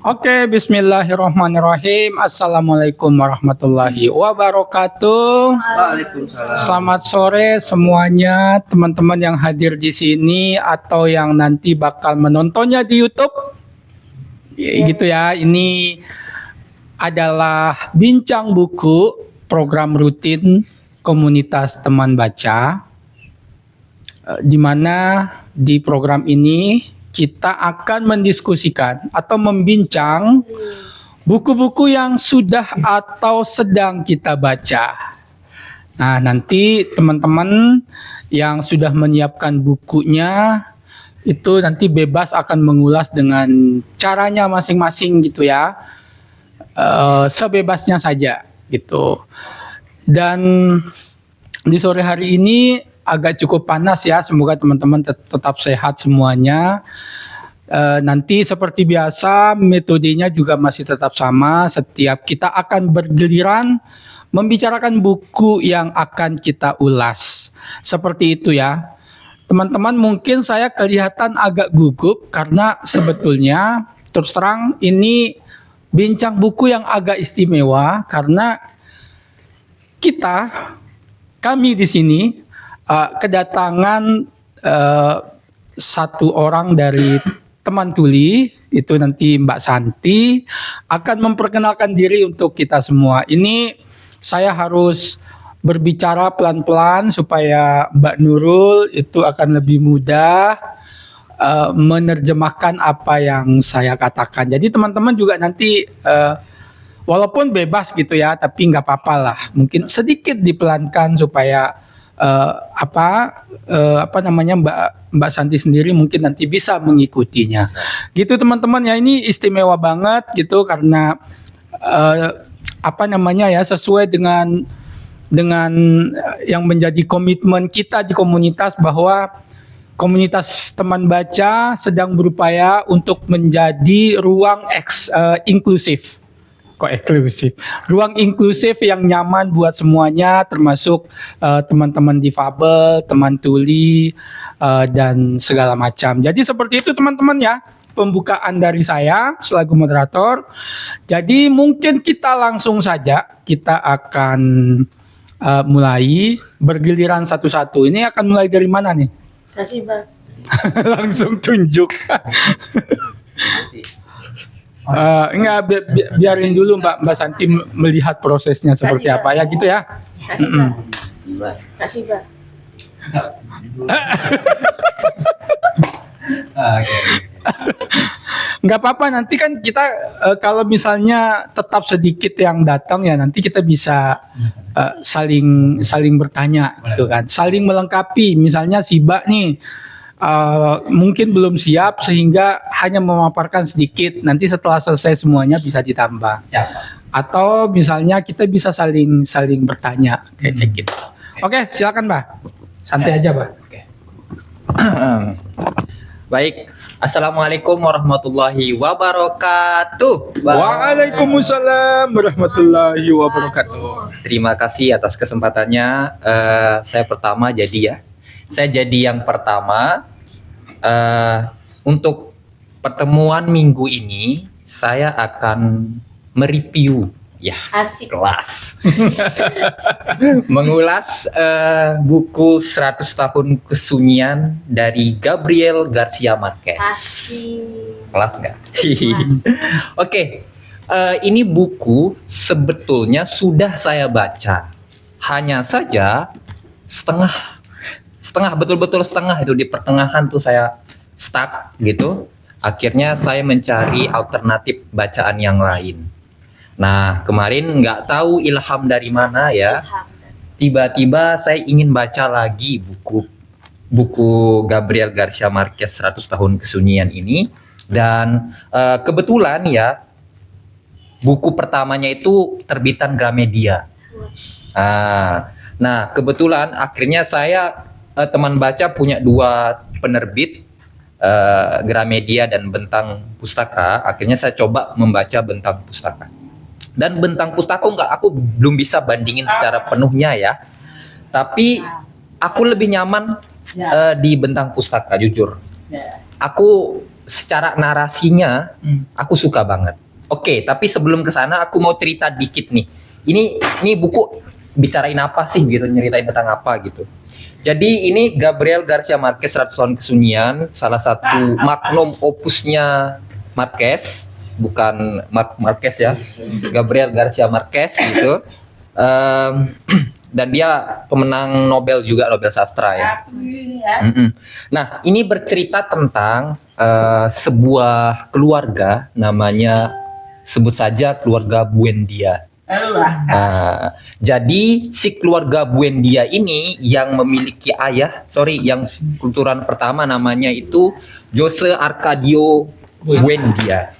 Oke, bismillahirrahmanirrahim. Assalamualaikum warahmatullahi wabarakatuh. Waalaikumsalam. Selamat sore semuanya, teman-teman yang hadir di sini atau yang nanti bakal menontonnya di YouTube. Gitu ya. Ini adalah Bincang Buku, program rutin komunitas teman baca. Di mana di program ini kita akan mendiskusikan atau membincang buku-buku yang sudah atau sedang kita baca. Nah, nanti teman-teman yang sudah menyiapkan bukunya itu nanti bebas akan mengulas dengan caranya masing-masing gitu ya. Sebebasnya saja gitu. Dan di sore hari ini agak cukup panas ya, semoga teman-teman tetap sehat semuanya. Nanti seperti biasa metodenya juga masih tetap sama, setiap kita akan bergiliran membicarakan buku yang akan kita ulas. Seperti itu ya. Teman-teman, mungkin saya kelihatan agak gugup karena sebetulnya terus terang ini bincang buku yang agak istimewa karena kami di sini kedatangan satu orang dari teman tuli, itu nanti Mbak Santi akan memperkenalkan diri untuk kita semua. Ini saya harus berbicara pelan-pelan supaya Mbak Nurul itu akan lebih mudah menerjemahkan apa yang saya katakan. Jadi teman-teman juga nanti walaupun bebas gitu ya, tapi nggak apa-apa lah. Mungkin sedikit dipelankan supaya Mbak Santi sendiri mungkin nanti bisa mengikutinya. Gitu teman-teman ya, ini istimewa banget gitu karena sesuai dengan yang menjadi komitmen kita di komunitas bahwa komunitas teman baca sedang berupaya untuk menjadi ruang inklusif. Ruang inklusif yang nyaman buat semuanya, termasuk teman-teman difabel, teman tuli, dan segala macam. Jadi seperti itu teman-teman ya, pembukaan dari saya selaku moderator. Jadi mungkin kita langsung saja, kita akan mulai bergiliran satu-satu. Ini akan mulai dari mana nih? Kasih, Bang. Langsung tunjuk. Biarin dulu Mbak Santi melihat prosesnya seperti Kasih, apa ya gitu ya. Kasih, Bang. Kasih, Bang. Nggak apa-apa, nanti kan kita kalau misalnya tetap sedikit yang datang ya nanti kita bisa saling bertanya gitu kan, saling melengkapi. Misalnya si Mbak nih mungkin belum siap sehingga hanya memaparkan sedikit, nanti setelah selesai semuanya bisa ditambah. Atau misalnya kita bisa saling bertanya kayak gitu. Oke, silakan Mbak. Santai aja Mbak. Baik, Assalamualaikum warahmatullahi wabarakatuh. Waalaikumsalam warahmatullahi wabarakatuh. Terima kasih atas kesempatannya. Saya pertama saya jadi yang pertama. Untuk pertemuan minggu ini saya akan mereview Asik. kelas mengulas buku 100 tahun kesunyian dari Gabriel Garcia Marquez. Asik. Kelas nggak? Oke, ini buku sebetulnya sudah saya baca, hanya saja setengah, betul-betul setengah, itu di pertengahan tuh saya stuck gitu. Akhirnya saya mencari alternatif bacaan yang lain. Nah, kemarin nggak tahu ilham dari mana ya, tiba-tiba saya ingin baca lagi buku Gabriel Garcia Marquez 100 tahun kesunyian ini. Dan kebetulan ya, buku pertamanya itu terbitan Gramedia. Nah, kebetulan akhirnya saya teman baca punya dua penerbit, Gramedia dan Bentang Pustaka. Akhirnya saya coba membaca Bentang Pustaka. Dan Bentang Pustaka aku belum bisa bandingin secara penuhnya ya. Tapi aku lebih nyaman di Bentang Pustaka, jujur. Aku secara narasinya aku suka banget. Oke, tapi sebelum ke sana aku mau cerita dikit nih. Ini buku bicarain apa sih gitu, nyeritain tentang apa gitu. Jadi ini Gabriel Garcia Marquez, 100 Tahun Kesunyian, salah satu magnum opusnya Marquez, bukan Marquez ya, Gabriel Garcia Marquez gitu. Dan dia pemenang Nobel juga, Nobel Sastra ya. Nah, ini bercerita tentang sebuah keluarga, namanya sebut saja keluarga Buendia. Jadi si keluarga Buendia ini yang memiliki yang keturunan pertama namanya itu Jose Arcadio Buendia.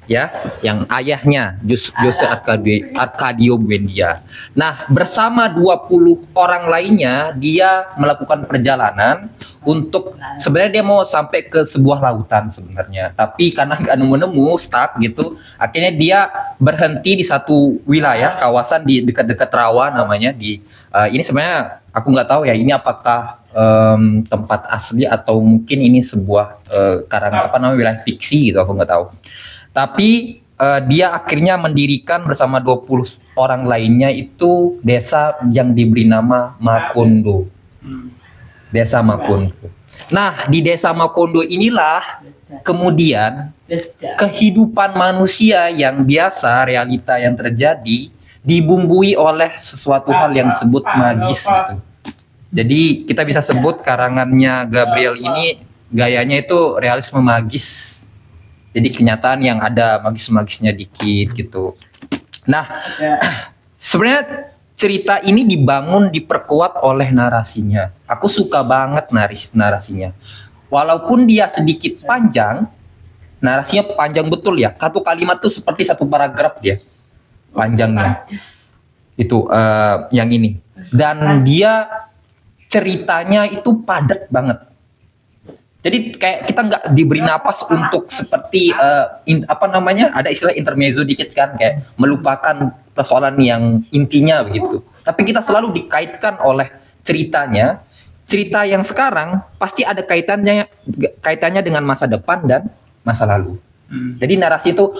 Ya, yang ayahnya Jose Arcadio Buendia. Nah, bersama 20 orang lainnya dia melakukan perjalanan untuk sebenarnya dia mau sampai ke sebuah lautan sebenarnya. Tapi karena nggak nemu stuck gitu, akhirnya dia berhenti di satu wilayah kawasan di dekat-dekat rawa namanya ini sebenarnya aku nggak tahu ya ini apakah tempat asli atau mungkin ini sebuah wilayah fiksi gitu, aku nggak tahu. Tapi dia akhirnya mendirikan bersama 20 orang lainnya itu desa yang diberi nama Macondo. Desa Macondo. Nah, di desa Macondo inilah kemudian kehidupan manusia yang biasa, realita yang terjadi dibumbui oleh sesuatu hal yang disebut magis gitu. Jadi kita bisa sebut karangannya Gabriel ini gayanya itu realisme magis. Jadi kenyataan yang ada magis-magisnya dikit gitu. Nah, sebenarnya cerita ini diperkuat oleh narasinya. Aku suka banget narasinya. Walaupun dia sedikit panjang, narasinya panjang betul ya. Satu kalimat tuh seperti satu paragraf dia panjangnya. Itu yang ini. Dan dia ceritanya itu padat banget. Jadi kayak kita nggak diberi napas untuk seperti ada istilah intermezzo dikit kan, kayak melupakan persoalan yang intinya begitu. Tapi kita selalu dikaitkan oleh ceritanya. Cerita yang sekarang pasti ada kaitannya dengan masa depan dan masa lalu. Jadi narasi itu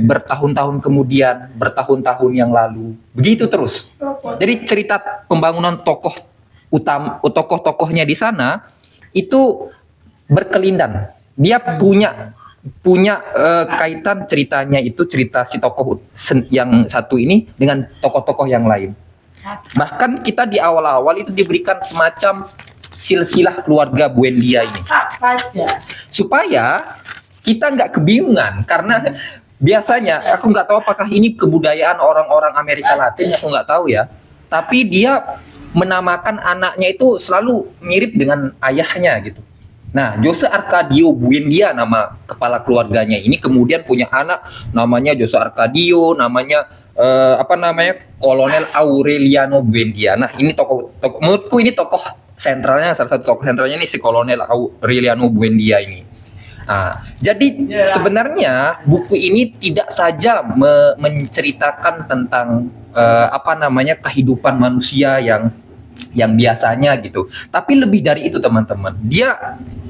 bertahun-tahun kemudian, bertahun-tahun yang lalu, begitu terus. Jadi cerita pembangunan tokoh-tokohnya di sana itu berkelindan. Dia punya kaitan ceritanya itu, cerita si tokoh yang satu ini dengan tokoh-tokoh yang lain. Bahkan kita di awal-awal itu diberikan semacam silsilah keluarga Buendia ini, supaya kita nggak kebingungan, karena biasanya aku nggak tahu apakah ini kebudayaan orang-orang Amerika Latin, aku nggak tahu ya, tapi dia menamakan anaknya itu selalu mirip dengan ayahnya gitu. Nah, Jose Arcadio Buendia nama kepala keluarganya ini, kemudian punya anak namanya Jose Arcadio, namanya Kolonel Aureliano Buendia. Nah, ini tokoh menurutku ini tokoh sentralnya, salah satu tokoh sentralnya ini si Kolonel Aureliano Buendia ini. Nah, jadi sebenarnya buku ini tidak saja menceritakan tentang kehidupan manusia yang biasanya gitu. Tapi lebih dari itu teman-teman.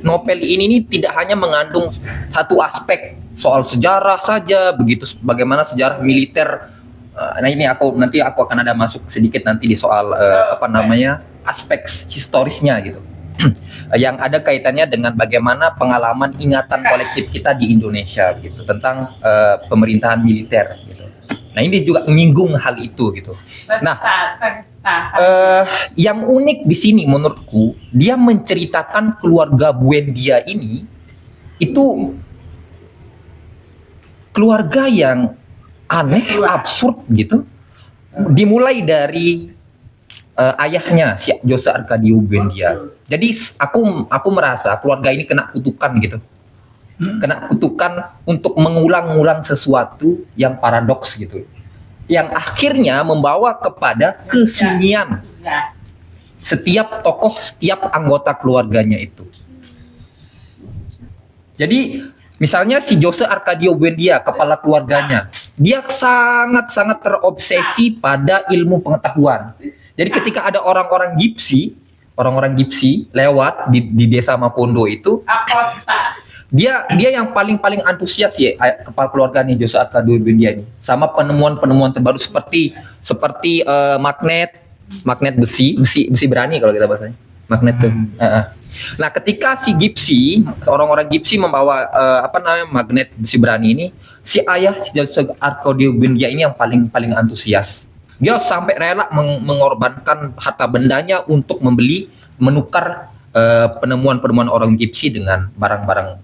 Novel ini tidak hanya mengandung satu aspek soal sejarah saja begitu, bagaimana sejarah militer. Nah, ini nanti aku akan ada masuk sedikit nanti di soal aspek historisnya gitu. Yang ada kaitannya dengan bagaimana pengalaman ingatan kolektif kita di Indonesia gitu tentang pemerintahan militer gitu. Nah, ini juga menyinggung hal itu gitu. Nah, yang unik di sini menurutku, dia menceritakan keluarga Buendia ini itu keluarga yang aneh, absurd gitu. Dimulai dari ayahnya si Jose Arcadio Buendia. Jadi aku merasa keluarga ini kena kutukan gitu. Kena kutukan untuk mengulang-ulang sesuatu yang paradoks gitu, yang akhirnya membawa kepada kesunyian setiap anggota keluarganya itu. Jadi misalnya si Jose Arcadio Buendia, kepala keluarganya, dia sangat-sangat terobsesi pada ilmu pengetahuan. Jadi ketika ada orang-orang gipsi lewat di desa Macondo itu, Dia yang paling antusias ya kepala keluarga nih Jose Arcadio Buendia ini sama penemuan terbaru seperti magnet besi berani kalau kita bahasanya magnet tuh. Nah, ketika si Gipsy, orang-orang Gipsy membawa magnet besi berani ini, si ayah si Jose Arcadio Buendia ini yang paling antusias. Dia sampai rela mengorbankan harta bendanya untuk menukar penemuan orang Gipsy dengan barang-barang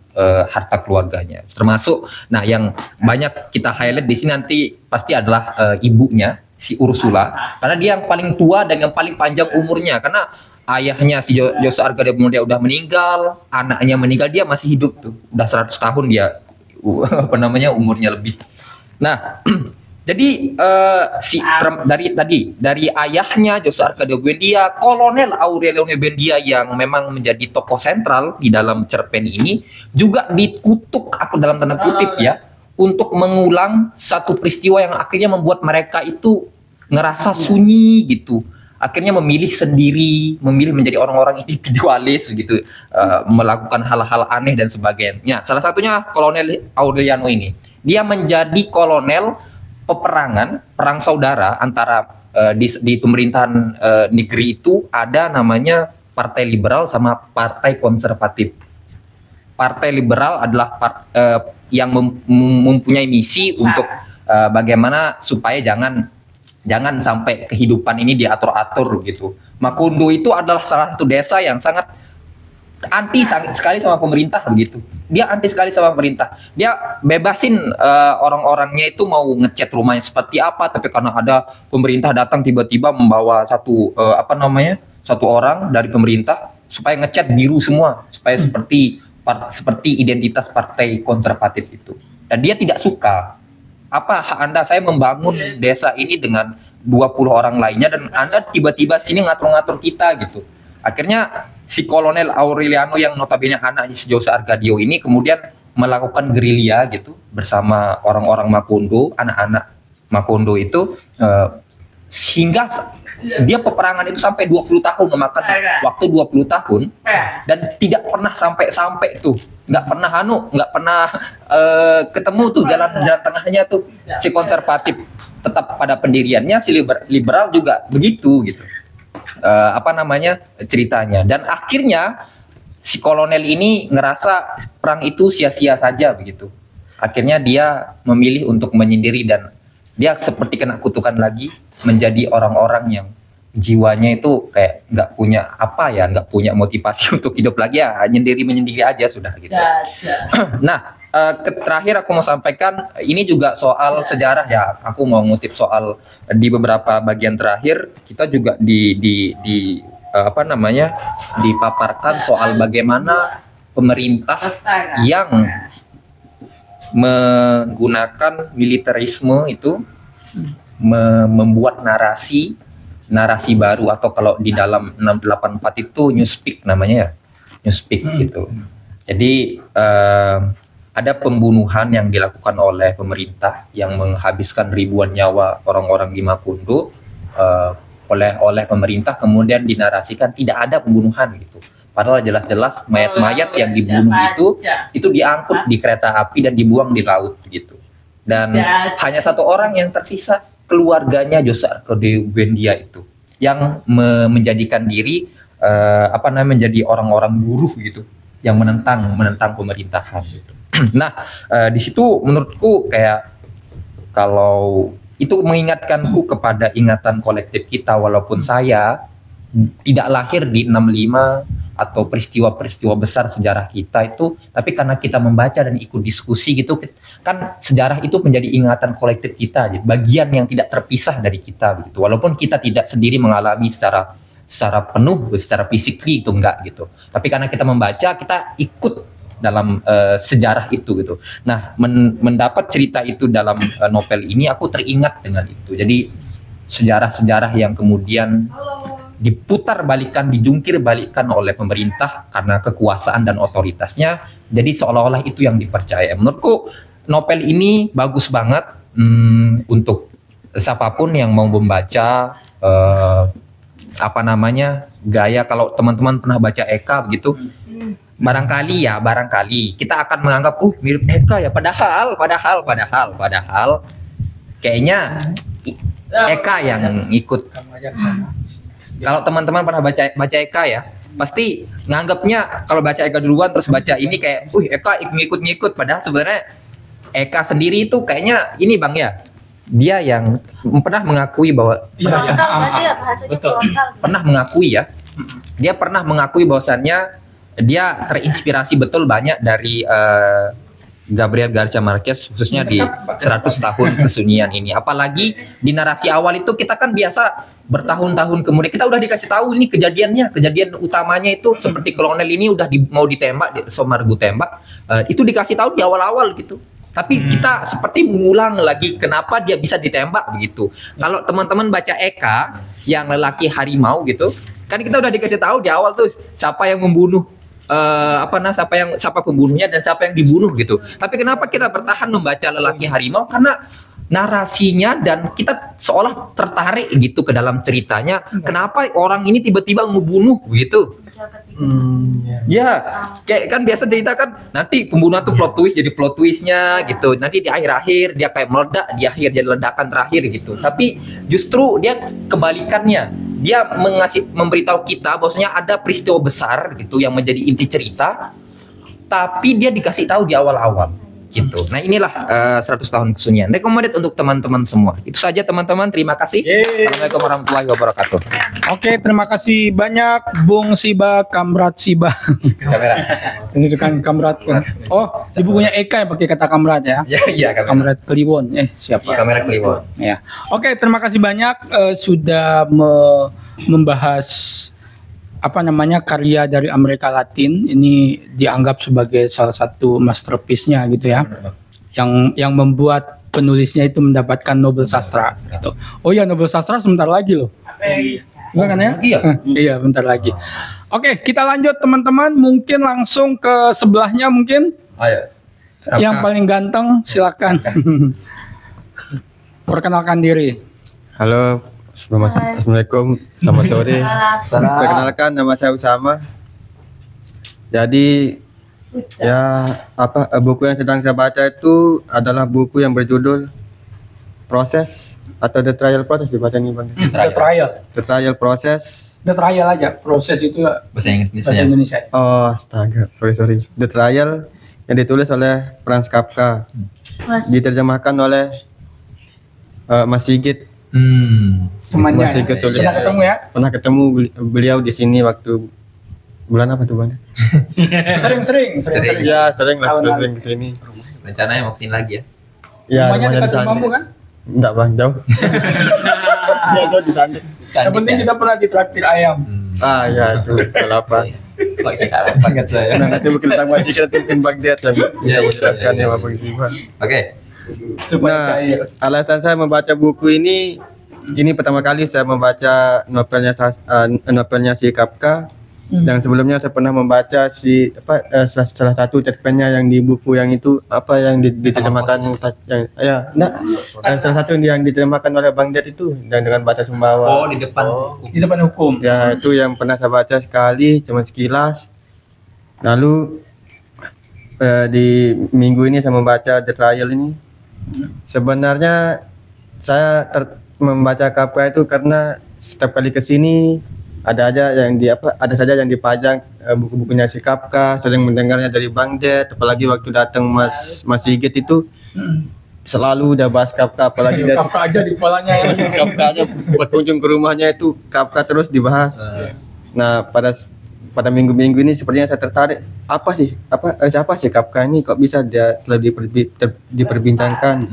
harta keluarganya. Termasuk, nah yang banyak kita highlight di sini nanti pasti adalah ibunya si Ursula, karena dia yang paling tua dan yang paling panjang umurnya. Karena ayahnya si Jose Arcadio Buendia udah meninggal, anaknya meninggal, dia masih hidup tuh, udah 100 tahun dia umurnya lebih. Nah. Jadi dari ayahnya Jose Arcadio Buendia, Kolonel Aureliano Buendia yang memang menjadi tokoh sentral di dalam cerpen ini juga dikutuk, aku dalam tanda kutip ya, untuk mengulang satu peristiwa yang akhirnya membuat mereka itu ngerasa sunyi gitu. Akhirnya memilih sendiri, memilih menjadi orang-orang individualis gitu, melakukan hal-hal aneh dan sebagainya. Salah satunya Kolonel Aureliano ini, dia menjadi kolonel perang saudara antara di pemerintahan negeri itu ada namanya Partai Liberal sama Partai Konservatif. Partai Liberal adalah yang mempunyai misi untuk bagaimana supaya jangan sampai kehidupan ini diatur-atur gitu. Macondo itu adalah salah satu desa yang sangat anti sekali sama pemerintah begitu. Dia anti sekali sama pemerintah. Dia bebasin orang-orangnya itu mau ngecat rumahnya seperti apa, tapi karena ada pemerintah datang tiba-tiba membawa satu orang dari pemerintah supaya ngecat biru semua, supaya seperti identitas Partai Konservatif itu. Dan dia tidak suka. Apa hak Anda saya membangun desa ini dengan 20 orang lainnya dan Anda tiba-tiba sini ngatur-ngatur kita gitu. Akhirnya si Kolonel Aureliano yang notabene anaknya si Jose Arcadio ini kemudian melakukan gerilya gitu bersama orang-orang Macondo, anak-anak Macondo itu sehingga dia peperangan itu sampai 20 tahun, memakan waktu 20 tahun dan tidak pernah sampai tuh, nggak pernah ketemu tuh jalan tengahnya tuh. Si konservatif tetap pada pendiriannya, si liberal juga begitu gitu. Ceritanya, dan akhirnya si kolonel ini ngerasa perang itu sia-sia saja begitu. Akhirnya dia memilih untuk menyendiri dan dia seperti kena kutukan lagi, menjadi orang-orang yang jiwanya itu kayak nggak punya motivasi untuk hidup lagi, ya menyendiri aja sudah gitu. Nah, terakhir aku mau sampaikan ini juga soal sejarah ya. Aku mau ngutip soal di beberapa bagian terakhir kita juga dipaparkan soal bagaimana pemerintah yang menggunakan militerisme itu membuat narasi baru, atau kalau di dalam 684 itu newspeak namanya ya, newspeak gitu. Jadi ada pembunuhan yang dilakukan oleh pemerintah yang menghabiskan ribuan nyawa orang-orang di Macondo oleh pemerintah, kemudian dinarasikan tidak ada pembunuhan gitu. Padahal jelas-jelas mayat-mayat yang dibunuh itu diangkut di kereta api dan dibuang di laut gitu. Dan hanya satu orang yang tersisa, keluarganya Jose Arcadio Buendia itu, yang menjadikan diri menjadi orang-orang buruh gitu, yang menentang pemerintahan gitu. Nah, di situ menurutku kayak kalau itu mengingatkanku kepada ingatan kolektif kita, walaupun saya tidak lahir di 65 atau peristiwa-peristiwa besar sejarah kita itu, tapi karena kita membaca dan ikut diskusi gitu, kan sejarah itu menjadi ingatan kolektif kita, bagian yang tidak terpisah dari kita begitu. Walaupun kita tidak sendiri mengalami secara penuh, secara fisik itu enggak gitu. Tapi karena kita membaca, kita ikut dalam sejarah itu gitu. Nah, mendapat cerita itu dalam novel ini, aku teringat dengan itu. Jadi sejarah-sejarah yang kemudian dijungkir balikan oleh pemerintah karena kekuasaan dan otoritasnya, jadi seolah-olah itu yang dipercaya. Menurutku novel ini bagus banget untuk siapapun yang mau membaca gaya, kalau teman-teman pernah baca Eka begitu, barangkali kita akan menganggap mirip Eka ya, padahal kayaknya Eka yang ikut. Kalau teman-teman pernah baca Eka ya, pasti nganggapnya kalau baca Eka duluan terus baca ini kayak Eka ngikut-ngikut, padahal sebenarnya Eka sendiri itu kayaknya ini Bang ya, dia yang pernah mengakui bahwa Frontal berarti ya bahasanya Betul. frontal. pernah mengakui ya, dia pernah mengakui bahwasannya dia terinspirasi betul banyak dari Gabriel Garcia Marquez, khususnya di 100 tahun kesunyian ini. Apalagi di narasi awal itu kita kan biasa bertahun-tahun kemudian kita udah dikasih tahu ini kejadian utamanya itu seperti kolonel ini udah mau ditembak, Somargo tembak, itu dikasih tahu di awal-awal gitu. Tapi kita seperti mengulang lagi kenapa dia bisa ditembak begitu. Kalau teman-teman baca Eka yang lelaki harimau gitu, kan kita udah dikasih tahu di awal tuh siapa yang membunuh, siapa pembunuhnya dan siapa yang dibunuh gitu. Tapi kenapa kita bertahan membaca lelaki harimau? Karena narasinya dan kita seolah tertarik gitu ke dalam ceritanya. Kenapa orang ini tiba-tiba ngebunuh gitu? Sejak ketiga. Ya, kayak kan biasa cerita kan nanti pembunuhan tuh plot twist jadi plot twistnya gitu. Nanti di akhir-akhir dia kayak meledak, di akhir jadi ledakan terakhir gitu. Tapi justru dia kebalikannya. Dia memberitahu kita bahwasanya ada peristiwa besar gitu yang menjadi inti cerita, tapi dia dikasih tahu di awal-awal gitu. Nah inilah 100 tahun kesunyian. Recommended untuk teman-teman semua. Itu saja teman-teman. Terima kasih. Assalamualaikum warahmatullahi wabarakatuh. Oke, terima kasih banyak Bung Siba, Kamrat Siba. Kamera. Ini kan Kamrat pun. Oh, di bukunya Eka yang pakai kata Kamrat ya. Iya kamera. Kamrat Kliwon. Siapa? Kamera Kliwon. Ya. Oke, terima kasih banyak sudah membahas karya dari Amerika Latin. Ini dianggap sebagai salah satu masterpiece-nya gitu ya. Yang membuat penulisnya itu mendapatkan Nobel Sastra gitu. Oh ya, Nobel Sastra sebentar lagi loh. Bukan kan ya? Iya. Iya, bentar lagi. Oke, kita lanjut teman-teman. Mungkin langsung ke sebelahnya mungkin. Ayo. Yang paling ganteng, silakan. Perkenalkan diri. Halo, Assalamualaikum, selamat sore. Perkenalkan, nama saya Usama. Jadi, buku yang sedang saya baca itu adalah buku yang berjudul Proses atau The Trial Process dibaca nih Bang. The Trial. The Trial Process. The Trial aja. Proses itu Bahasa Inggris. bahasa Indonesia. Oh, astaga, sorry. The Trial yang ditulis oleh Franz Kafka, Mas, diterjemahkan oleh Mas Sigit. Temannya. Mas Sigit Sulis. Bisa ketemu ya? Pernah ketemu beliau di sini waktu bulan apa tuh Bang? Sering. Ya, sering lah, Tahun sering kesini. Rencananya mau kesini lagi ya. Ya, Rumahnya rumahnya dekat di sana. rumahmu kan? Enggak Bang, jauh. Ya, jauh di sana. Yang penting kita pernah ditraktir ayam. Ah, ya itu apa? Kok tidak banget saya. Nah, nanti mungkin kita masih kita mungkin Baghdad yang Iya, ucapkan iya, ya iya. Bapak Siva. Oke. Supaya Nah, cair. alasan saya membaca buku ini pertama kali saya membaca novelnya si Kafka. Yang sebelumnya saya pernah membaca salah satu cerpennya yang di buku yang itu yang diterjemahkan salah satu yang diterjemahkan oleh Bang Ded itu dan dengan bahasa Sumbawa. Oh, di depan. Di depan hukum. Ya itu yang pernah saya baca sekali, cuma sekilas. Lalu di minggu ini saya membaca The Trial ini. Sebenarnya saya membaca Kafka itu karena setiap kali kesini ada saja yang dipajang buku-bukunya si Kafka, sering mendengarnya dari Bang Ded, apalagi waktu datang Mas Sigit itu selalu udah bahas Kafka, apalagi dia Kafka aja di kepalanya. Kafka aja berkunjung ke rumahnya itu Kafka terus dibahas. Nah, pada minggu-minggu ini sepertinya saya tertarik siapa sih Kafka ini, kok bisa dia selalu diperbincangkan.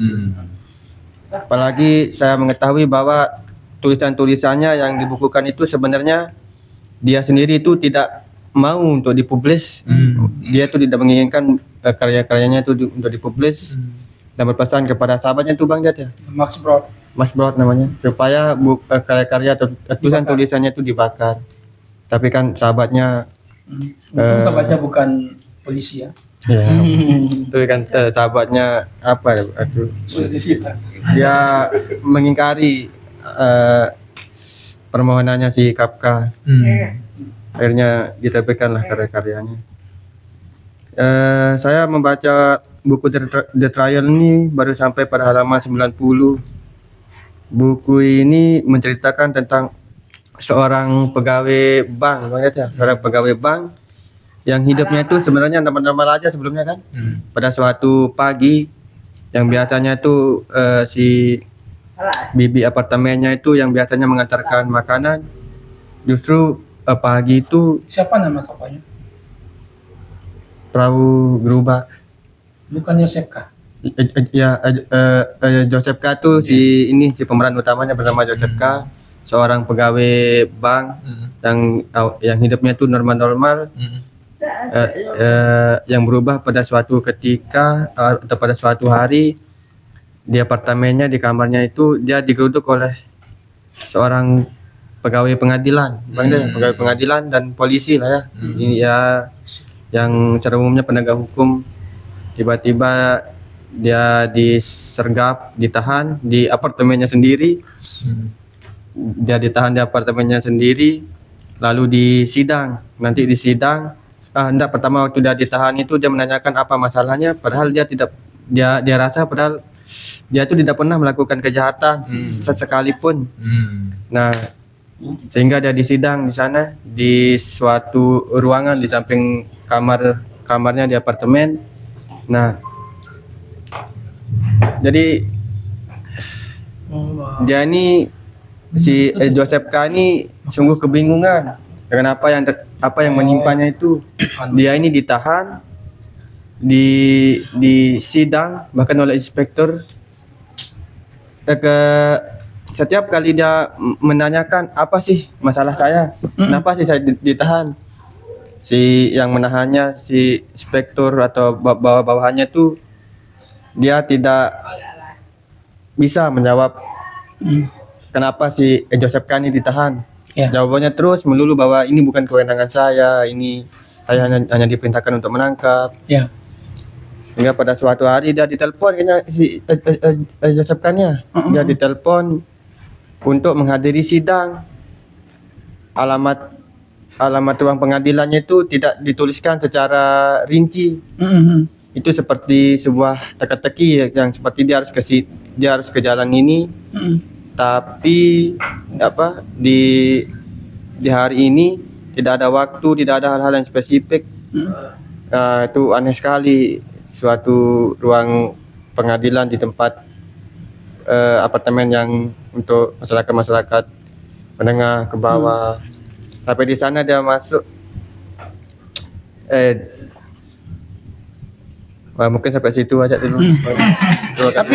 Apalagi saya mengetahui bahwa tulisan-tulisannya yang dibukukan itu sebenarnya dia sendiri itu tidak mau untuk dipublis. Dia itu tidak menginginkan karya-karyanya itu untuk dipublis dan berpesan kepada sahabatnya itu Bang Ded ya. Mas Brod namanya, supaya karya-karya atau tulisan-tulisannya itu dibakar. Tapi kan sahabatnya Untung sahabatnya bukan polisi ya. ya, itu kan sahabatnya Sudah disita. dia mengingkari permohonannya si Kafka. Akhirnya diterbitkanlah karya-karyanya. Saya membaca buku The Trial ini baru sampai pada halaman 90. Buku ini menceritakan tentang seorang pegawai bank, Bang Yat, ya? Seorang pegawai bank yang hidupnya itu sebenarnya normal-normal aja sebelumnya kan. Pada suatu pagi yang biasanya itu si bibi apartemennya itu yang biasanya mengantarkan makanan, justru pagi itu Siapa nama tokohnya? perahu gerobak. Bukan Yosef kah? Joseph K tuh si pemeran utamanya bernama Joseph K, seorang pegawai bank yang hidupnya tuh normal-normal, yang berubah pada suatu ketika atau pada suatu hari di apartemennya, di kamarnya itu dia digeruduk oleh seorang pegawai pengadilan, pegawai pengadilan dan polisi lah ya. Ini ya yang secara umumnya penegak hukum. Tiba-tiba dia disergap, ditahan di apartemennya sendiri. Dia ditahan di apartemennya sendiri, lalu disidang. Nanti disidang, pertama waktu dia ditahan itu dia menanyakan apa masalahnya, padahal dia tidak, dia rasa padahal dia itu tidak pernah melakukan kejahatan sekalipun. Nah, sehingga dia disidang di sana di suatu ruangan di samping kamarnya di apartemen. Nah, jadi dia ini si Joseph K ini sungguh kebingungan dengan apa yang menimpanya itu. Dia ini ditahan, di sidang bahkan oleh inspektur. Setiap kali dia menanyakan apa sih masalah saya, kenapa sih saya ditahan, si yang menahannya, si inspektur atau bawahannya tuh dia tidak bisa menjawab kenapa si Joseph K ini ditahan. Jawabannya terus melulu bahwa ini bukan kewenangan saya, ini saya hanya diperintahkan untuk menangkap. Hingga pada suatu hari dia ditelepon, kayaknya si Joseph K-nya, dia ditelepon untuk menghadiri sidang. Alamat ruang pengadilannya itu tidak dituliskan secara rinci. Itu seperti sebuah teka-teki yang seperti dia harus ke jalan ini. Tapi di hari ini tidak ada waktu, tidak ada hal-hal yang spesifik. Itu aneh sekali, suatu ruang pengadilan di tempat apartemen yang untuk masyarakat menengah ke bawah. Sampai di sana dia masuk. Mungkin sampai situ aja dulu. Tapi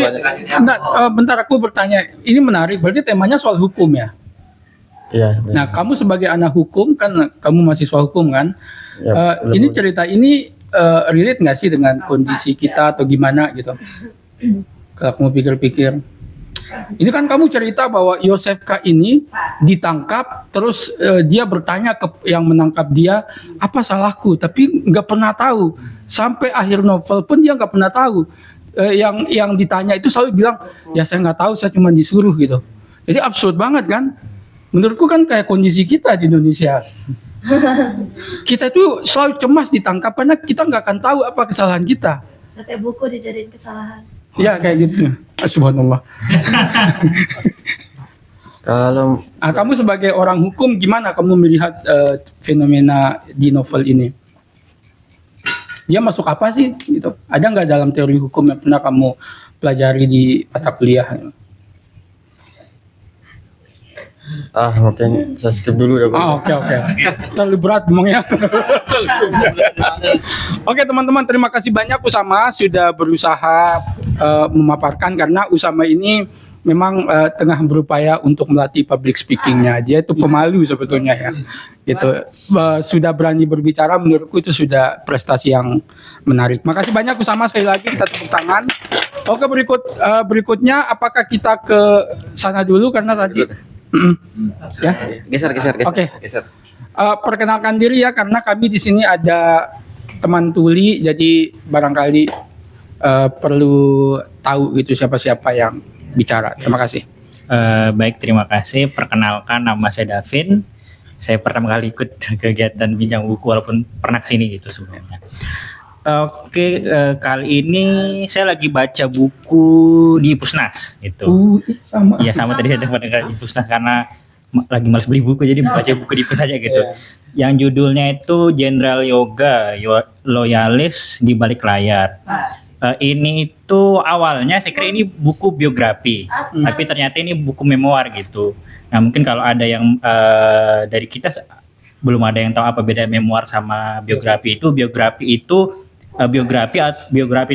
bentar aku bertanya, ini menarik, berarti temanya soal hukum ya? Iya. Nah, kamu sebagai anak hukum kan, kamu mahasiswa hukum kan? Ya, Ini cerita ini relate nggak sih dengan kondisi kita atau gimana gitu? Kalau kamu pikir-pikir, ini kan kamu cerita bahwa Yosef K ini ditangkap, terus dia bertanya ke yang menangkap dia, apa salahku? Tapi nggak pernah tahu. Sampai akhir novel pun dia nggak pernah tahu. Yang ditanya itu selalu bilang, ya saya nggak tahu, saya cuma disuruh gitu. Jadi absurd banget kan? Menurutku kan kayak kondisi kita di Indonesia. Kita itu selalu cemas ditangkap karena kita nggak akan tahu apa kesalahan kita. Sampai buku dijadiin kesalahan. Ya kayak gitu. Subhanallah. Kalau Kamu sebagai orang hukum gimana kamu melihat fenomena di novel ini? Dia masuk apa sih gitu? Ada nggak dalam teori hukum yang pernah kamu pelajari di mata kuliah? mungkin saya skip dulu ya. Oke. Terlalu berat ngomongnya. Oke teman-teman, terima kasih banyak Usama sudah berusaha memaparkan, karena Usama ini memang tengah berupaya untuk melatih public speakingnya. Dia itu pemalu sebetulnya ya. Gitu. Sudah berani berbicara, menurutku itu sudah prestasi yang menarik. Makasih banyak Usama, sekali lagi kita tepuk tangan. Oke, berikutnya apakah kita ke sana dulu karena tadi ya. Geser. Oke. Perkenalkan diri ya, karena kami di sini ada teman tuli, jadi barangkali perlu tahu gitu siapa-siapa yang bicara. Terima kasih. Baik, terima kasih. Perkenalkan, nama saya Davin. Saya pertama kali ikut kegiatan bincang buku, walaupun pernah kesini gitu sebelumnya. Oke, kali ini saya lagi baca buku di Pusnas gitu. Sama. Iya sama tadi ada pendengar di Pusnas karena lagi malas beli buku jadi baca buku di Pusnas aja gitu. Iya. Yang judulnya itu Jenderal Yoga Loyalis di Balik Layar. Ini itu awalnya saya kira ini buku biografi, tapi ternyata ini buku memoir gitu. Nah mungkin kalau ada yang dari kita belum ada yang tahu apa beda memoir sama biografi itu. Biografi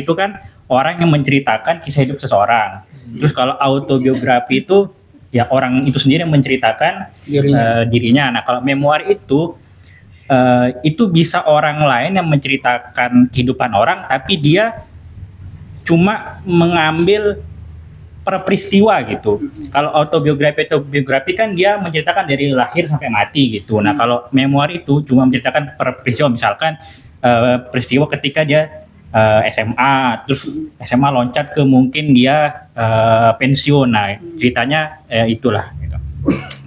itu kan orang yang menceritakan kisah hidup seseorang. Terus kalau autobiografi itu ya orang itu sendiri yang menceritakan dirinya. Nah kalau memoir itu bisa orang lain yang menceritakan kehidupan orang, tapi dia cuma mengambil per peristiwa gitu. Kalau autobiografi kan dia menceritakan dari lahir sampai mati gitu. Nah kalau memoir itu cuma menceritakan per peristiwa, misalkan peristiwa ketika dia SMA, terus SMA loncat ke mungkin dia pensiun. Nah ceritanya itulah gitu.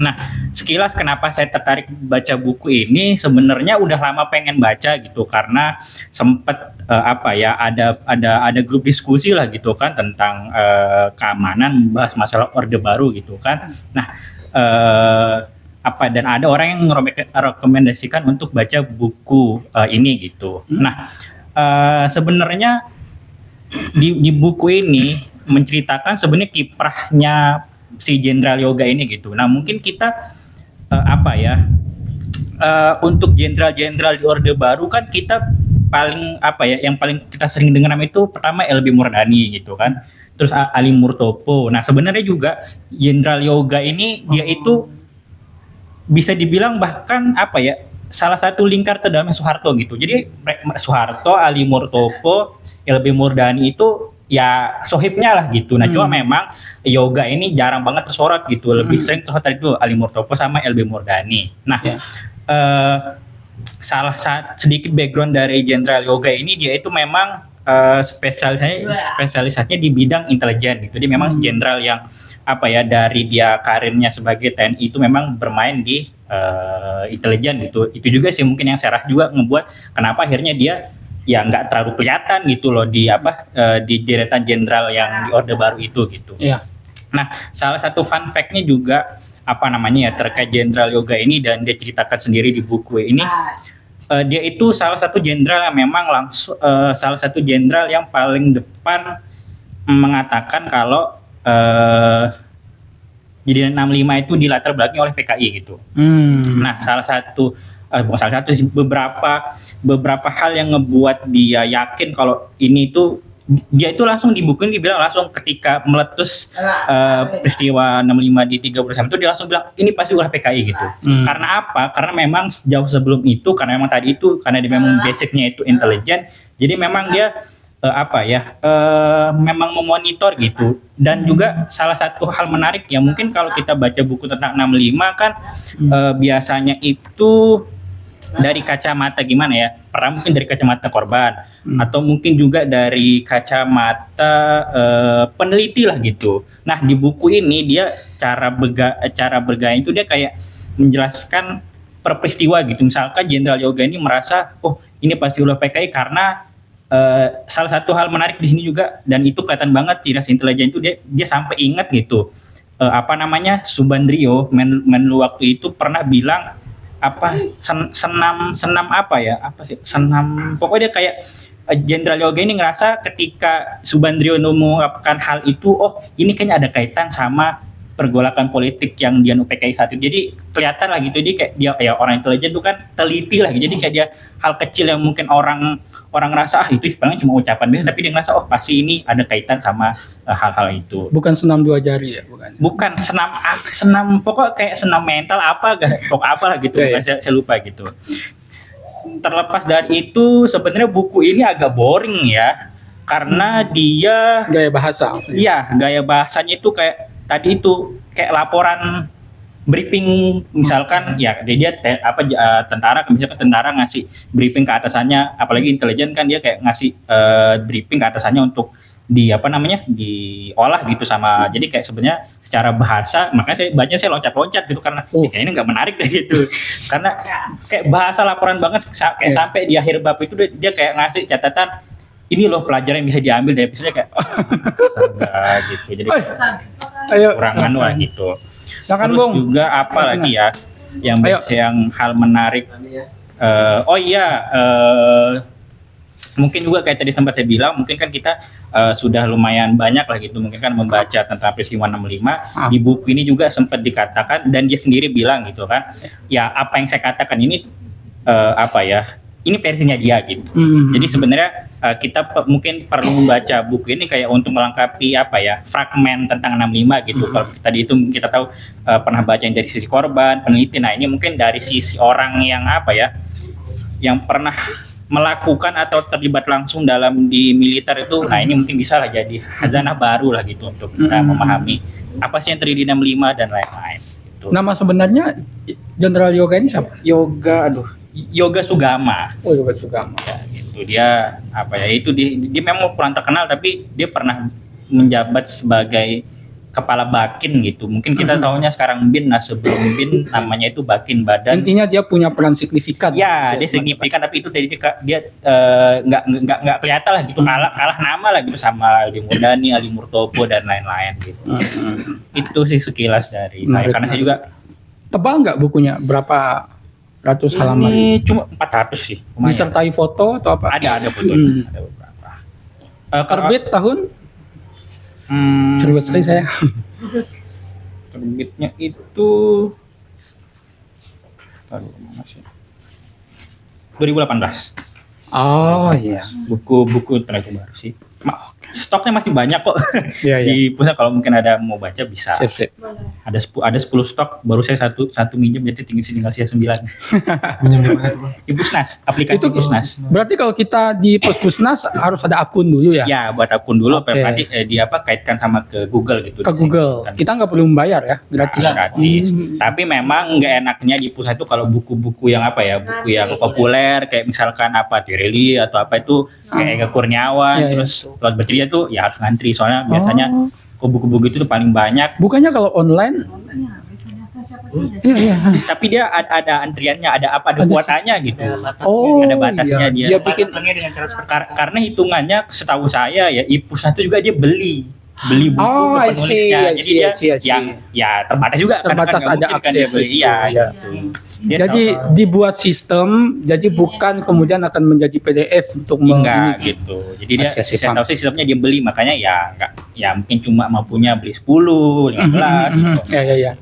Nah sekilas kenapa saya tertarik baca buku ini, sebenarnya udah lama pengen baca gitu karena sempat ada grup diskusi lah gitu kan tentang keamanan, bahas masalah Orde Baru gitu kan. Nah dan ada orang yang merekomendasikan untuk baca buku ini gitu. Nah sebenarnya di buku ini menceritakan sebenarnya kiprahnya si Jenderal Yoga ini gitu. Nah mungkin kita untuk jenderal-jenderal di Orde Baru kan kita yang paling kita sering dengar nama itu pertama LB Murdani gitu kan. Terus Ali Murtopo. Nah sebenarnya juga Jenderal Yoga ini dia itu bisa dibilang bahkan salah satu lingkar terdalamnya Soeharto gitu. Jadi Soeharto, Ali Murtopo, LB Murdani itu ya sohibnya lah gitu. Nah cuma memang Yoga ini jarang banget tersorot gitu. Lebih sering tersorot itu Ali Murtopo sama LB Murdani. Nah sedikit background dari Jenderal Yoga ini, dia itu memang spesialisasinya di bidang intelijen gitu. Dia memang jenderal yang dari dia karirnya sebagai TNI itu memang bermain di intelijen gitu. Itu juga sih mungkin yang saya rasa juga ngebuat kenapa akhirnya dia ya nggak terlalu kelihatan gitu loh di deretan jenderal yang di Orde Baru itu gitu. Iya. Nah salah satu fun fact-nya juga terkait Jenderal Yoga ini, dan dia ceritakan sendiri di buku ini. Dia itu salah satu jenderal yang memang salah satu jenderal yang paling depan mengatakan kalau jadi 65 itu dilatar belakangi oleh PKI gitu. Nah beberapa hal yang ngebuat dia yakin kalau ini tuh, dia itu langsung di buku ini dibilang langsung ketika meletus peristiwa 65 di 30 Desember itu dia langsung bilang ini pasti ulah PKI gitu. Karena apa? Karena memang jauh sebelum itu, karena memang tadi itu karena dia memang basicnya itu intelijen, jadi memang dia memang memonitor gitu. Dan juga salah satu hal menarik ya, mungkin kalau kita baca buku tentang 65 kan biasanya itu dari kacamata gimana ya, pertama mungkin dari kacamata korban atau mungkin juga dari kacamata peneliti lah gitu. Nah di buku ini dia cara bergaya itu dia kayak menjelaskan per peristiwa gitu. Misalkan Jenderal Yoga ini merasa ini pasti ulah PKI karena salah satu hal menarik di sini juga, dan itu kelihatan banget di ras intelijen itu dia sampai ingat gitu Subandrio Menlu waktu itu pernah bilang senam pokoknya dia kayak Jenderal Yoga ini ngerasa ketika Subandrio mengungkapkan hal itu, ini kayaknya ada kaitan sama pergolakan politik yang dia PKI saat itu. Jadi kelihatan lah gitu, dia kayak dia ya orang intelijen itu kan teliti lah gitu. Jadi kayak dia hal kecil yang mungkin orang ngerasa itu paling cuma ucapan biasa, tapi dia ngerasa pasti ini ada kaitan sama hal-hal itu. Bukan senam dua jari ya, bukan senam pokok kayak senam mental apalah gitu. Saya lupa gitu. Terlepas dari itu sebenarnya buku ini agak boring ya, karena dia gaya bahasa. Iya, gaya bahasanya itu kayak tadi itu kayak laporan briefing misalkan ya dia tentara, misalkan tentara ngasih briefing ke atasannya, apalagi intelijen kan dia kayak ngasih briefing ke atasannya untuk diolah gitu sama, jadi kayak sebenarnya secara bahasa, makanya saya loncat-loncat gitu karena kayaknya nggak menarik deh gitu, karena kayak bahasa laporan banget, kayak sampai di akhir bab itu dia kayak ngasih catatan, ini loh pelajaran yang bisa diambil dari episode kayak astaga gitu, jadi Ayo, kurang anu lah gitu. silakan Terus Bung. juga apa lagi ya yang hal menarik, mungkin juga kayak tadi sempat saya bilang, mungkin kan kita sudah lumayan banyak lah gitu, mungkin kan membaca tentang peristiwa 65. Di buku ini juga sempat dikatakan, dan dia sendiri bilang gitu kan, ya apa yang saya katakan ini ini versinya dia gitu. Jadi sebenarnya kita mungkin perlu membaca buku ini kayak untuk melengkapi fragmen tentang 65 gitu. Kalau tadi itu kita tahu pernah baca yang dari sisi korban, peneliti. Nah ini mungkin dari sisi orang yang yang pernah melakukan atau terlibat langsung di militer itu. Nah ini mungkin bisa lah jadi khazanah baru lah gitu untuk kita memahami apa sih yang terjadi di 65 dan lain-lain gitu. Nama sebenarnya Jenderal Yoga ini siapa? Yoga Sugama. Oh, Yoga Sugama. Ya, gitu. Dia dia memang kurang terkenal, tapi dia pernah menjabat sebagai kepala Bakin gitu. Mungkin kita tahunya sekarang BIN. Nah sebelum BIN namanya itu Bakin, Badan. Intinya dia punya peran signifikan. Ya, dia signifikan, tapi itu dia nggak kelihatan lah gitu. Kalah nama lah gitu sama Ali Murdani, Ali Murtopo dan lain-lain gitu. Itu sih sekilas dari. Karena saya juga tebal nggak bukunya? Berapa ratus halaman? Ini cuma 400 sih. Lumayan. Disertai foto atau apa? Ada fotonya. Ada beberapa. Terbit tahun? Serius sekali saya. Terbitnya itu 2018. Oh iya. Buku terlalu baru sih. Stoknya masih banyak kok. Iya. Di pusat kalau mungkin ada mau baca bisa. Sip. Ada 10 stok, baru saya satu minjem, jadi tinggal sisa 9. Minjem di mana tuh, Bang? Di Pusnas, aplikasi Itu Pusnas. Berarti kalau kita di Pusnas harus ada akun dulu ya? Ya, buat akun dulu. Oke. Nanti kaitkan sama ke Google gitu. Ke Google. Kan. Kita nggak perlu membayar ya, gratis. Gratis. Tapi memang nggak enaknya di pusat itu kalau buku-buku yang buku yang populer kayak misalkan Tireli atau apa itu kayak ke Kurniawan, Iya, terus Lord Bercerita tuh ya harus ngantri, soalnya biasanya kok buku-buku itu tuh paling banyak. Bukannya kalau online? Iya. Tapi dia ada antriannya, ada kuotanya gitu. Oh, ada batasnya iya. dia. Bikin karena hitungannya setahu saya ya Ipusnas itu juga dia beli buku ke penulisnya. Jadi dia ya terbatas juga Terbatas kan ada mungkin kan akses dia beli. gitu, Iya ya. gitu. Dia Jadi dibuat sistem, jadi bukan kemudian akan menjadi PDF untuk enggak gitu. Jadi dia Masih saya tahu sih sistemnya dia beli, makanya ya mungkin cuma mampunya beli 10, 15 gitu. Ya.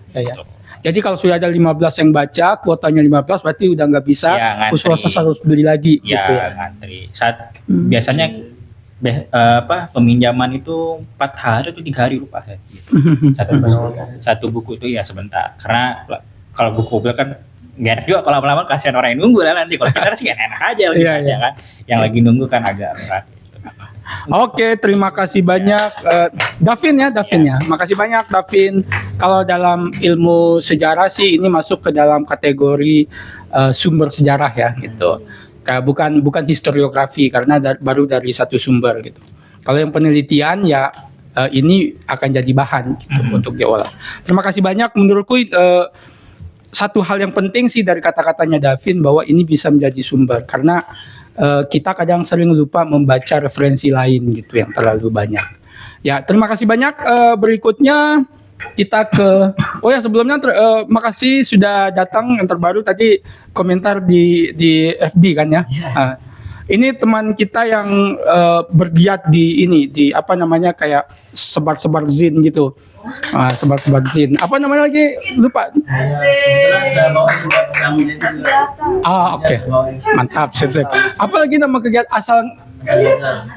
Jadi kalau sudah ada 15 yang baca, kuotanya 15 berarti udah nggak bisa, Ya, khusus harus beli lagi Ya, gitu ya. ngantri. Biasanya peminjaman itu 4 hari atau 3 hari lupa saya. Gitu. Satu buku itu ya sebentar. Karena kalau buku kan nggak enak juga kalau lama-lama kasihan orang yang nunggu lah nanti. Kalau kita sih enak aja lagi baca kan. Yang lagi nunggu kan agak berat. Gitu. Oke, terima kasih banyak Davin ya. Makasih banyak Davin. Kalau dalam ilmu sejarah sih ini masuk ke dalam kategori sumber sejarah ya gitu. Kayak bukan historiografi karena baru dari satu sumber gitu. Kalau yang penelitian ya ini akan jadi bahan gitu untuk diolah. Terima kasih banyak. Menurutku satu hal yang penting sih dari kata-katanya Davin bahwa ini bisa menjadi sumber karena kita kadang sering lupa membaca referensi lain gitu yang terlalu banyak. Ya, terima kasih banyak. Berikutnya kita ke sebelumnya makasih sudah datang. Yang terbaru tadi komentar di FB kan ya. Ini teman kita yang bergiat di kayak sebar-sebar zin gitu. Sebar-sebar zin. Apa namanya lagi? Lupa. Oke. Mantap, sip. Apa lagi nama kegiatan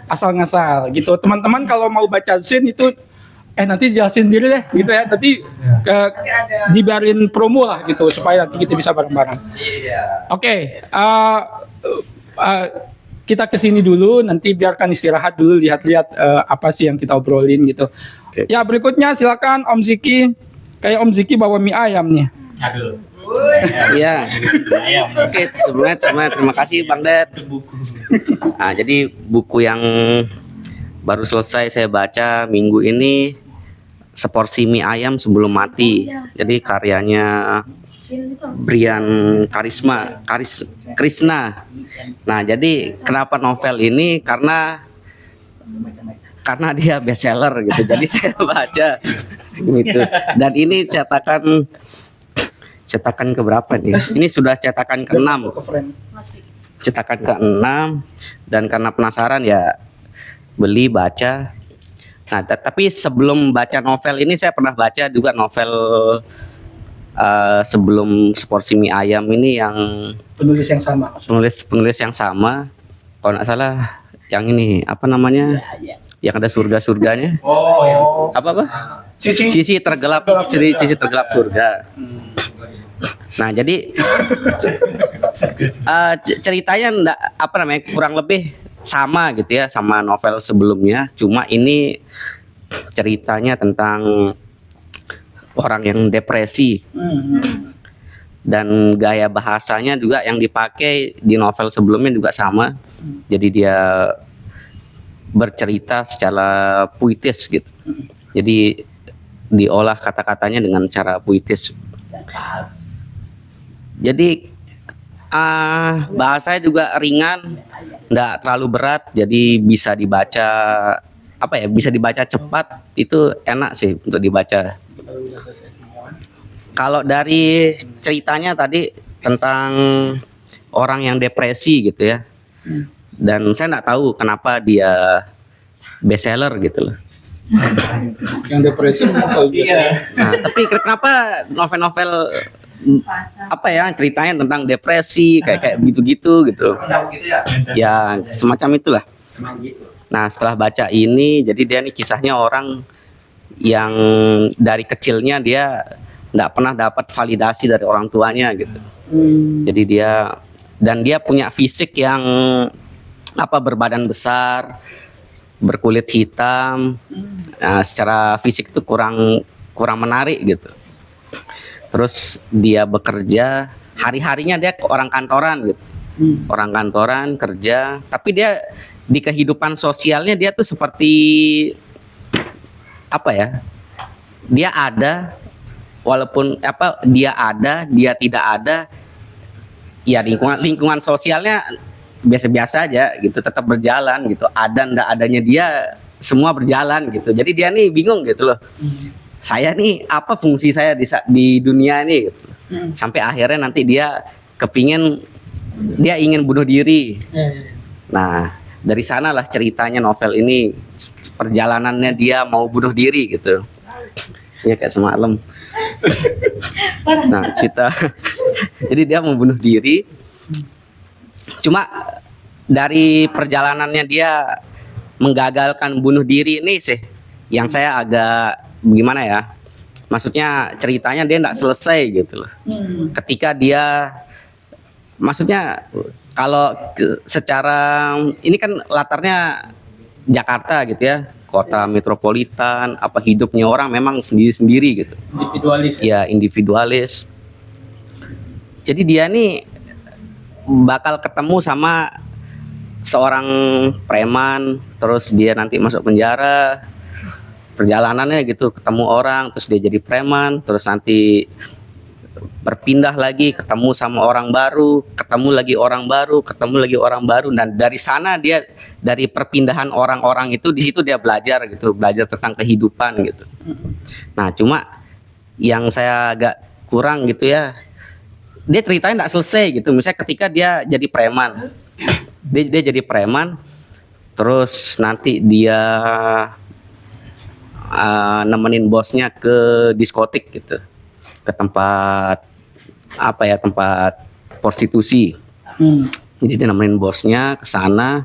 asal ngasal gitu. Teman-teman kalau mau baca zin itu nanti jelasin diri deh gitu ya. Nanti dibiarin promo lah gitu supaya nanti kita bisa bareng-bareng. Oke. Kita kesini dulu, nanti biarkan istirahat dulu, lihat-lihat apa sih yang kita obrolin gitu. Okay. Ya berikutnya silakan Om Ziki. Kayak Om Ziki bawa mie ayam nih. Aduh. Iya. Oke, sebelumnya terima kasih Bang Ded. Nah, jadi buku yang Baru selesai saya baca minggu ini Seporsi Mie Ayam Sebelum Mati. Jadi karyanya Sini itu Brian Krishna. Nah, jadi kenapa novel ini? Karena dia bestseller gitu. Jadi saya baca gitu. Dan ini cetakan keberapa nih? Ini sudah cetakan ke-6. masih. Cetakan ke-6, dan karena penasaran ya beli baca. Nah, tapi sebelum baca novel ini saya pernah baca juga novel sebelum Seporsi Mie Ayam ini yang Penulis yang sama. penulis yang sama, kalau nggak salah yang ini apa namanya, yang ada surganya, apa sisi tergelap surga. Nah, jadi ceritanya enggak, apa namanya, kurang lebih sama gitu ya sama novel sebelumnya, cuma ini ceritanya tentang orang yang depresi. Dan gaya bahasanya juga yang dipakai di novel sebelumnya juga sama. Jadi dia bercerita secara puitis gitu. Jadi diolah kata-katanya dengan cara puitis. Jadi bahasanya juga ringan, enggak terlalu berat, jadi bisa dibaca, apa ya, bisa dibaca cepat, itu enak sih untuk dibaca. Kalau dari ceritanya tadi tentang orang yang depresi gitu ya, dan saya nggak tahu kenapa dia bestseller gitu loh. Yang depresi selalu biasa. Nah, tapi kenapa novel-novel apa ya ceritanya tentang depresi kayak gitu-gitu gitu. Ya semacam itulah. Nah, setelah baca ini, jadi dia nih kisahnya orang yang dari kecilnya dia nggak pernah dapat validasi dari orang tuanya gitu. Jadi dia punya fisik yang berbadan besar, berkulit hitam. Nah, secara fisik itu kurang menarik gitu. Terus dia bekerja, hari-harinya dia orang kantoran gitu. Orang kantoran kerja, tapi dia di kehidupan sosialnya dia tuh seperti apa ya? Dia ada, walaupun dia tidak ada, ya lingkungan sosialnya biasa-biasa aja gitu, tetap berjalan gitu. Ada ndak adanya dia semua berjalan gitu. Jadi dia nih bingung gitu loh. Saya nih apa fungsi saya di dunia ini gitu. Sampai akhirnya nanti dia ingin bunuh diri. Nah, dari sanalah ceritanya novel ini, perjalanannya dia mau bunuh diri gitu. Ya kayak semalam. Nah, jadi dia mau bunuh diri. Cuma dari perjalanannya dia menggagalkan bunuh diri ini sih yang saya agak gimana ya, maksudnya ceritanya dia nggak selesai gitu loh. Ketika dia, maksudnya kalau secara ini kan latarnya Jakarta gitu ya, kota metropolitan, apa hidupnya orang memang sendiri-sendiri gitu. Individualis. Ya, individualis. Jadi dia nih bakal ketemu sama seorang preman, terus dia nanti masuk penjara. Perjalanannya gitu, ketemu orang, terus dia jadi preman, terus nanti berpindah lagi, ketemu sama orang baru, ketemu lagi orang baru, dan dari sana dia, dari perpindahan orang-orang itu, di situ dia belajar tentang kehidupan gitu. Nah, cuma yang saya agak kurang gitu ya, dia ceritanya nggak selesai gitu. Misalnya ketika dia jadi preman, dia jadi preman, terus nanti dia nemenin bosnya ke diskotik gitu, ke tempat tempat prostitusi. Jadi dia nemenin bosnya ke sana,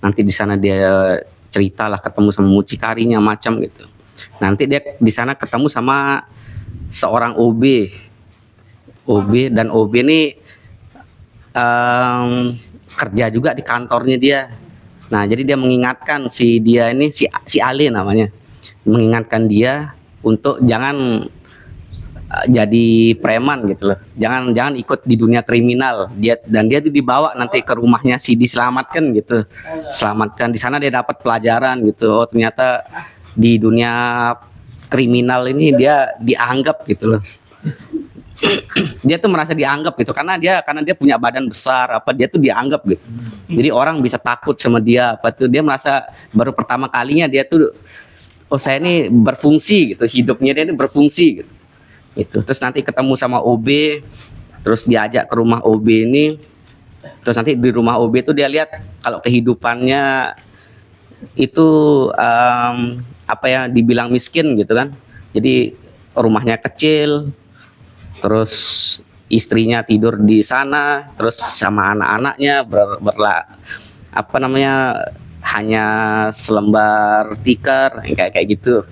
nanti di sana dia ceritalah ketemu sama mucikarinya macam gitu. Nanti dia di sana ketemu sama seorang OB, dan OB ini kerja juga di kantornya dia. Nah, jadi dia mengingatkan si Ale namanya, mengingatkan dia untuk jangan jadi preman gitu loh. Jangan ikut di dunia kriminal. Dia tuh dibawa nanti ke rumahnya diselamatkan gitu. Selamatkan di sana dia dapat pelajaran gitu. Oh, ternyata di dunia kriminal ini dia dianggap gitu loh. Dia tuh merasa dianggap gitu karena dia punya badan besar dia tuh dianggap gitu. Jadi orang bisa takut sama dia dia merasa baru pertama kalinya dia tuh saya ini berfungsi gitu, hidupnya dia ini berfungsi gitu. Itu terus nanti ketemu sama OB, terus diajak ke rumah OB ini, terus nanti di rumah OB itu dia lihat kalau kehidupannya itu dibilang miskin gitu kan. Jadi rumahnya kecil, terus istrinya tidur di sana, terus sama anak-anaknya hanya selembar tikar kayak gitu.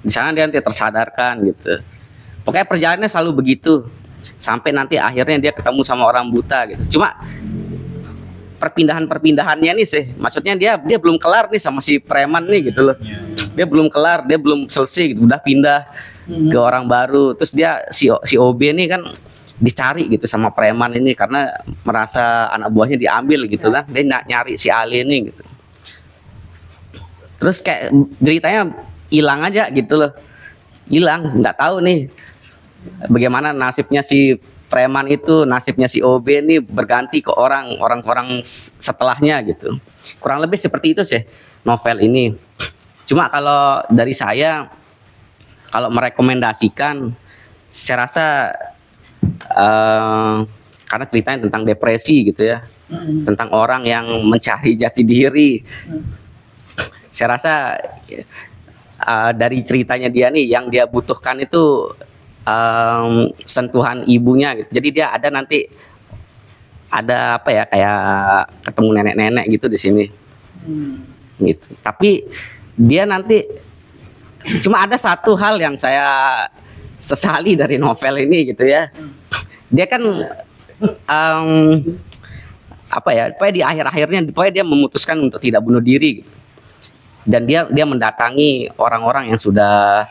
Di sana dia nanti tersadarkan gitu. Pokoknya perjalanannya selalu begitu sampai nanti akhirnya dia ketemu sama orang buta gitu. Cuma perpindahannya nih sih, maksudnya dia belum kelar nih sama si preman nih gitu loh. Dia belum kelar, dia belum selesai gitu, udah pindah ke orang baru. Terus dia si OB nih kan dicari gitu sama preman ini karena merasa anak buahnya diambil gitu kan. Dia nyari si Ali ini gitu. Terus kayak ceritanya hilang aja gitu loh. Hilang, nggak tahu nih bagaimana nasibnya si preman itu, nasibnya si OB ini berganti ke orang-orang setelahnya gitu. Kurang lebih seperti itu sih novel ini. Cuma kalau dari saya, kalau merekomendasikan, saya rasa karena ceritanya tentang depresi gitu ya, tentang orang yang mencari jati diri. Saya rasa dari ceritanya dia nih, yang dia butuhkan itu sentuhan ibunya gitu. Jadi dia nanti ada kayak ketemu nenek-nenek gitu di sini. Gitu. Tapi dia nanti cuma ada satu hal yang saya sesali dari novel ini gitu ya. Dia kan pokoknya di akhir-akhirnya dia memutuskan untuk tidak bunuh diri gitu. Dan dia mendatangi orang-orang yang sudah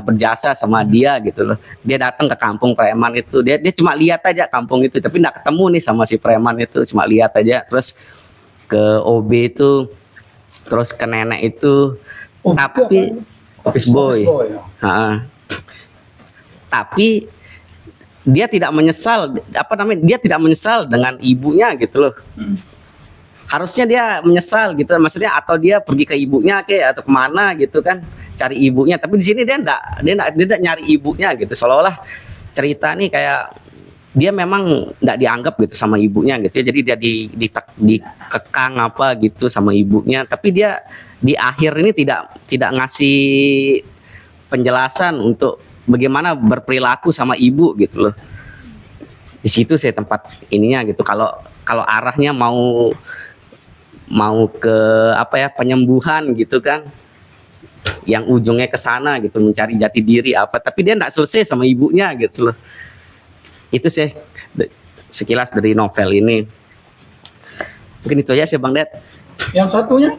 berjasa sama dia gitu loh. Dia datang ke kampung preman itu, dia cuma lihat aja kampung itu, tapi nggak ketemu nih sama si preman itu, cuma lihat aja. Terus ke OB itu, terus ke nenek itu, tapi office boy. Tapi dia tidak menyesal, dia tidak menyesal dengan ibunya gitu loh. Harusnya dia menyesal gitu, maksudnya atau dia pergi ke ibunya atau kemana gitu kan, cari ibunya. Tapi di sini dia enggak nyari ibunya gitu, seolah-olah cerita nih kayak dia memang enggak dianggap gitu sama ibunya gitu ya. Jadi dia dikekang gitu sama ibunya, tapi dia di akhir ini tidak ngasih penjelasan untuk bagaimana berperilaku sama ibu gitu loh. Di situ saya tempat ininya gitu. Kalau arahnya mau ke penyembuhan gitu kan, yang ujungnya ke sana gitu, mencari jati diri tapi dia enggak selesai sama ibunya gitu loh. Itu sih sekilas dari novel ini. Mungkin itu aja sih Bang Ded. Yang satunya?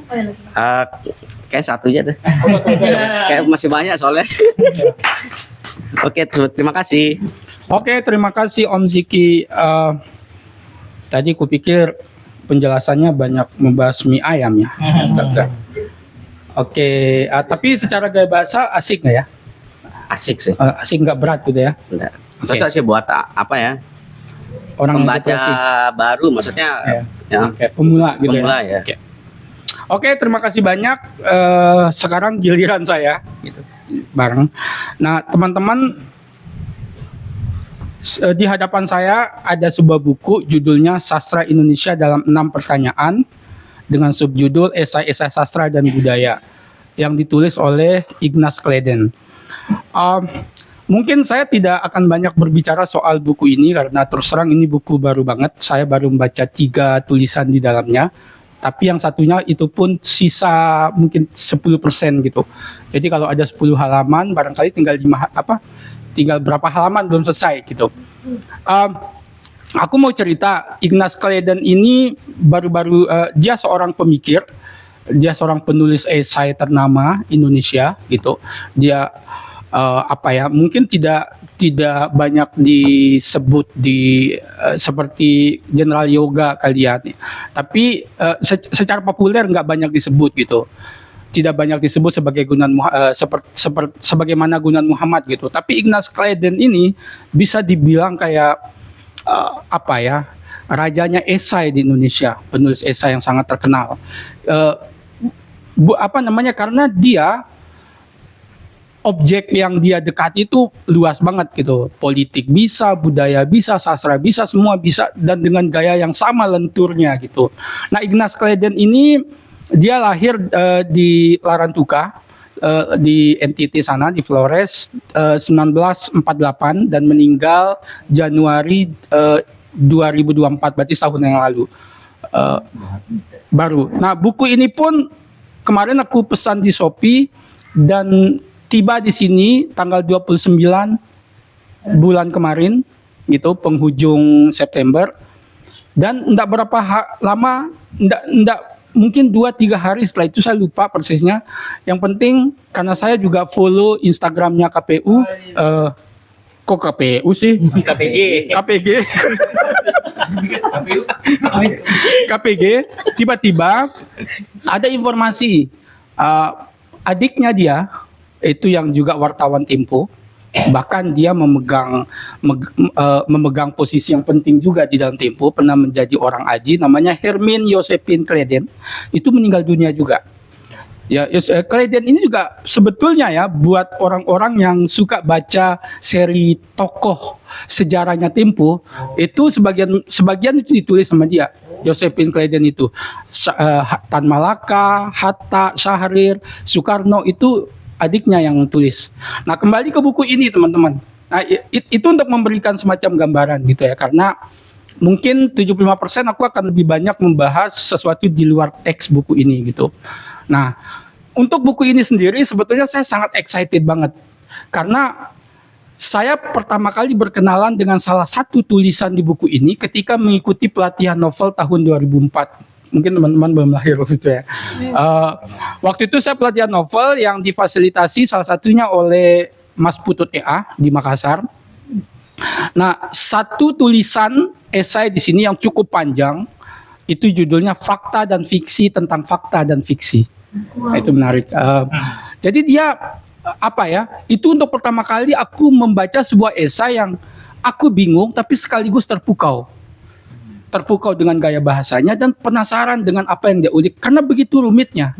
Kayak satu aja tuh. Kayak masih banyak soalnya. Oke, terima kasih. Oke, terima kasih Om Ziki. Tadi kupikir penjelasannya banyak membahas mie ayam ya. Oke, tapi secara gaya bahasa asik nggak ya? Asik sih. Asik, nggak berat gitu ya? Enggak. Cocok sih buat Orang yang pembaca depresi. baru, maksudnya ya. Kayak pemula gitu Pemula ya. ya. Oke, terima kasih banyak. Sekarang giliran saya gitu. Bareng. Nah, teman-teman, di hadapan saya ada sebuah buku judulnya Sastra Indonesia dalam 6 Pertanyaan dengan subjudul Esai-esai Sastra dan Budaya yang ditulis oleh Ignas Kleden. Mungkin saya tidak akan banyak berbicara soal buku ini karena terus terang ini buku baru banget. Saya baru membaca 3 tulisan di dalamnya. Tapi yang satunya itu pun sisa mungkin 10% gitu. Jadi kalau ada 10 halaman barangkali tinggal berapa halaman belum selesai gitu. Aku mau cerita, Ignas Kleden ini baru-baru dia seorang pemikir, dia seorang penulis esai ternama Indonesia gitu. Dia apa ya, mungkin tidak banyak disebut di seperti General Yoga kalian, tapi secara populer nggak banyak disebut gitu, tidak banyak disebut sebagai sebagaimana Gunan Muhammad gitu. Tapi Ignaz Kleiden ini bisa dibilang kayak apa ya, rajanya esai di Indonesia, penulis esai yang sangat terkenal. Apa namanya, karena dia objek yang dia dekati itu luas banget gitu. Politik bisa, budaya bisa, sastra bisa, semua bisa, dan dengan gaya yang sama lenturnya gitu. Nah, Ignaz Kleiden ini dia lahir di Larantuka, di NTT sana, di Flores, 1948, dan meninggal Januari 2024, berarti tahun yang lalu. Baru. Nah, buku ini pun kemarin aku pesan di Shopee dan tiba di sini tanggal 29 bulan kemarin gitu, penghujung September, dan enggak berapa lama, enggak mungkin 2-3 hari setelah itu, saya lupa persisnya. Yang penting karena saya juga follow Instagramnya KPU, kok KPU sih? KPG. KPG, tiba-tiba ada informasi adiknya dia itu yang juga wartawan Tempo, bahkan dia memegang posisi yang penting juga di dalam Tempo, pernah menjadi orang aji, namanya Hermin Josephine Kleiden, itu meninggal dunia juga. Ya, Kleiden ini juga sebetulnya ya, buat orang-orang yang suka baca seri tokoh sejarahnya Tempo, itu sebagian itu ditulis sama dia. Josephine Kleiden itu Tan Malaka, Hatta, Syahrir, Soekarno, itu adiknya yang tulis. Nah, kembali ke buku ini teman-teman. Nah, itu untuk memberikan semacam gambaran gitu ya, karena mungkin 75% aku akan lebih banyak membahas sesuatu di luar teks buku ini gitu. Nah, untuk buku ini sendiri sebetulnya saya sangat excited banget, karena saya pertama kali berkenalan dengan salah satu tulisan di buku ini ketika mengikuti pelatihan novel tahun 2004. Mungkin teman-teman belum lahir waktu itu ya. Waktu itu saya pelatihan novel yang difasilitasi salah satunya oleh Mas Putut EA di Makassar. Nah, satu tulisan esai di sini yang cukup panjang, itu judulnya Fakta dan Fiksi tentang Fakta dan Fiksi. Nah, itu menarik. Jadi dia apa ya? Itu untuk pertama kali aku membaca sebuah esai yang aku bingung tapi sekaligus terpukau dengan gaya bahasanya dan penasaran dengan apa yang dia ulik, karena begitu rumitnya,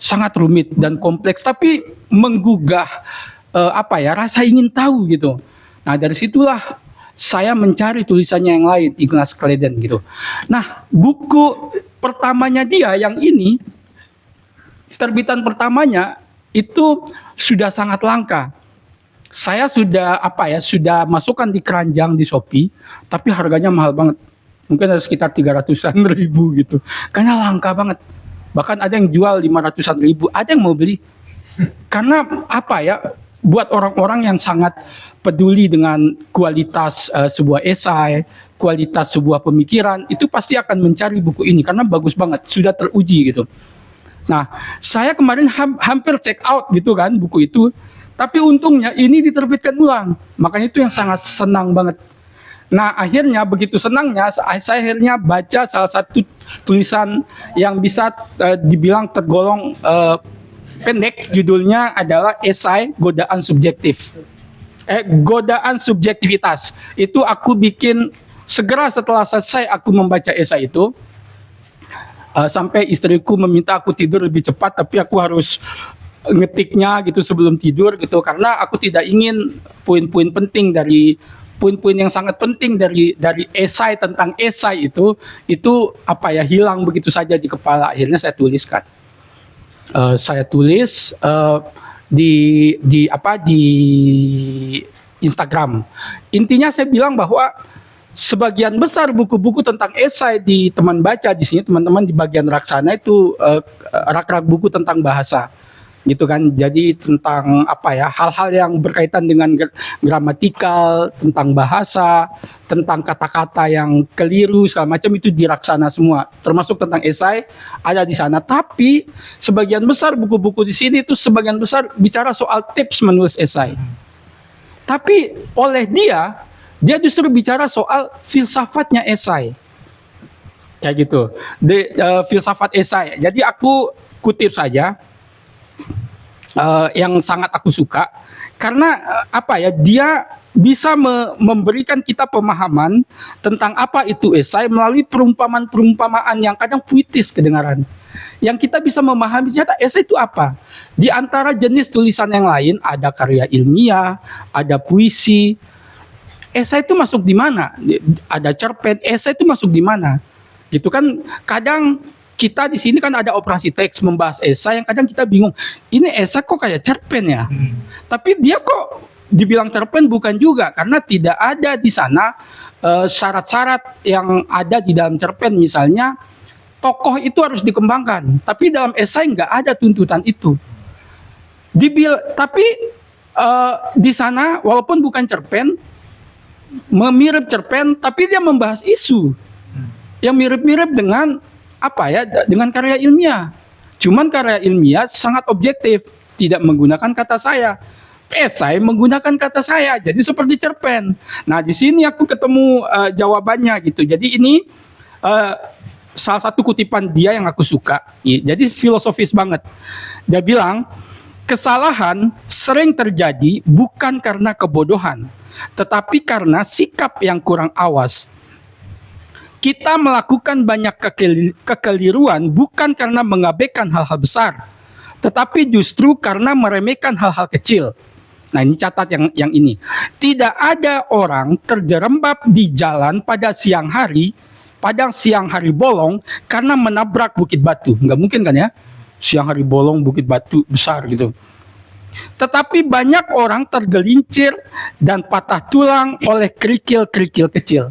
sangat rumit dan kompleks, tapi menggugah apa ya, rasa ingin tahu gitu. Nah, dari situlah saya mencari tulisannya yang lain, Ignaz Kleiden gitu. Nah, buku pertamanya dia yang ini, terbitan pertamanya itu sudah sangat langka. Saya sudah sudah masukkan di keranjang di Shopee, tapi harganya mahal banget. Mungkin ada sekitar 300-an ribu gitu. Karena langka banget. Bahkan ada yang jual 500-an ribu, ada yang mau beli. Karena apa ya, buat orang-orang yang sangat peduli dengan kualitas sebuah esai, kualitas sebuah pemikiran, itu pasti akan mencari buku ini karena bagus banget, sudah teruji gitu. Nah, saya kemarin hampir check out gitu kan buku itu, tapi untungnya ini diterbitkan ulang. Makanya itu yang sangat senang banget. Nah, akhirnya begitu senangnya saya akhirnya baca salah satu tulisan yang bisa dibilang tergolong pendek, judulnya adalah esai Godaan Subjektif. Godaan Subjektivitas. Itu aku bikin segera setelah selesai aku membaca esai itu. Sampai istriku meminta aku tidur lebih cepat, tapi aku harus ngetiknya gitu sebelum tidur gitu, karena aku tidak ingin poin-poin penting dari poin-poin yang sangat penting dari esai tentang esai itu apa ya, hilang begitu saja di kepala. Akhirnya saya tuliskan. Saya tulis di Instagram. Intinya saya bilang bahwa sebagian besar buku-buku tentang esai di teman baca di sini, teman-teman di bagian raksana itu rak-rak buku tentang bahasa. gitu kan. Jadi tentang apa ya, hal-hal yang berkaitan dengan gramatikal, tentang bahasa, tentang kata-kata yang keliru segala macam itu dilaksana semua, termasuk tentang esai ada di sana. Tapi sebagian besar buku-buku di sini itu sebagian besar bicara soal tips menulis esai. Tapi oleh dia justru bicara soal filsafatnya esai. Kayak gitu. Filsafat esai. Jadi aku kutip saja yang sangat aku suka karena apa ya, dia bisa memberikan kita pemahaman tentang apa itu esai melalui perumpamaan-perumpamaan yang kadang puitis kedengaran, yang kita bisa memahami ternyata esai itu apa. Di antara jenis tulisan yang lain ada karya ilmiah, ada puisi. Esai itu masuk di mana? Ada cerpen. Esai itu masuk di mana? Gitu kan, kadang kita di sini kan ada operasi teks membahas esai yang kadang kita bingung. Ini esai kok kayak cerpen ya? Tapi dia kok dibilang cerpen bukan juga, karena tidak ada di sana syarat-syarat yang ada di dalam cerpen. Misalnya tokoh itu harus dikembangkan, tapi dalam esai nggak ada tuntutan itu. Tapi di sana walaupun bukan cerpen, memirip cerpen, tapi dia membahas isu yang mirip-mirip dengan apa ya, dengan karya ilmiah. Cuman karya ilmiah sangat objektif, tidak menggunakan kata saya. Esai menggunakan kata saya, jadi seperti cerpen. Nah, di sini aku ketemu jawabannya gitu. Jadi ini salah satu kutipan dia yang aku suka. Jadi filosofis banget. Dia bilang, kesalahan sering terjadi bukan karena kebodohan, tetapi karena sikap yang kurang awas. Kita melakukan banyak kekeliruan bukan karena mengabaikan hal-hal besar, tetapi justru karena meremehkan hal-hal kecil. Nah, ini catat yang ini. Tidak ada orang terjerembab di jalan pada siang hari bolong karena menabrak bukit batu. Nggak mungkin kan ya? Siang hari bolong, bukit batu besar gitu. Tetapi banyak orang tergelincir dan patah tulang oleh kerikil-kerikil kecil.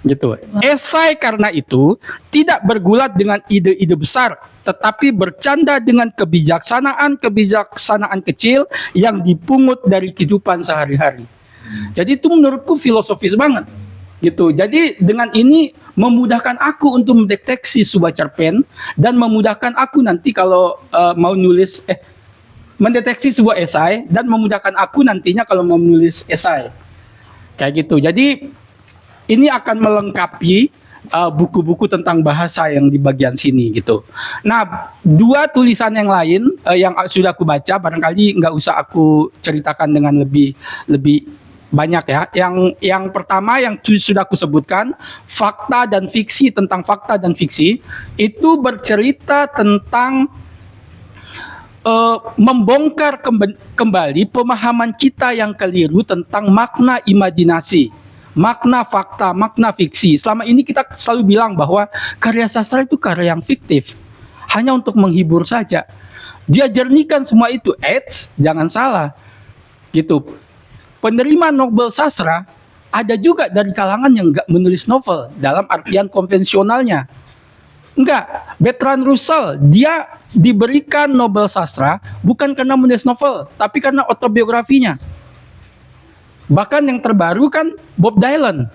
Gitu. Esai karena itu tidak bergulat dengan ide-ide besar, tetapi bercanda dengan kebijaksanaan kecil yang dipungut dari kehidupan sehari-hari. Jadi itu menurutku filosofis banget. Gitu. Jadi dengan ini memudahkan aku untuk mendeteksi sebuah cerpen dan memudahkan aku nanti kalau mau nulis mendeteksi sebuah esai dan memudahkan aku nantinya kalau mau menulis esai. Kayak gitu. Jadi ini akan melengkapi buku-buku tentang bahasa yang di bagian sini gitu. Nah, dua tulisan yang lain yang sudah aku baca, barangkali nggak usah aku ceritakan dengan lebih banyak ya. Yang pertama yang sudah aku sebutkan, fakta dan fiksi, tentang fakta dan fiksi, itu bercerita tentang membongkar kembali pemahaman kita yang keliru tentang makna imajinasi, makna fakta, makna fiksi. Selama ini kita selalu bilang bahwa karya sastra itu karya yang fiktif, hanya untuk menghibur saja. Dia jernihkan semua itu. Jangan salah. Gitu. Penerima Nobel sastra ada juga dari kalangan yang enggak menulis novel dalam artian konvensionalnya. Enggak. Bertrand Russell, dia diberikan Nobel sastra bukan karena menulis novel, tapi karena autobiografinya. Bahkan yang terbaru kan Bob Dylan,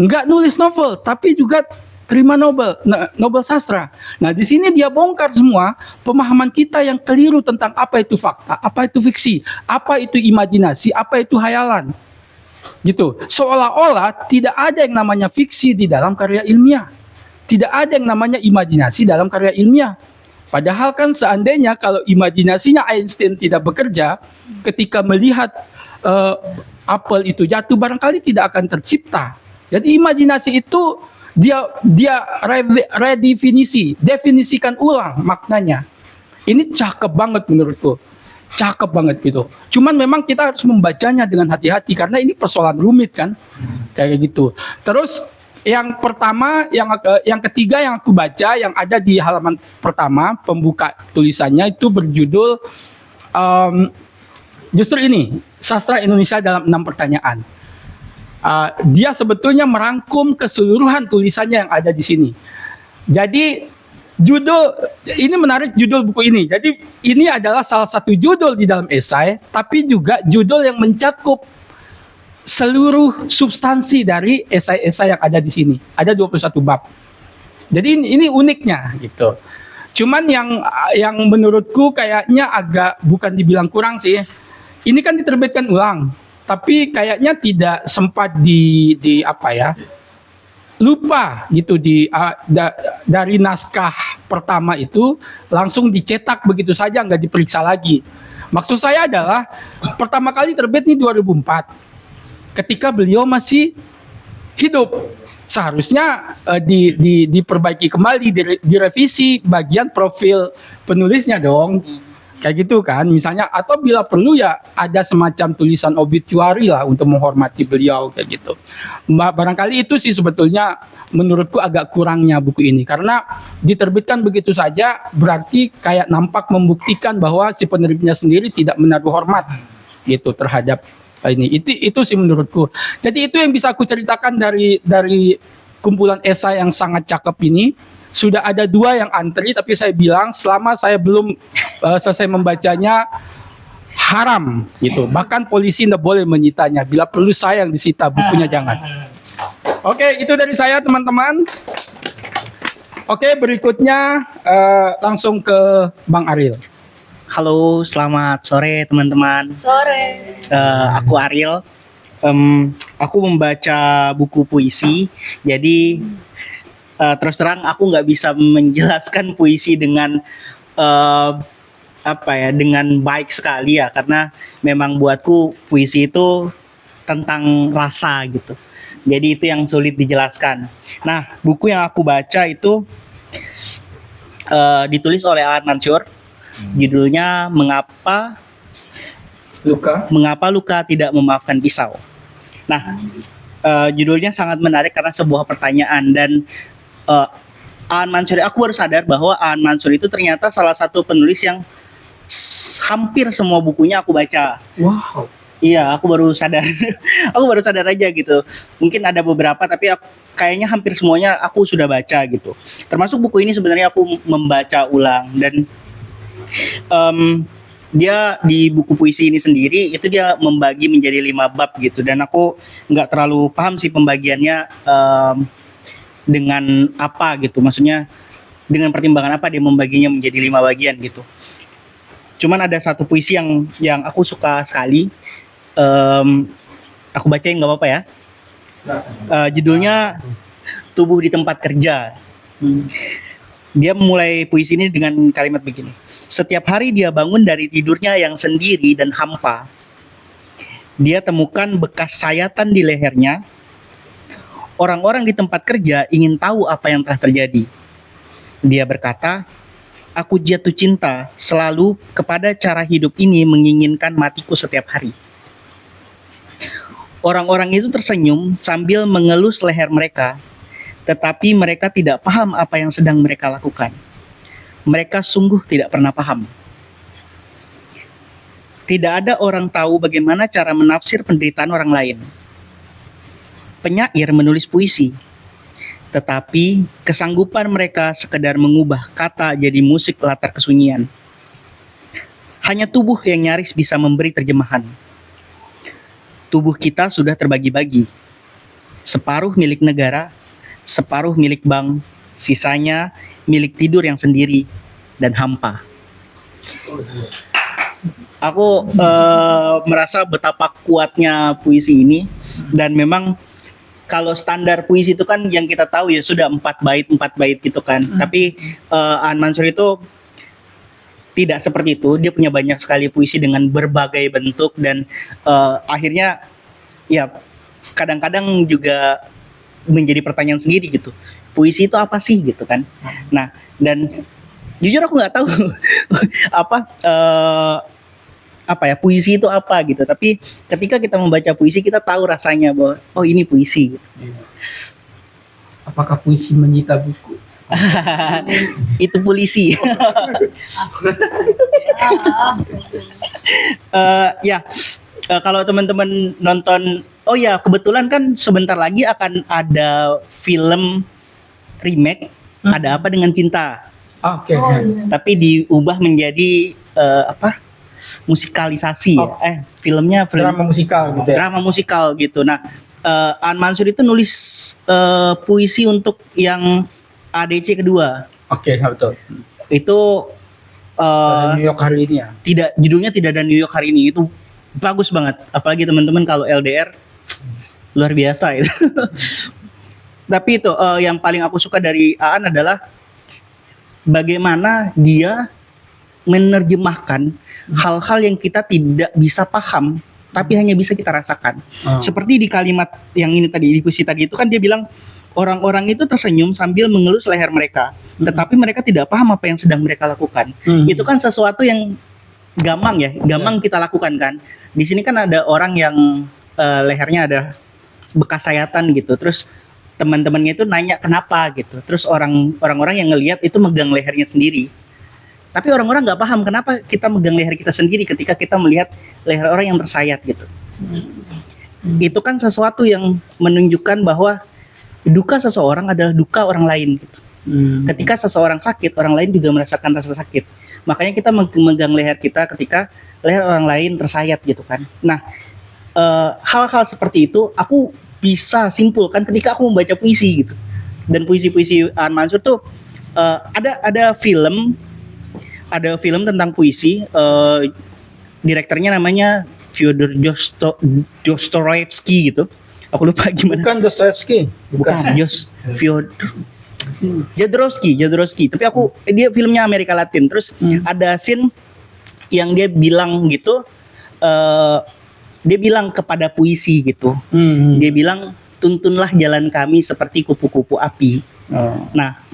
nggak nulis novel, tapi juga terima Nobel sastra. Nah, di sini dia bongkar semua pemahaman kita yang keliru tentang apa itu fakta, apa itu fiksi, apa itu imajinasi, apa itu hayalan. Gitu. Seolah-olah tidak ada yang namanya fiksi di dalam karya ilmiah. Tidak ada yang namanya imajinasi dalam karya ilmiah. Padahal kan seandainya kalau imajinasinya Einstein tidak bekerja, ketika melihat apel itu jatuh, barangkali tidak akan tercipta. Jadi imajinasi itu dia definisikan ulang maknanya. Ini cakep banget menurutku. Cakep banget gitu. Cuman memang kita harus membacanya dengan hati-hati karena ini persoalan rumit kan. Kayak gitu. Terus yang pertama, yang ketiga yang aku baca, yang ada di halaman pertama, pembuka tulisannya itu berjudul justru ini, Sastra Indonesia dalam 6 pertanyaan. Dia sebetulnya merangkum keseluruhan tulisannya yang ada di sini. Jadi Judul ini menarik, judul buku ini. Jadi ini adalah salah satu judul di dalam esai, tapi juga judul yang mencakup seluruh substansi dari esai-esai yang ada di sini. Ada 21 bab. Jadi ini uniknya gitu. Cuman yang menurutku kayaknya agak bukan dibilang kurang sih. Ini kan diterbitkan ulang, tapi kayaknya tidak sempat di apa ya? Lupa gitu dari naskah pertama itu langsung dicetak begitu saja, nggak diperiksa lagi. Maksud saya adalah pertama kali terbit nih 2004, ketika beliau masih hidup. Seharusnya diperbaiki kembali, direvisi bagian profil penulisnya dong. Kayak gitu kan, misalnya, atau bila perlu ya ada semacam tulisan obituari lah untuk menghormati beliau kayak gitu. Barangkali itu sih sebetulnya menurutku agak kurangnya buku ini, karena diterbitkan begitu saja berarti kayak nampak membuktikan bahwa si penerbitnya sendiri tidak menaruh hormat gitu terhadap ini. Itu sih menurutku. Jadi itu yang bisa aku ceritakan dari kumpulan esai yang sangat cakep ini. Sudah ada 2 yang antri, tapi saya bilang selama saya belum selesai membacanya haram gitu. Bahkan polisi tidak boleh menyitanya. Bila perlu saya yang disita, bukunya jangan. Oke, itu dari saya teman-teman. Oke, berikutnya langsung ke Bang Ariel. Halo, selamat sore teman-teman. Sore. Aku Ariel. Aku membaca buku puisi. Jadi terus terang aku nggak bisa menjelaskan puisi dengan dengan baik sekali ya, karena memang buatku puisi itu tentang rasa gitu. Jadi itu yang sulit dijelaskan. Nah, buku yang aku baca itu ditulis oleh Aan Mansur. Judulnya Mengapa Luka Tidak Memaafkan Pisau. Nah, judulnya sangat menarik karena sebuah pertanyaan, dan Aan Mansur, aku baru sadar bahwa Aan Mansur itu ternyata salah satu penulis yang hampir semua bukunya aku baca. Wow. Iya, aku baru sadar. Aku baru sadar aja gitu. Mungkin ada beberapa, tapi kayaknya hampir semuanya aku sudah baca gitu. Termasuk buku ini sebenarnya aku membaca ulang, dan dia di buku puisi ini sendiri itu dia membagi menjadi 5 bab gitu, dan aku nggak terlalu paham sih pembagiannya dengan apa gitu, maksudnya dengan pertimbangan apa dia membaginya menjadi 5 bagian gitu. Cuman ada satu puisi yang aku suka sekali, aku bacain nggak apa-apa ya. Judulnya Tubuh di Tempat Kerja. Dia mulai puisi ini dengan kalimat begini. Setiap hari dia bangun dari tidurnya yang sendiri dan hampa. Dia temukan bekas sayatan di lehernya. Orang-orang di tempat kerja ingin tahu apa yang telah terjadi. Dia berkata, "Aku jatuh cinta selalu kepada cara hidup ini menginginkan matiku setiap hari." Orang-orang itu tersenyum sambil mengelus leher mereka, tetapi mereka tidak paham apa yang sedang mereka lakukan. Mereka sungguh tidak pernah paham. Tidak ada orang tahu bagaimana cara menafsir penderitaan orang lain. Penyair menulis puisi, tetapi kesanggupan mereka sekedar mengubah kata jadi musik latar kesunyian. Hanya tubuh yang nyaris bisa memberi terjemahan. Tubuh kita sudah terbagi-bagi. Separuh milik negara, separuh milik bank, sisanya milik tidur yang sendiri dan hampa. Aku merasa betapa kuatnya puisi ini, dan memang kalau standar puisi itu kan yang kita tahu ya sudah 4 bait gitu kan. Tapi Aan Mansur itu tidak seperti itu. Dia punya banyak sekali puisi dengan berbagai bentuk, dan akhirnya ya kadang-kadang juga menjadi pertanyaan sendiri gitu. Puisi itu apa sih gitu kan? Nah, dan jujur aku nggak tahu apa ya puisi itu apa gitu. Tapi ketika kita membaca puisi kita tahu rasanya bahwa oh ini puisi gitu. Apakah puisi menyita buku? Itu polisi. Kalau teman-teman nonton, oh ya kebetulan kan sebentar lagi akan ada film remake Ada Apa Dengan Cinta. Oke. tapi diubah menjadi apa? Musikalisasi Oh. ya. Filmnya Drama musikal gitu ya. drama musikal gitu. Nah, Aan Mansur itu nulis puisi untuk yang ADC kedua. Oke, betul. Itu Pada New York hari ini ya. judulnya tidak ada New York hari ini, itu bagus banget. Apalagi teman-teman kalau LDR luar biasa itu. Tapi itu yang paling aku suka dari Aan adalah bagaimana dia menerjemahkan hal-hal yang kita tidak bisa paham tapi hanya bisa kita rasakan. Seperti di kalimat yang ini tadi, di puisi tadi itu kan dia bilang orang-orang itu tersenyum sambil mengelus leher mereka, tetapi mereka tidak paham apa yang sedang mereka lakukan. Itu kan sesuatu yang gampang ya, gampang kita lakukan kan. Di sini kan ada orang yang lehernya ada bekas sayatan gitu, terus teman-temannya itu nanya kenapa gitu, terus orang-orang yang ngelihat itu megang lehernya sendiri. Tapi orang-orang nggak paham kenapa kita megang leher kita sendiri ketika kita melihat leher orang yang tersayat gitu. Itu kan sesuatu yang menunjukkan bahwa duka seseorang adalah duka orang lain gitu. Ketika seseorang sakit, orang lain juga merasakan rasa sakit. Makanya kita memegang leher kita ketika leher orang lain tersayat gitu kan. Nah, hal-hal seperti itu aku bisa simpulkan ketika aku membaca puisi gitu. Dan puisi-puisi Aan Mansur tuh ada film tentang puisi, direkturnya namanya Fyodor Dostoevsky gitu. Aku lupa gimana. Bukan Dostoevsky. Bukan, Fyodor Jodorowsky. Tapi dia filmnya Amerika Latin. Terus ada scene yang dia bilang gitu, dia bilang kepada puisi gitu. Dia bilang, tuntunlah jalan kami seperti kupu-kupu api. Nah,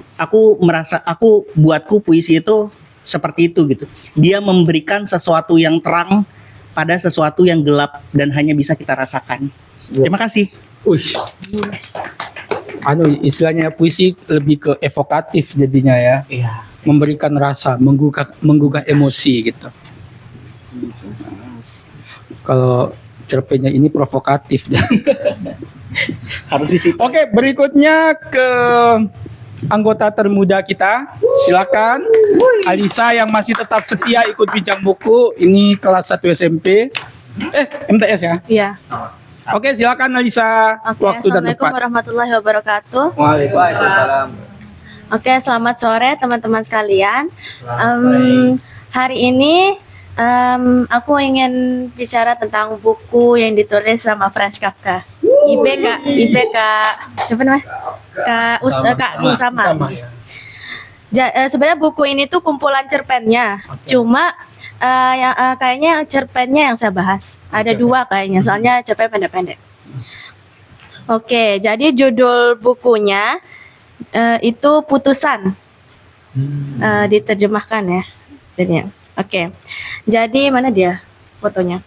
buatku puisi itu seperti itu gitu. Dia memberikan sesuatu yang terang pada sesuatu yang gelap dan hanya bisa kita rasakan. Terima kasih. Istilahnya puisi lebih ke evokatif jadinya ya. Iya. Memberikan rasa, menggugah emosi gitu. Kalau cerpennya ini provokatif. Harus di situ. Oke, berikutnya ke anggota termuda kita. Silakan Alisa yang masih tetap setia ikut bincang buku. Ini kelas 1 SMP. MTS ya. Iya. Oke, silakan Alisa. Oke, Waktu dan Assalamualaikum tempat. warahmatullahi wabarakatuh. Waalaikumsalam. Oke, selamat sore teman-teman sekalian. Hari ini aku ingin bicara tentang buku yang ditulis sama Franz Kafka. IBK, siapa namanya? Kak Usama. Sebenarnya buku ini tuh kumpulan cerpennya. Cuma kayaknya cerpennya yang saya bahas. Ada dua kayaknya, soalnya cerpen pendek-pendek. Oke, jadi judul bukunya itu Putusan. Diterjemahkan ya. Jadinya. Oke. Jadi mana dia fotonya?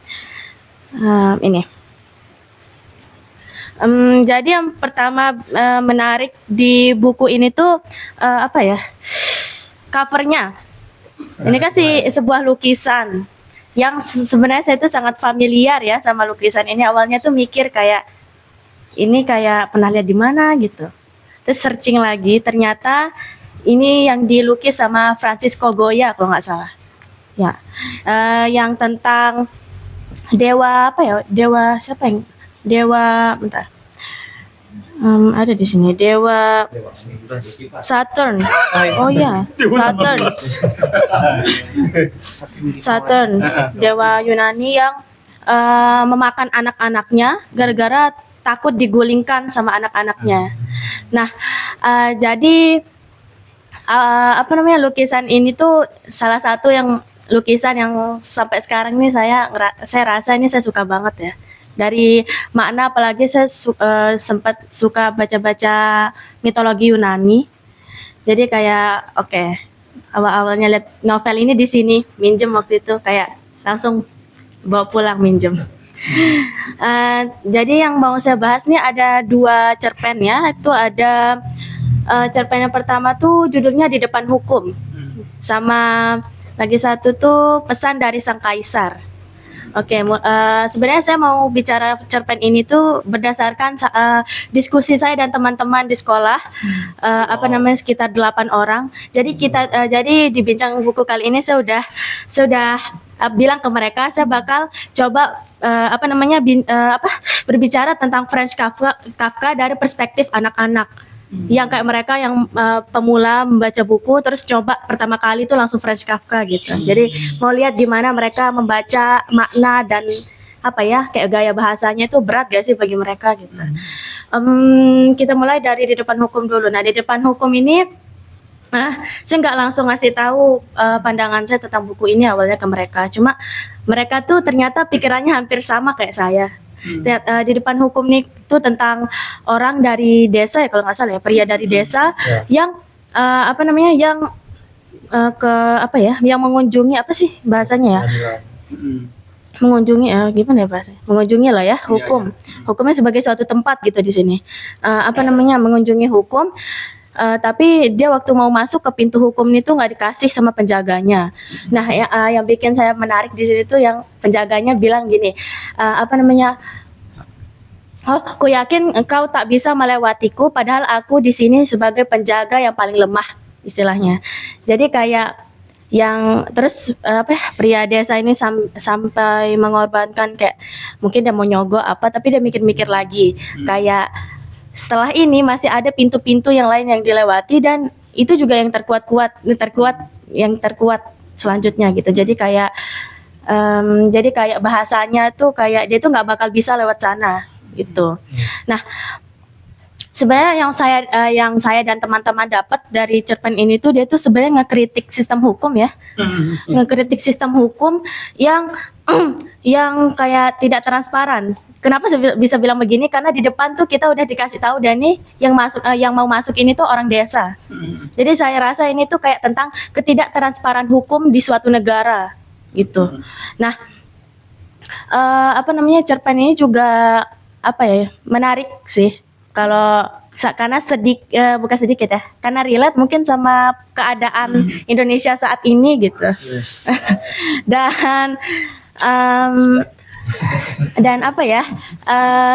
Ini. Jadi yang pertama menarik di buku ini tuh apa ya? Covernya. Ini kan sebuah lukisan yang sebenarnya saya itu sangat familiar ya sama lukisan ini. Awalnya tuh mikir kayak ini kayak pernah lihat di mana gitu. Terus searching lagi, ternyata ini yang dilukis sama Francisco Goya kalau nggak salah. Ya, yang tentang dewa apa ya? Dewa siapa yang? Dewa, bentar. Ada di sini Dewa Saturn. Oh ya, Saturn. Dewa Yunani yang memakan anak-anaknya gara-gara takut digulingkan sama anak-anaknya. Nah, jadi apa namanya, lukisan ini tuh salah satu lukisan yang sampai sekarang ini saya rasa ini saya suka banget ya. Dari makna, apalagi saya sempat suka baca-baca mitologi Yunani. Jadi kayak awal-awalnya lihat novel ini di sini, minjem waktu itu, kayak langsung bawa pulang minjem. Jadi yang mau saya bahas nih ada dua cerpen ya. Itu ada cerpen yang pertama tuh judulnya Di Depan Hukum. Sama lagi satu tuh Pesan dari Sang Kaisar. Sebenarnya saya mau bicara cerpen ini tuh berdasarkan diskusi saya dan teman-teman di sekolah, sekitar 8 orang. Jadi di bincang buku kali ini saya udah bilang ke mereka saya bakal coba berbicara tentang Franz Kafka dari perspektif anak-anak. Yang kayak mereka yang pemula membaca buku terus coba pertama kali itu langsung Franz Kafka gitu. Jadi mau lihat gimana mereka membaca makna dan kayak gaya bahasanya itu berat gak sih bagi mereka gitu. Kita mulai dari di depan hukum dulu. Nah, di depan hukum ini saya nggak langsung ngasih tahu pandangan saya tentang buku ini awalnya ke mereka. Cuma mereka tuh ternyata pikirannya hampir sama kayak saya. Di depan hukum nih tuh tentang orang dari desa ya kalau nggak salah ya, pria dari desa yang yang mengunjungi apa sih bahasanya ya? Mengunjungi gimana ya bahasanya? Mengunjungi lah ya hukum. Hukumnya sebagai suatu tempat gitu di sini. Mengunjungi hukum. Tapi dia waktu mau masuk ke pintu hukum itu nggak dikasih sama penjaganya. Nah, yang bikin saya menarik di sini tuh yang penjaganya bilang gini, oh, aku yakin engkau tak bisa melewatiku, padahal aku di sini sebagai penjaga yang paling lemah istilahnya. Jadi kayak yang terus pria desa ini sampai mengorbankan kayak mungkin dia mau nyogok tapi dia mikir-mikir lagi kayak setelah ini masih ada pintu-pintu yang lain yang dilewati dan itu juga yang terkuat selanjutnya gitu. Jadi kayak bahasanya tuh kayak dia tuh nggak bakal bisa lewat sana gitu. Nah, sebenarnya yang saya dan teman-teman dapat dari cerpen ini tuh dia tuh sebenarnya ngekritik sistem hukum ya. Ngekritik sistem hukum yang kayak tidak transparan. Kenapa saya bisa bilang begini? Karena di depan tuh kita udah dikasih tahu dan nih yang mau masuk ini tuh orang desa. Jadi saya rasa ini tuh kayak tentang ketidaktransparan hukum di suatu negara gitu. Nah, cerpen ini juga menarik sih. Karena bukan sedikit ya, karena relate mungkin sama keadaan Indonesia saat ini gitu. Dan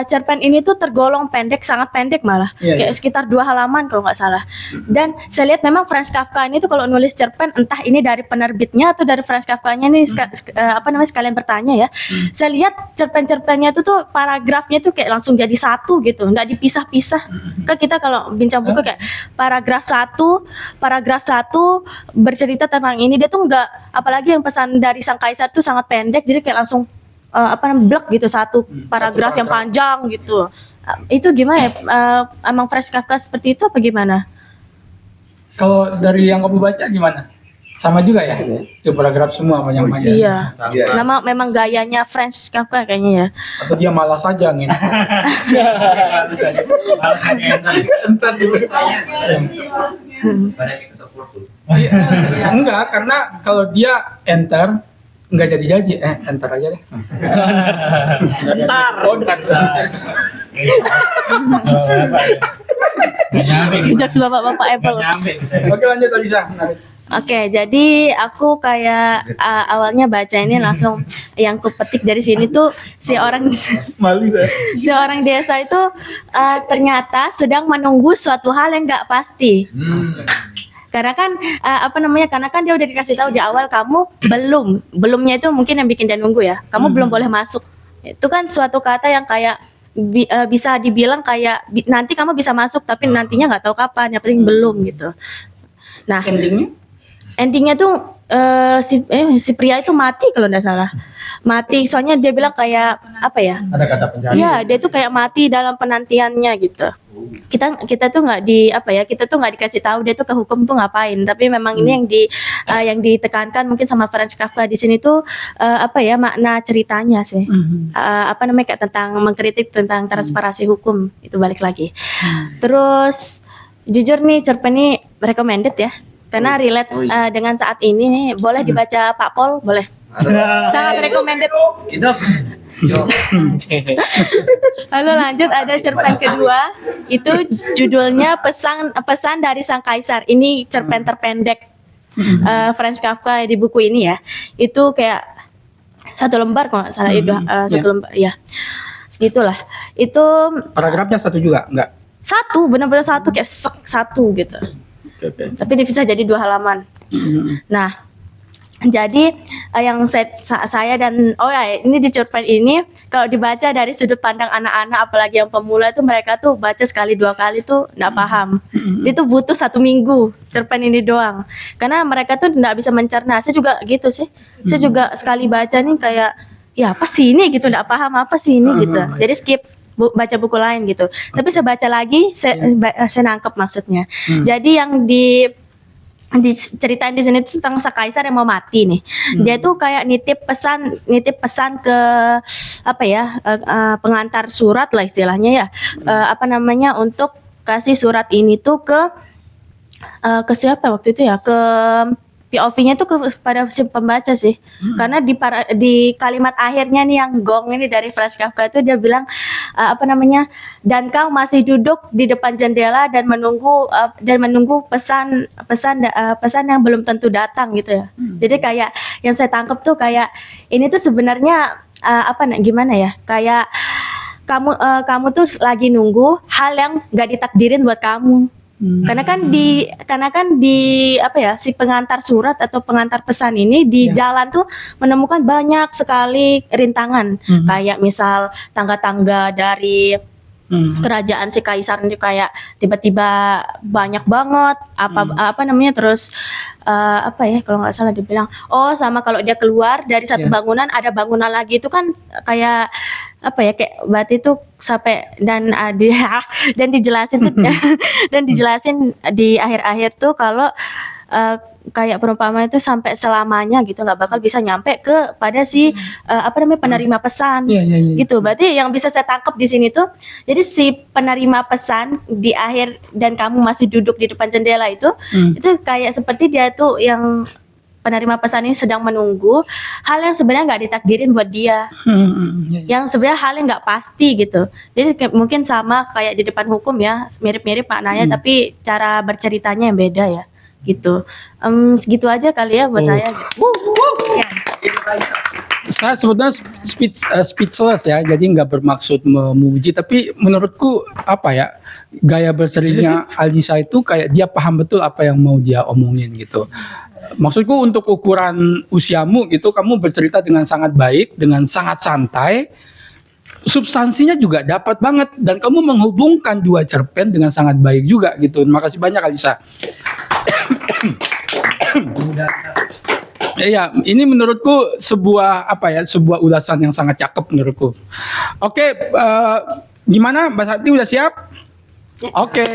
cerpen ini tuh tergolong pendek, sangat pendek malah, kayak sekitar 2 halaman kalau nggak salah. Dan saya lihat memang Franz Kafka ini tuh kalau nulis cerpen entah ini dari penerbitnya atau dari Franz Kafkanya nih sekalian bertanya ya. Saya lihat cerpen-cerpennya tuh paragrafnya tuh kayak langsung jadi satu gitu, nggak dipisah-pisah. Kan kita kalau bincang buku kayak paragraf satu bercerita tentang ini, dia tuh nggak, apalagi yang pesan dari sang kaisar tuh sangat pendek, jadi kayak langsung blok gitu satu paragraf yang panjang gitu. Itu gimana ya? Emang Franz Kafka seperti itu apa gimana? Kalau dari yang kamu baca gimana? Sama juga ya? Itu paragraf semua panjang-panjang. Iya. Memang gayanya Franz Kafka kayaknya ya. Atau dia malas aja gitu. Enggak, karena kalau dia enter nggak jadi enter aja deh. Jokes bapak-bapak Apple. Oke, lanjut Alisa. Oke, jadi aku kayak awalnya baca ini langsung yang kupetik dari sini tuh si orang desa itu ternyata sedang menunggu suatu hal yang nggak pasti. Karena kan karena kan dia udah dikasih tahu di awal kamu belumnya itu mungkin yang bikin dia nunggu ya. Kamu belum boleh masuk. Itu kan suatu kata yang kayak bisa dibilang kayak nanti kamu bisa masuk tapi nantinya nggak tahu kapan, yang penting belum gitu. Nah, endingnya tuh si pria itu mati kalau nggak salah. Mati soalnya dia bilang kayak Ada kata penjara. Iya, dia tuh kayak mati dalam penantiannya gitu. Kita tuh nggak dikasih tahu dia tuh ke hukum tuh ngapain, tapi memang ini yang ditekankan mungkin sama Franz Kafka di sini tuh makna ceritanya sih. Kayak tentang mengkritik tentang transparansi hukum itu balik lagi. Terus jujur nih cerpen ini recommended ya. Karena relate dengan saat ini nih, boleh dibaca Pak Pol, boleh. Sangat recommended. Lalu lanjut ada cerpen kedua, itu judulnya pesan dari sang kaisar. Ini cerpen terpendek Franz Kafka di buku ini ya. Itu kayak 1 lembar kalau nggak salah itu satu lembar ya, segitulah. Itu Paragrafnya 1 juga enggak? satu, benar-benar satu kayak satu gitu. Oke. Tapi dipisah jadi 2 halaman. Nah, jadi yang saya dan ini di cerpen ini kalau dibaca dari sudut pandang anak-anak, apalagi yang pemula itu, mereka tuh baca sekali 2 kali tuh nggak paham. Dia tuh butuh 1 minggu cerpen ini doang, karena mereka tuh nggak bisa mencerna. Saya juga gitu sih. Saya juga sekali baca nih kayak ya apa sih ini gitu, nggak paham apa sih ini gitu. Jadi skip, baca buku lain gitu. Tapi saya baca lagi, saya nangkep maksudnya. Jadi yang diceritain di sini tuh tentang Kaisar yang mau mati nih. Dia tuh kayak nitip pesan ke apa ya, pengantar surat lah istilahnya ya. Untuk kasih surat ini tuh ke siapa waktu itu ya, ke POV-nya tuh kepada si pembaca sih. Karena di kalimat akhirnya nih yang gong ini dari Franz Kafka itu dia bilang dan kau masih duduk di depan jendela dan menunggu pesan yang belum tentu datang gitu ya. Jadi kayak yang saya tangkap tuh kayak ini tuh sebenarnya gimana ya? Kayak kamu tuh lagi nunggu hal yang gak ditakdirin buat kamu. Karena kan si pengantar surat atau pengantar pesan ini di jalan tuh menemukan banyak sekali rintangan, kayak misal tangga-tangga dari kerajaan si Kaisar ini kayak tiba-tiba banyak banget terus kalau nggak salah dibilang sama kalau dia keluar dari satu bangunan ada bangunan lagi, itu kan kayak kayak berarti itu sampai dan dijelasin tuh dan dijelasin di akhir-akhir tuh kalau kayak perumpamaan itu sampai selamanya gitu nggak bakal bisa nyampe pada si penerima pesan. Gitu. Berarti yang bisa saya tangkap di sini tuh, jadi si penerima pesan di akhir dan kamu masih duduk di depan jendela itu kayak seperti dia tuh yang penerima pesan ini sedang menunggu hal yang sebenarnya nggak ditakdirin buat dia, yang sebenarnya hal yang nggak pasti gitu. Jadi mungkin sama kayak di depan hukum ya, mirip-mirip maknanya, tapi cara berceritanya yang beda ya, gitu. Segitu aja kali ya buat saya. Ya. Saya sebetulnya speechless ya, jadi nggak bermaksud memuji, tapi menurutku gaya berceritanya Alisa itu kayak dia paham betul apa yang mau dia omongin gitu. Maksudku untuk ukuran usiamu gitu, kamu bercerita dengan sangat baik, dengan sangat santai, substansinya juga dapat banget, dan kamu menghubungkan 2 cerpen dengan sangat baik juga gitu. Terima kasih banyak Alisa. Iya, ini menurutku sebuah ulasan yang sangat cakep menurutku. Oke, gimana Mbak Sakti, udah siap? Oke.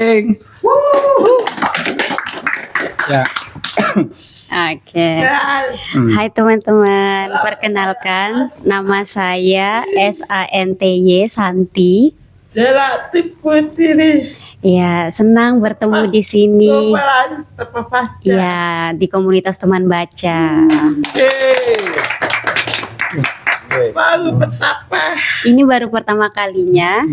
Ya. Oke. Hai teman-teman, perkenalkan nama saya SANTY Santi. Ya, senang bertemu di sini. Ya, di komunitas teman baca. Ini baru pertama kalinya.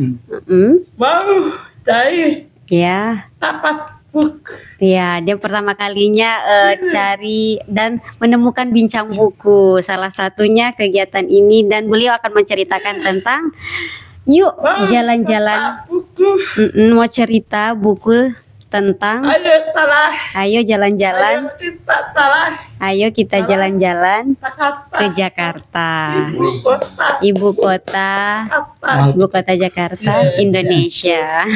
Ya. Ya, dia pertama kalinya cari dan menemukan bincang buku. Salah satunya kegiatan ini, dan beliau akan menceritakan tentang yuk jalan-jalan. Mau cerita buku tentang ayo jalan-jalan. Ayo kita jalan-jalan ke Jakarta. Ibu kota Jakarta, Indonesia.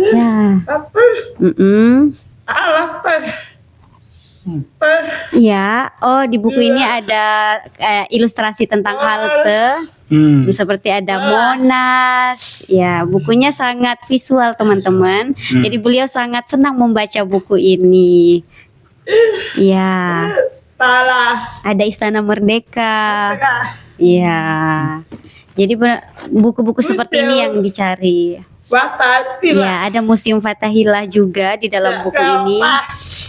Ya. Ya, di buku ini ada ilustrasi tentang halte, seperti ada Monas. Ya, bukunya sangat visual teman-teman. Jadi beliau sangat senang membaca buku ini. Ya, ada Istana Merdeka. Ya, jadi buku-buku seperti ini yang dicari. Ya, ada Museum Fathahillah juga di dalam buku ini,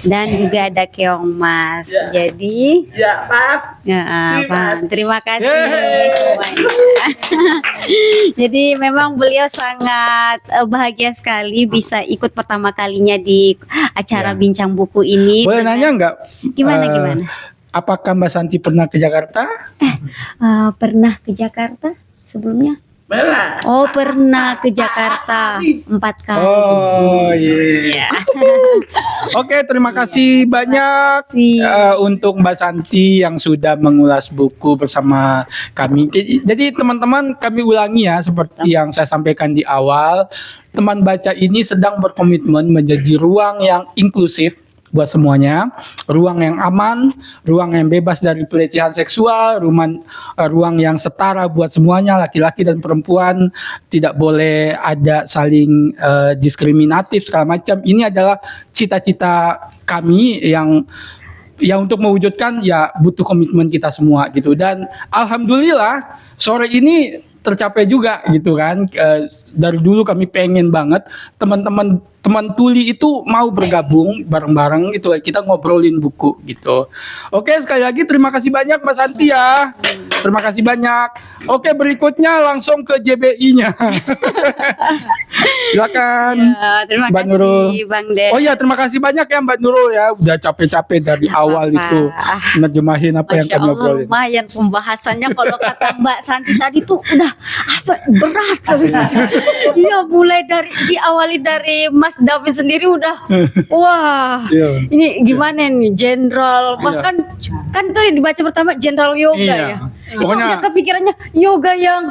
dan juga ada Keongmas. Jadi, terima kasih semuanya. Jadi memang beliau sangat bahagia sekali bisa ikut pertama kalinya di acara bincang buku ini. Boleh nanya nggak? Gimana? apakah Mbak Santi pernah ke Jakarta? Pernah ke Jakarta sebelumnya? Oh, pernah ke Jakarta 4 kali. Oh iya. Oke, terima kasih banyak untuk Mbak Santi yang sudah mengulas buku bersama kami. Jadi teman-teman, kami ulangi ya seperti yang saya sampaikan di awal. Teman baca ini sedang berkomitmen menjadi ruang yang inklusif buat semuanya, ruang yang aman, ruang yang bebas dari pelecehan seksual, ruang yang setara buat semuanya, laki-laki dan perempuan, tidak boleh ada saling diskriminatif segala macam. Ini adalah cita-cita kami yang untuk mewujudkan ya butuh komitmen kita semua gitu. Dan alhamdulillah sore ini tercapai juga gitu kan. Dari dulu kami pengen banget teman tuli itu mau bergabung bareng-bareng gitu, kita ngobrolin buku gitu. Oke, sekali lagi terima kasih banyak Mas Santi ya. Terima kasih banyak. Oke, berikutnya langsung ke JBI-nya. Silakan. Ya, terima Mbak kasih Nurul. Bang Den. Oh iya, terima kasih banyak ya Mbak Nurul ya, udah capek-capek dari awal itu nerjemahin apa yang Masya kami Allah, obrolin. lumayan pembahasannya. Kalau kata Mbak Santi tadi tuh udah berat. Iya, mulai dari diawali dari Mas David sendiri udah wah. Iya. Ini gimana nih jenderal, bahkan kan tuh yang dibaca pertama jenderal yoga Iya. ya. Itu Pokoknya- udah kepikirannya yoga yang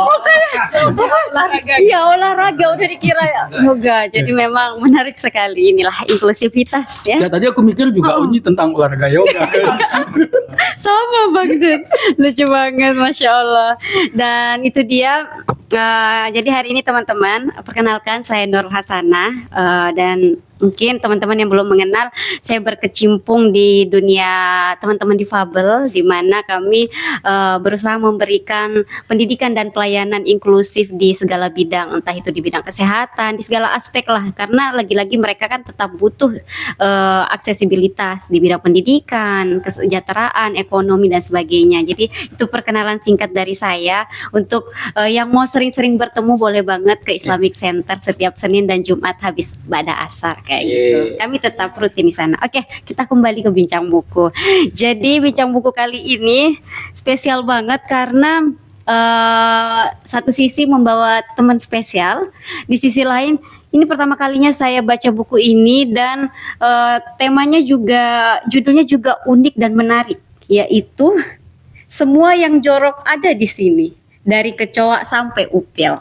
olahraga. Iya, olahraga udah dikira yoga. Jadi memang menarik sekali, inilah inklusivitas ya. Ya tadi aku mikir juga ini tentang olahraga yoga. Sama Bang Den, lucu banget, Masya Allah. Dan itu dia, jadi hari ini teman-teman, perkenalkan saya Nur Hasanah, dan mungkin teman-teman yang belum mengenal, saya berkecimpung di dunia teman-teman difabel, di mana kami berusaha memberikan pendidikan dan pelayanan inklusif di segala bidang, entah itu di bidang kesehatan, di segala aspek lah, karena lagi-lagi mereka kan tetap butuh aksesibilitas di bidang pendidikan, kesejahteraan, ekonomi dan sebagainya. Jadi itu perkenalan singkat dari saya. Untuk yang mau sering-sering bertemu boleh banget ke Islamic Center setiap Senin dan Jumat habis ba'da asar kayak gitu. Kami tetap rutin di sana. Oke, kita kembali ke bincang buku. Jadi bincang buku kali ini spesial banget karena satu sisi membawa teman spesial, di sisi lain ini pertama kalinya saya baca buku ini dan temanya juga, judulnya juga unik dan menarik, yaitu semua yang jorok ada di sini, dari kecoa sampai upil.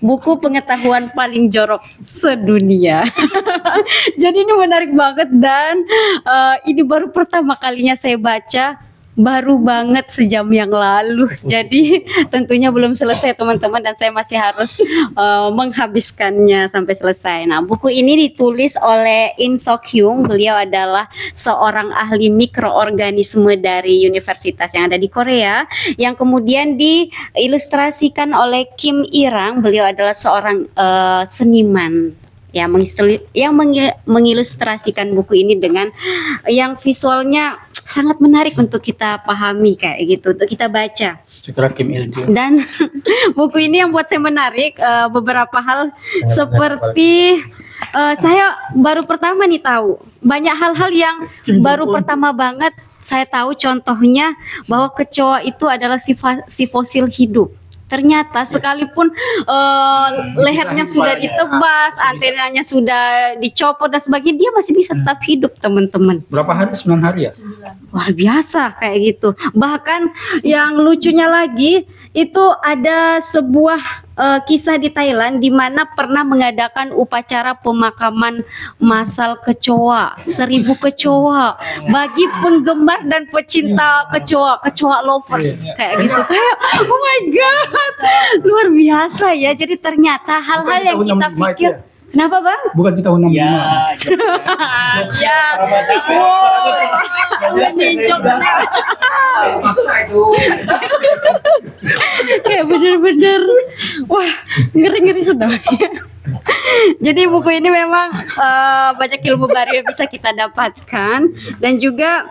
Buku pengetahuan paling jorok sedunia. Jadi ini menarik banget dan ini baru pertama kalinya saya baca, baru banget sejam yang lalu. Jadi tentunya belum selesai teman-teman, dan saya masih harus menghabiskannya sampai selesai. Nah, buku ini ditulis oleh In Sok Hyung. Beliau adalah seorang ahli mikroorganisme dari universitas yang ada di Korea, yang kemudian diilustrasikan oleh Kim Irang. Beliau adalah seorang seniman yang mengilustrasikan buku ini dengan yang visualnya sangat menarik untuk kita pahami kayak gitu, untuk kita baca. Sekira Kim Il Jung. Dan buku ini yang buat saya menarik beberapa hal seperti saya baru pertama nih tahu banyak hal-hal yang baru pertama banget saya tahu, contohnya bahwa kecoa itu adalah si fosil hidup. Ternyata sekalipun lehernya sudah ditebas, antenanya sudah dicopot dan sebagainya, dia masih bisa tetap hidup, teman-teman. Berapa hari? 9 hari ya? Luar biasa kayak gitu. Bahkan yang lucunya lagi, itu ada sebuah kisah di Thailand di mana pernah mengadakan upacara pemakaman massal kecoa, 1000 kecoa bagi penggemar dan pecinta kecoa lovers kayak gitu. Kayak oh my god, luar biasa ya. Jadi ternyata hal-hal yang kita pikir. Kenapa Bang? Bukan di tahun 65. Ya, Ya, kayak bener-bener wah, ngeri-ngeri sedang. Jadi buku ini memang banyak ilmu baru yang bisa kita dapatkan, dan juga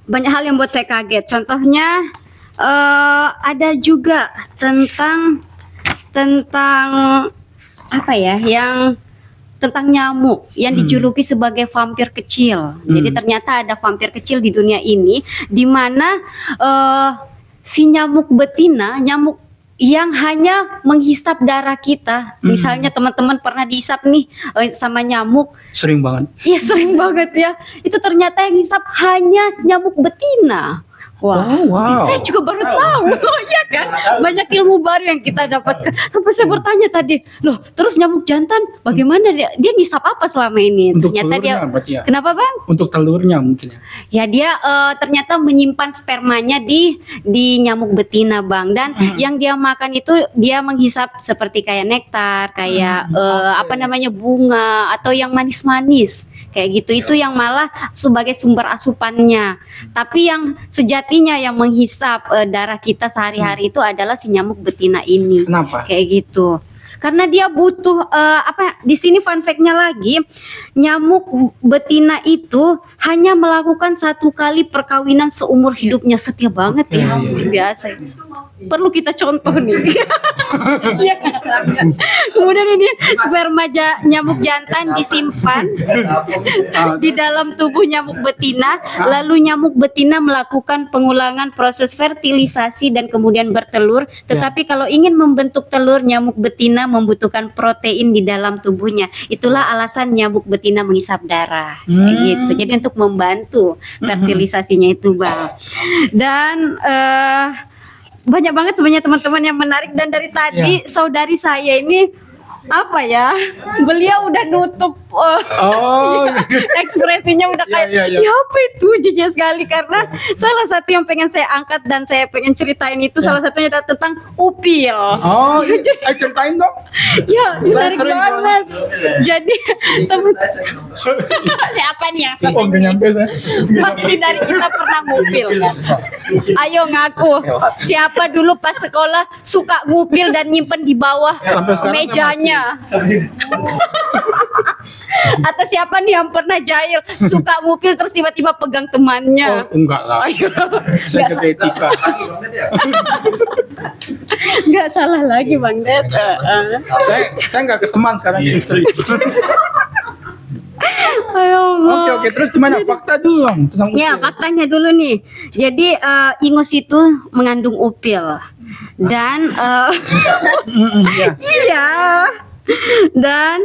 banyak hal yang buat saya kaget. Contohnya ada juga tentang apa ya, yang tentang nyamuk yang dijuluki sebagai vampir kecil. Jadi ternyata ada vampir kecil di dunia ini, di mana si nyamuk betina, nyamuk yang hanya menghisap darah kita. Misalnya teman-teman pernah dihisap nih sama nyamuk. Sering banget. Iya sering banget ya. Itu ternyata yang hisap hanya nyamuk betina. Wah, Oh, wow. saya juga baru tahu. Oh iya kan? Banyak ilmu baru yang kita dapatkan. Sampai saya bertanya tadi, loh, terus nyamuk jantan bagaimana dia ngisap apa selama ini? Untuk Ternyata dia telurnya berarti ya? Kenapa, Bang? Untuk telurnya mungkin ya. Ya dia ternyata menyimpan spermanya di nyamuk betina, Bang. Dan yang dia makan itu dia menghisap seperti kayak nektar, kayak apa namanya bunga atau yang manis-manis kayak gitu. Itu yang malah sebagai sumber asupannya. Tapi yang sejatinya yang menghisap darah kita sehari-hari itu adalah si nyamuk betina ini. Kenapa? Kayak gitu. Karena dia butuh apa di sini fun fact-nya lagi, nyamuk betina itu hanya melakukan 1 kali perkawinan seumur hidupnya. Setia banget ya, luar biasa. Perlu kita contoh nih. Iya kan? Kemudian ini sperma nyamuk jantan disimpan di dalam tubuh nyamuk betina, lalu nyamuk betina melakukan pengulangan proses fertilisasi dan kemudian bertelur. Tetapi kalau ingin membentuk telur, nyamuk betina membutuhkan protein di dalam tubuhnya. Itulah alasan nyamuk betina menghisap darah. Kayak gitu. Jadi untuk membantu fertilisasinya itu, Bang. Dan banyak banget sebenarnya teman-teman yang menarik, dan dari tadi saudari saya ini apa ya, beliau udah nutup ekspresinya udah kayak ya apa itu, jujur sekali, karena salah satu yang pengen saya angkat dan saya pengen ceritain itu salah satunya adalah tentang upil. Oh, ceritain dong. Ya menarik sering banget. Jadi teman siapa nih yang Oh, nggak nyampe saya. pasti dari kita pernah ngupil kan? Ayo ngaku. Siapa dulu pas sekolah suka ngupil dan nyimpen di bawah Sampai sekarang mejanya? Atau siapa nih yang pernah jahil suka ngupil terus tiba-tiba pegang temannya? Oh, enggak lah. Ayo. Saya Nggak jaga etika. Nggak salah lagi Bang Ded. Saya nggak ke teman sekarang, ke istri. Ayo. Oke, terus gimana? Fakta dulu dong tentang Ya, upil. faktanya dulu nih. Jadi ingus itu mengandung upil. Dan Ya. iya. Dan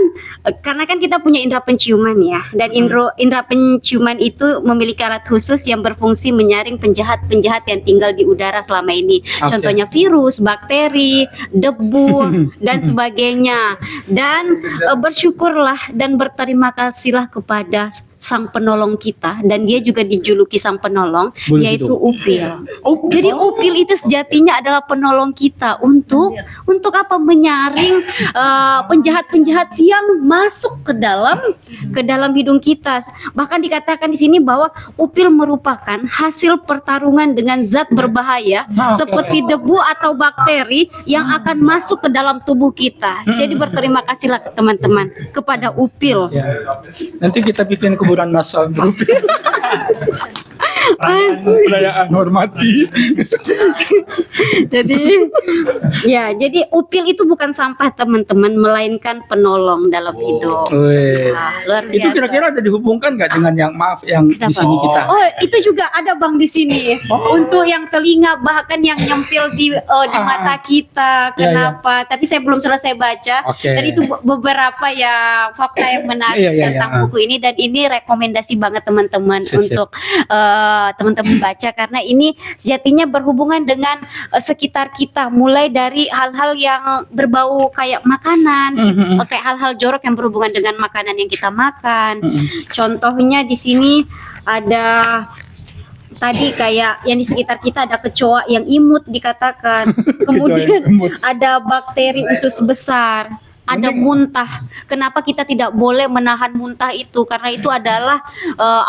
karena kan kita punya indera penciuman ya, dan indera penciuman itu memiliki alat khusus yang berfungsi menyaring penjahat-penjahat yang tinggal di udara selama ini. Contohnya virus, bakteri, debu dan sebagainya. Dan bersyukurlah dan berterima kasihlah kepada sang penolong kita, dan dia juga dijuluki sang penolong, Boleh yaitu gitu. upil. Jadi upil itu sejatinya adalah penolong kita untuk apa, menyaring penjahat-penjahat yang masuk ke dalam hidung kita. Bahkan dikatakan di sini bahwa upil merupakan hasil pertarungan dengan zat berbahaya seperti debu atau bakteri yang akan masuk ke dalam tubuh kita. Jadi berterima kasihlah teman-teman kepada upil. Ya. Nanti kita bikin kuburan massal berupil. Perayaan hormati. Jadi upil itu bukan sampah teman-teman, melainkan penolong dalam hidup. Wih. Luar biasa. Itu kira-kira ada dihubungkan nggak dengan yang di Kenapa? sini kita? Oh, itu juga ada Bang di sini. Untuk yang telinga, bahkan yang nyempil di mata kita. Kenapa? Tapi saya belum selesai baca. Oke. Dan itu beberapa yang fakta yang menarik tentang buku ini, dan ini rekomendasi banget teman-teman untuk teman-teman baca, karena ini sejatinya berhubungan dengan sekitar kita, mulai dari hal-hal yang berbau kayak makanan, kayak hal-hal jorok yang berhubungan dengan makanan yang kita makan. Contohnya di sini ada tadi kayak yang di sekitar kita ada kecoa yang imut dikatakan. Kemudian ada bakteri usus besar. Ada muntah. Kenapa kita tidak boleh menahan muntah itu? Karena itu adalah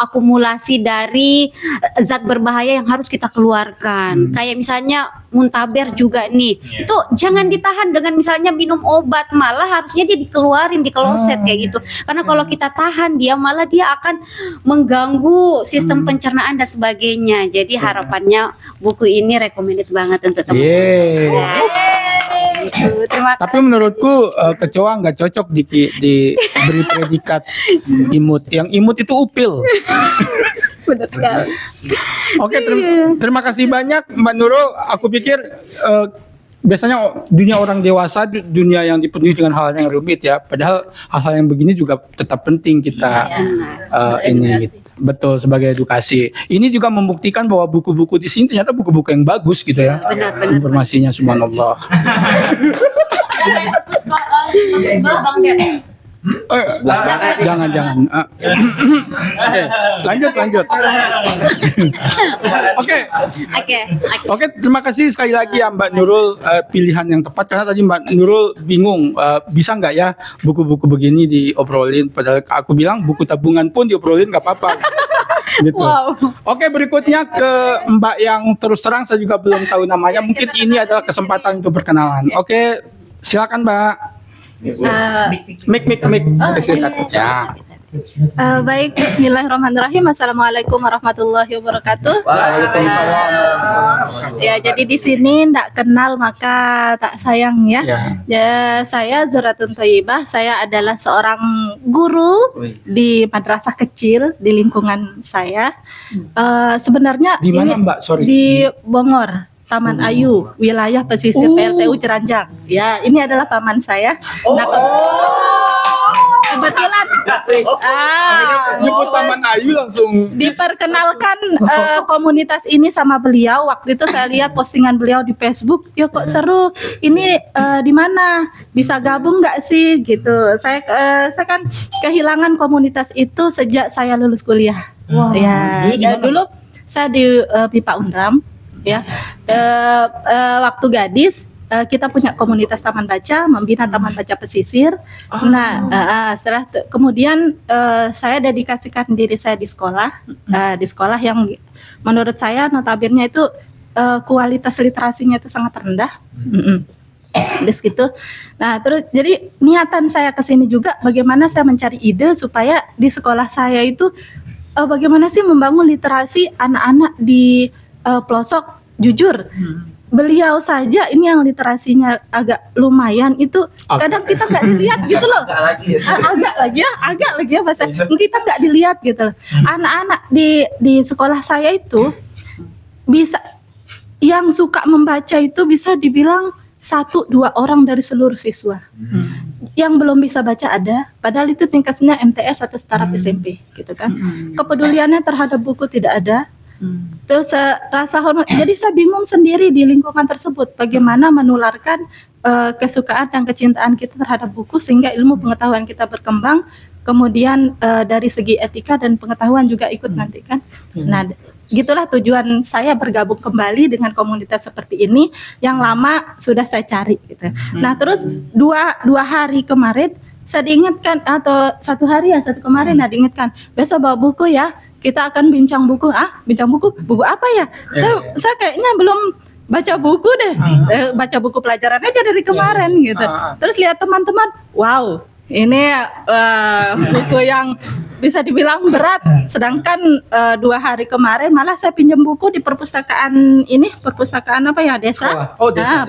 akumulasi dari zat berbahaya yang harus kita keluarkan. Kayak misalnya muntaber juga nih. Itu jangan ditahan dengan misalnya minum obat, malah harusnya dia dikeluarin, dikeloset kayak gitu. Karena kalau kita tahan dia akan mengganggu sistem pencernaan dan sebagainya. Jadi harapannya buku ini recommended banget untuk teman-teman. Gitu. Terima Tapi kasih. menurutku kecoa nggak cocok diberi predikat imut. Yang imut itu upil. Benar sekali. Oke, terima kasih banyak Mbak Nurul. Aku pikir biasanya dunia orang dewasa, dunia yang dipenuhi dengan hal yang rumit ya. Padahal hal-hal yang begini juga tetap penting kita ini gitu. Betul, sebagai edukasi. Ini juga membuktikan bahwa buku-buku di sini ternyata buku-buku yang bagus gitu ya. Benar. Informasinya subhanallah. Jangan. Oke, lanjut. Oke, terima kasih sekali lagi ya Mbak Nurul, pilihan yang tepat karena tadi Mbak Nurul bingung bisa nggak ya buku-buku begini diobrolin. Padahal aku bilang buku tabungan pun diobrolin nggak apa-apa. Gitu. Wow. Oke, berikutnya ke Mbak yang terus terang saya juga belum tahu namanya. Mungkin ini adalah kesempatan untuk berkenalan. Oke, silakan Mbak. Mik. Silakan. Ya. Baik, bismillahirrahmanirrahim. Assalamualaikum warahmatullahi wabarakatuh. Ya, jadi di sini ndak kenal maka tak sayang ya. Ya, saya Zuratun Thayyibah. Saya adalah seorang guru di madrasah kecil di lingkungan saya. Sebenarnya Di mana ini Mbak? Sorry. di Bongor. Taman Ayu, wilayah pesisir PLTU Ciranjang. Ya, ini adalah paman saya. Nah, kebetulan Nyebut Taman Ayu langsung. diperkenalkan komunitas ini sama beliau. Waktu itu saya lihat postingan beliau di Facebook. Ya kok seru. Ini di mana? Bisa gabung nggak sih? Gitu. Saya kan kehilangan komunitas itu sejak saya lulus kuliah. Ya, dulu saya di MIPA Unram. Ya, waktu gadis kita punya komunitas taman baca, membina taman baca pesisir. Nah, setelah kemudian saya dedikasikan diri saya di sekolah yang menurut saya notabene itu kualitas literasinya itu sangat rendah. Terus gitu. Nah, terus jadi niatan saya ke sini juga bagaimana saya mencari ide supaya di sekolah saya itu bagaimana sih membangun literasi anak-anak di pelosok. Jujur, beliau saja ini yang literasinya agak lumayan itu kadang kita nggak dilihat gitu loh. Agak lagi ya bahasa kita nggak dilihat gitu loh. Anak-anak di sekolah saya itu bisa yang suka membaca itu bisa dibilang 1-2 orang dari seluruh siswa. Yang belum bisa baca ada, padahal itu tingkatnya MTS atau startup SMP gitu kan. Kepeduliannya terhadap buku tidak ada. Terus rasa hormat. Jadi saya bingung sendiri di lingkungan tersebut bagaimana menularkan kesukaan dan kecintaan kita terhadap buku sehingga ilmu pengetahuan kita berkembang. Kemudian dari segi etika dan pengetahuan juga ikut nanti kan. Nah, gitulah tujuan saya bergabung kembali dengan komunitas seperti ini yang lama sudah saya cari gitu. Nah, terus dua hari kemarin saya diingatkan atau 1 hari ya kemarin diingatkan besok bawa buku ya. Kita akan bincang buku. Bincang buku apa ya? Saya kayaknya belum baca buku deh. Baca buku pelajaran aja dari kemarin gitu. Terus lihat teman-teman, wow, ini buku yang bisa dibilang berat. Sedangkan 2 hari kemarin malah saya pinjam buku di perpustakaan apa ya, desa.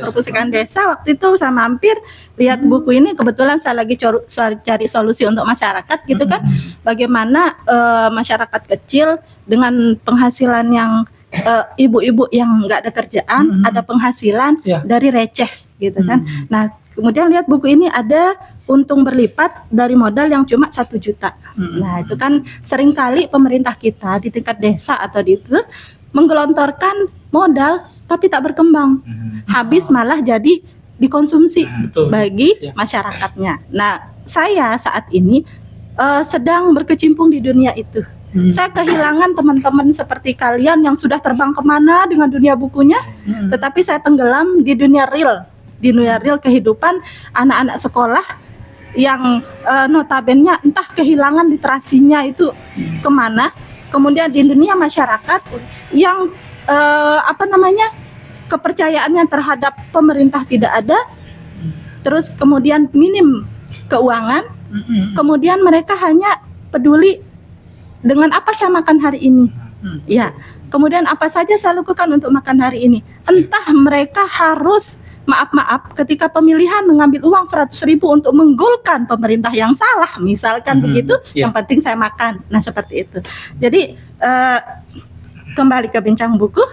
Perpustakaan desa. Waktu itu saya mampir lihat buku ini, kebetulan saya lagi cari solusi untuk masyarakat gitu kan. Bagaimana masyarakat kecil dengan penghasilan yang ibu-ibu yang nggak ada kerjaan, ada penghasilan dari receh gitu kan. Nah, kemudian lihat buku ini ada untung berlipat dari modal yang cuma 1 juta. Nah, itu kan seringkali pemerintah kita di tingkat desa atau di itu menggelontorkan modal tapi tak berkembang. Habis malah jadi dikonsumsi bagi masyarakatnya. Nah, saya saat ini sedang berkecimpung di dunia itu. Saya kehilangan teman-teman seperti kalian yang sudah terbang kemana dengan dunia bukunya, tetapi saya tenggelam di dunia real kehidupan anak-anak sekolah yang notabene entah kehilangan literasinya itu kemana. Kemudian di dunia masyarakat yang kepercayaannya terhadap pemerintah tidak ada, terus kemudian minim keuangan, kemudian mereka hanya peduli dengan apa saya makan hari ini. Ya, Kemudian apa saja saya lakukan untuk makan hari ini. Entah mereka harus maaf ketika pemilihan mengambil uang 100.000 untuk menggolkan pemerintah yang salah, misalkan begitu, yang penting saya makan. Nah seperti itu. Jadi kembali ke bincang buku,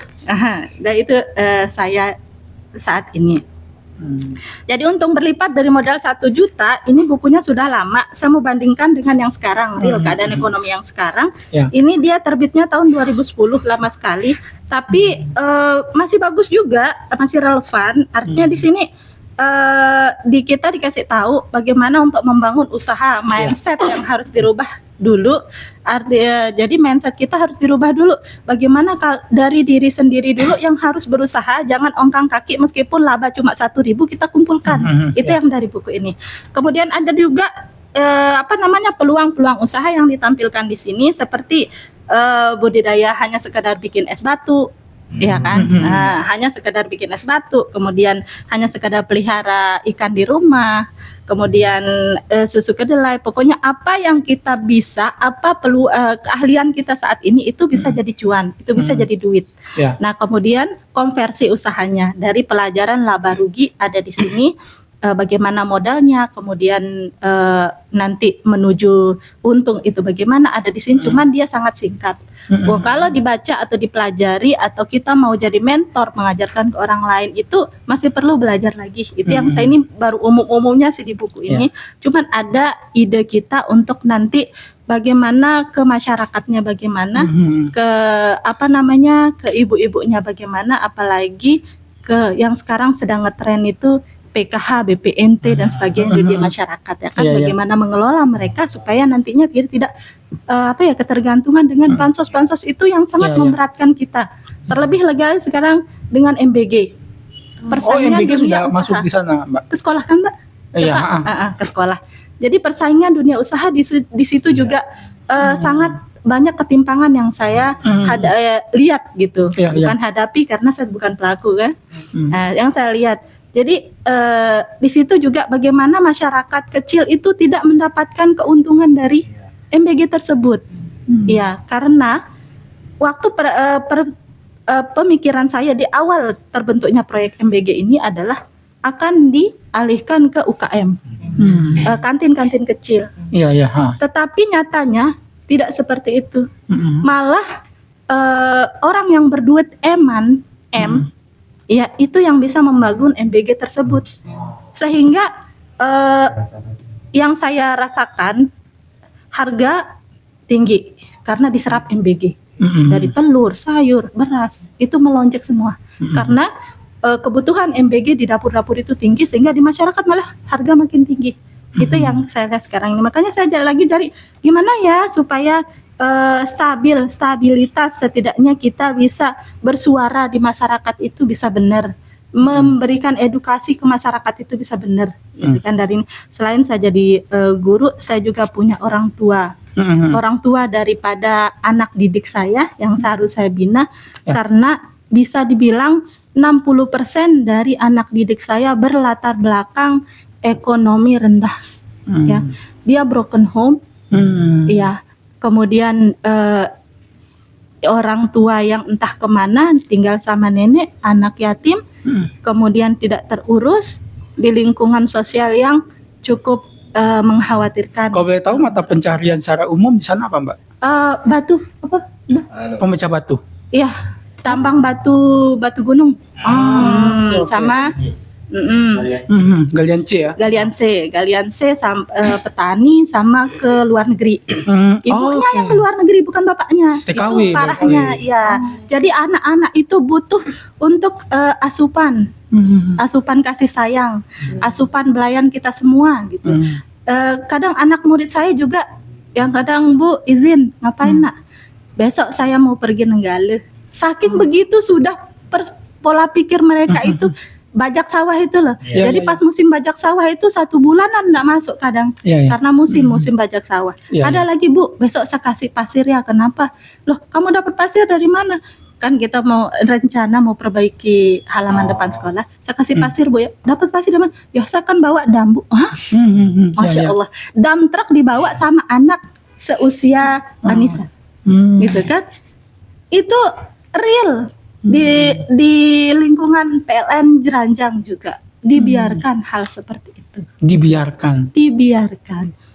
dan itu saya saat ini. Jadi untung berlipat dari modal 1 juta, ini bukunya sudah lama. Saya mau bandingkan dengan yang sekarang, real keadaan ekonomi yang sekarang. Ini dia terbitnya tahun 2010, lama sekali. Tapi masih bagus juga, masih relevan. Artinya di sini di kita dikasih tahu bagaimana untuk membangun usaha, mindset yang harus dirubah dulu. Artinya jadi mindset kita harus dirubah dulu. Bagaimana dari diri sendiri dulu yang harus berusaha, jangan ongkang kaki meskipun laba cuma 1.000 kita kumpulkan. Itu yang dari buku ini. Kemudian ada juga peluang-peluang usaha yang ditampilkan di sini seperti budidaya hanya sekadar bikin es batu. Ya kan, hanya sekedar bikin es batu, kemudian hanya sekedar pelihara ikan di rumah, kemudian susu kedelai, pokoknya apa yang kita bisa, keahlian kita saat ini itu bisa jadi cuan, itu bisa jadi duit. Nah kemudian konversi usahanya dari pelajaran laba rugi ada di sini. Bagaimana modalnya, kemudian nanti menuju untung itu bagaimana ada di sini, cuman dia sangat singkat. Kalau dibaca atau dipelajari atau kita mau jadi mentor mengajarkan ke orang lain itu masih perlu belajar lagi. Itu yang saya ini baru umum-umumnya sih di buku ini. Cuman ada ide kita untuk nanti bagaimana ke masyarakatnya bagaimana, ke ke ibu-ibunya bagaimana, apalagi ke yang sekarang sedang ngetren itu PKH, BPNT dan sebagainya di masyarakat ya kan, bagaimana mengelola mereka supaya nantinya biar tidak ketergantungan dengan bansos-bansos itu yang sangat memberatkan kita. Terlebih lagi sekarang dengan MBG. Persaingan MBG dunia sudah usaha. masuk di sana, Mbak. Ke sekolah kan, Mbak? Ke sekolah. Jadi persaingan dunia usaha di situ juga sangat banyak ketimpangan yang saya lihat gitu. Bukan hadapi karena saya bukan pelaku kan. Yang saya lihat. Jadi di situ juga bagaimana masyarakat kecil itu tidak mendapatkan keuntungan dari MBG tersebut. Ya, karena waktu pemikiran saya di awal terbentuknya proyek MBG ini adalah akan dialihkan ke UKM, kantin-kantin kecil. Tetapi nyatanya tidak seperti itu. Malah orang yang berduit ya itu yang bisa membangun MBG tersebut. Sehingga yang saya rasakan harga tinggi karena diserap MBG. Dari telur, sayur, beras itu melonjak semua. Karena kebutuhan MBG di dapur-dapur itu tinggi sehingga di masyarakat malah harga makin tinggi. Itu yang saya lihat sekarang ini. Makanya saya lagi cari gimana ya supaya stabilitas, setidaknya kita bisa bersuara di masyarakat itu bisa benar, memberikan edukasi ke masyarakat itu bisa benar. Gitu kan. Dari selain saya jadi guru, saya juga punya orang tua. Orang tua daripada anak didik saya yang harus saya bina, karena bisa dibilang 60% dari anak didik saya berlatar belakang ekonomi rendah. Ya, dia broken home. Ya. Kemudian orang tua yang entah kemana, tinggal sama nenek, anak yatim, kemudian tidak terurus di lingkungan sosial yang cukup mengkhawatirkan. Kalau boleh tahu mata pencaharian secara umum di sana apa, Mbak? Batu apa? Pemecah batu. Iya, tambang batu gunung. Sama Galian C ya? Galian C petani sama ke luar negeri. Ibunya yang ke luar negeri, bukan bapaknya. TKW, itu parahnya, ya. Jadi anak-anak itu butuh untuk asupan kasih sayang, asupan belayan kita semua gitu. Kadang anak murid saya juga yang kadang, Bu izin ngapain nak? Besok saya mau pergi Nenggale. Saking begitu sudah pola pikir mereka itu. Bajak sawah itu loh. Jadi pas musim bajak sawah itu 1 bulanan enggak masuk kadang. Karena musim bajak sawah. Ada lagi, Bu, besok saya kasih pasir ya. Kenapa? Loh, kamu dapat pasir dari mana? Kan kita mau rencana mau perbaiki halaman depan sekolah. Saya kasih pasir, Bu ya. Dapat pasir dari mana? Ya saya kan bawa dam, Bu. Hah? Masya Allah. Dam truk dibawa sama anak seusia Anissa. Gitu kan. Itu real di lingkungan PLN Jeranjang juga dibiarkan hal seperti itu. Dibiarkan.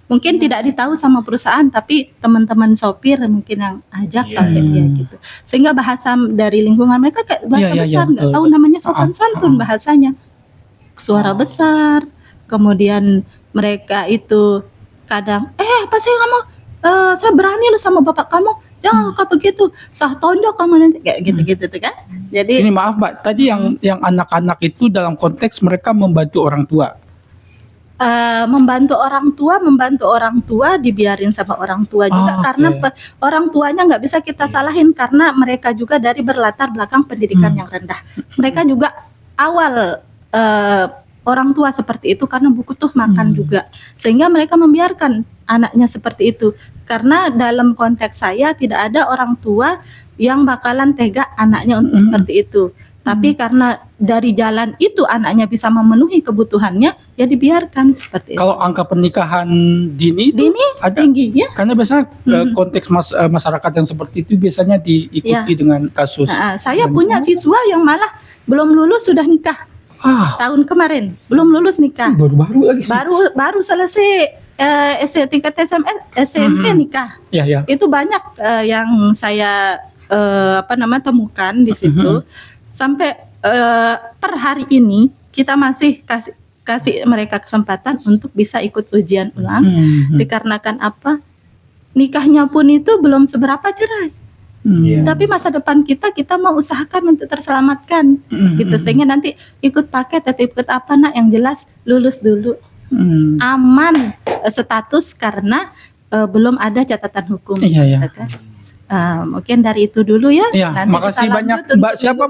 Mungkin tidak ditahu sama perusahaan, tapi teman-teman sopir mungkin yang ajak sampai dia gitu. Sehingga bahasa dari lingkungan mereka kayak bahasa besar, nggak tahu namanya sopan santun bahasanya. Suara besar, kemudian mereka itu kadang, apa sih kamu? Saya berani loh sama bapak kamu. Jangan kok begitu, sah tondok kamu nanti kayak gitu tuh kan. Jadi Ini maaf Mbak, tadi yang anak-anak itu dalam konteks mereka membantu orang tua. membantu orang tua dibiarin sama orang tua juga karena orang tuanya nggak bisa kita salahin karena mereka juga dari berlatar belakang pendidikan yang rendah. Mereka juga awal orang tua seperti itu karena buku tuh makan juga, sehingga mereka membiarkan anaknya seperti itu. Karena dalam konteks saya tidak ada orang tua yang bakalan tega anaknya untuk seperti itu. Tapi karena dari jalan itu anaknya bisa memenuhi kebutuhannya, ya dibiarkan seperti itu. Kalau angka pernikahan dini ada tinggi ya. Karena biasanya konteks masyarakat yang seperti itu biasanya diikuti dengan kasus. Saya punya siswa yang malah belum lulus sudah nikah. Tahun kemarin belum lulus nikah. Baru-baru lagi. Baru selesai tingkat SMP nikah. Ya. Itu banyak yang saya temukan di situ. Sampai per hari ini kita masih kasih mereka kesempatan untuk bisa ikut ujian ulang. Dikarenakan apa? Nikahnya pun itu belum seberapa cerai. Tapi masa depan kita mau usahakan untuk terselamatkan gitu, sehingga nanti ikut paket atau ikut apa yang jelas lulus dulu. Aman status karena belum ada catatan hukum. Iya. Mungkin dari itu dulu ya. Nanti makasih banyak Mbak. Siapa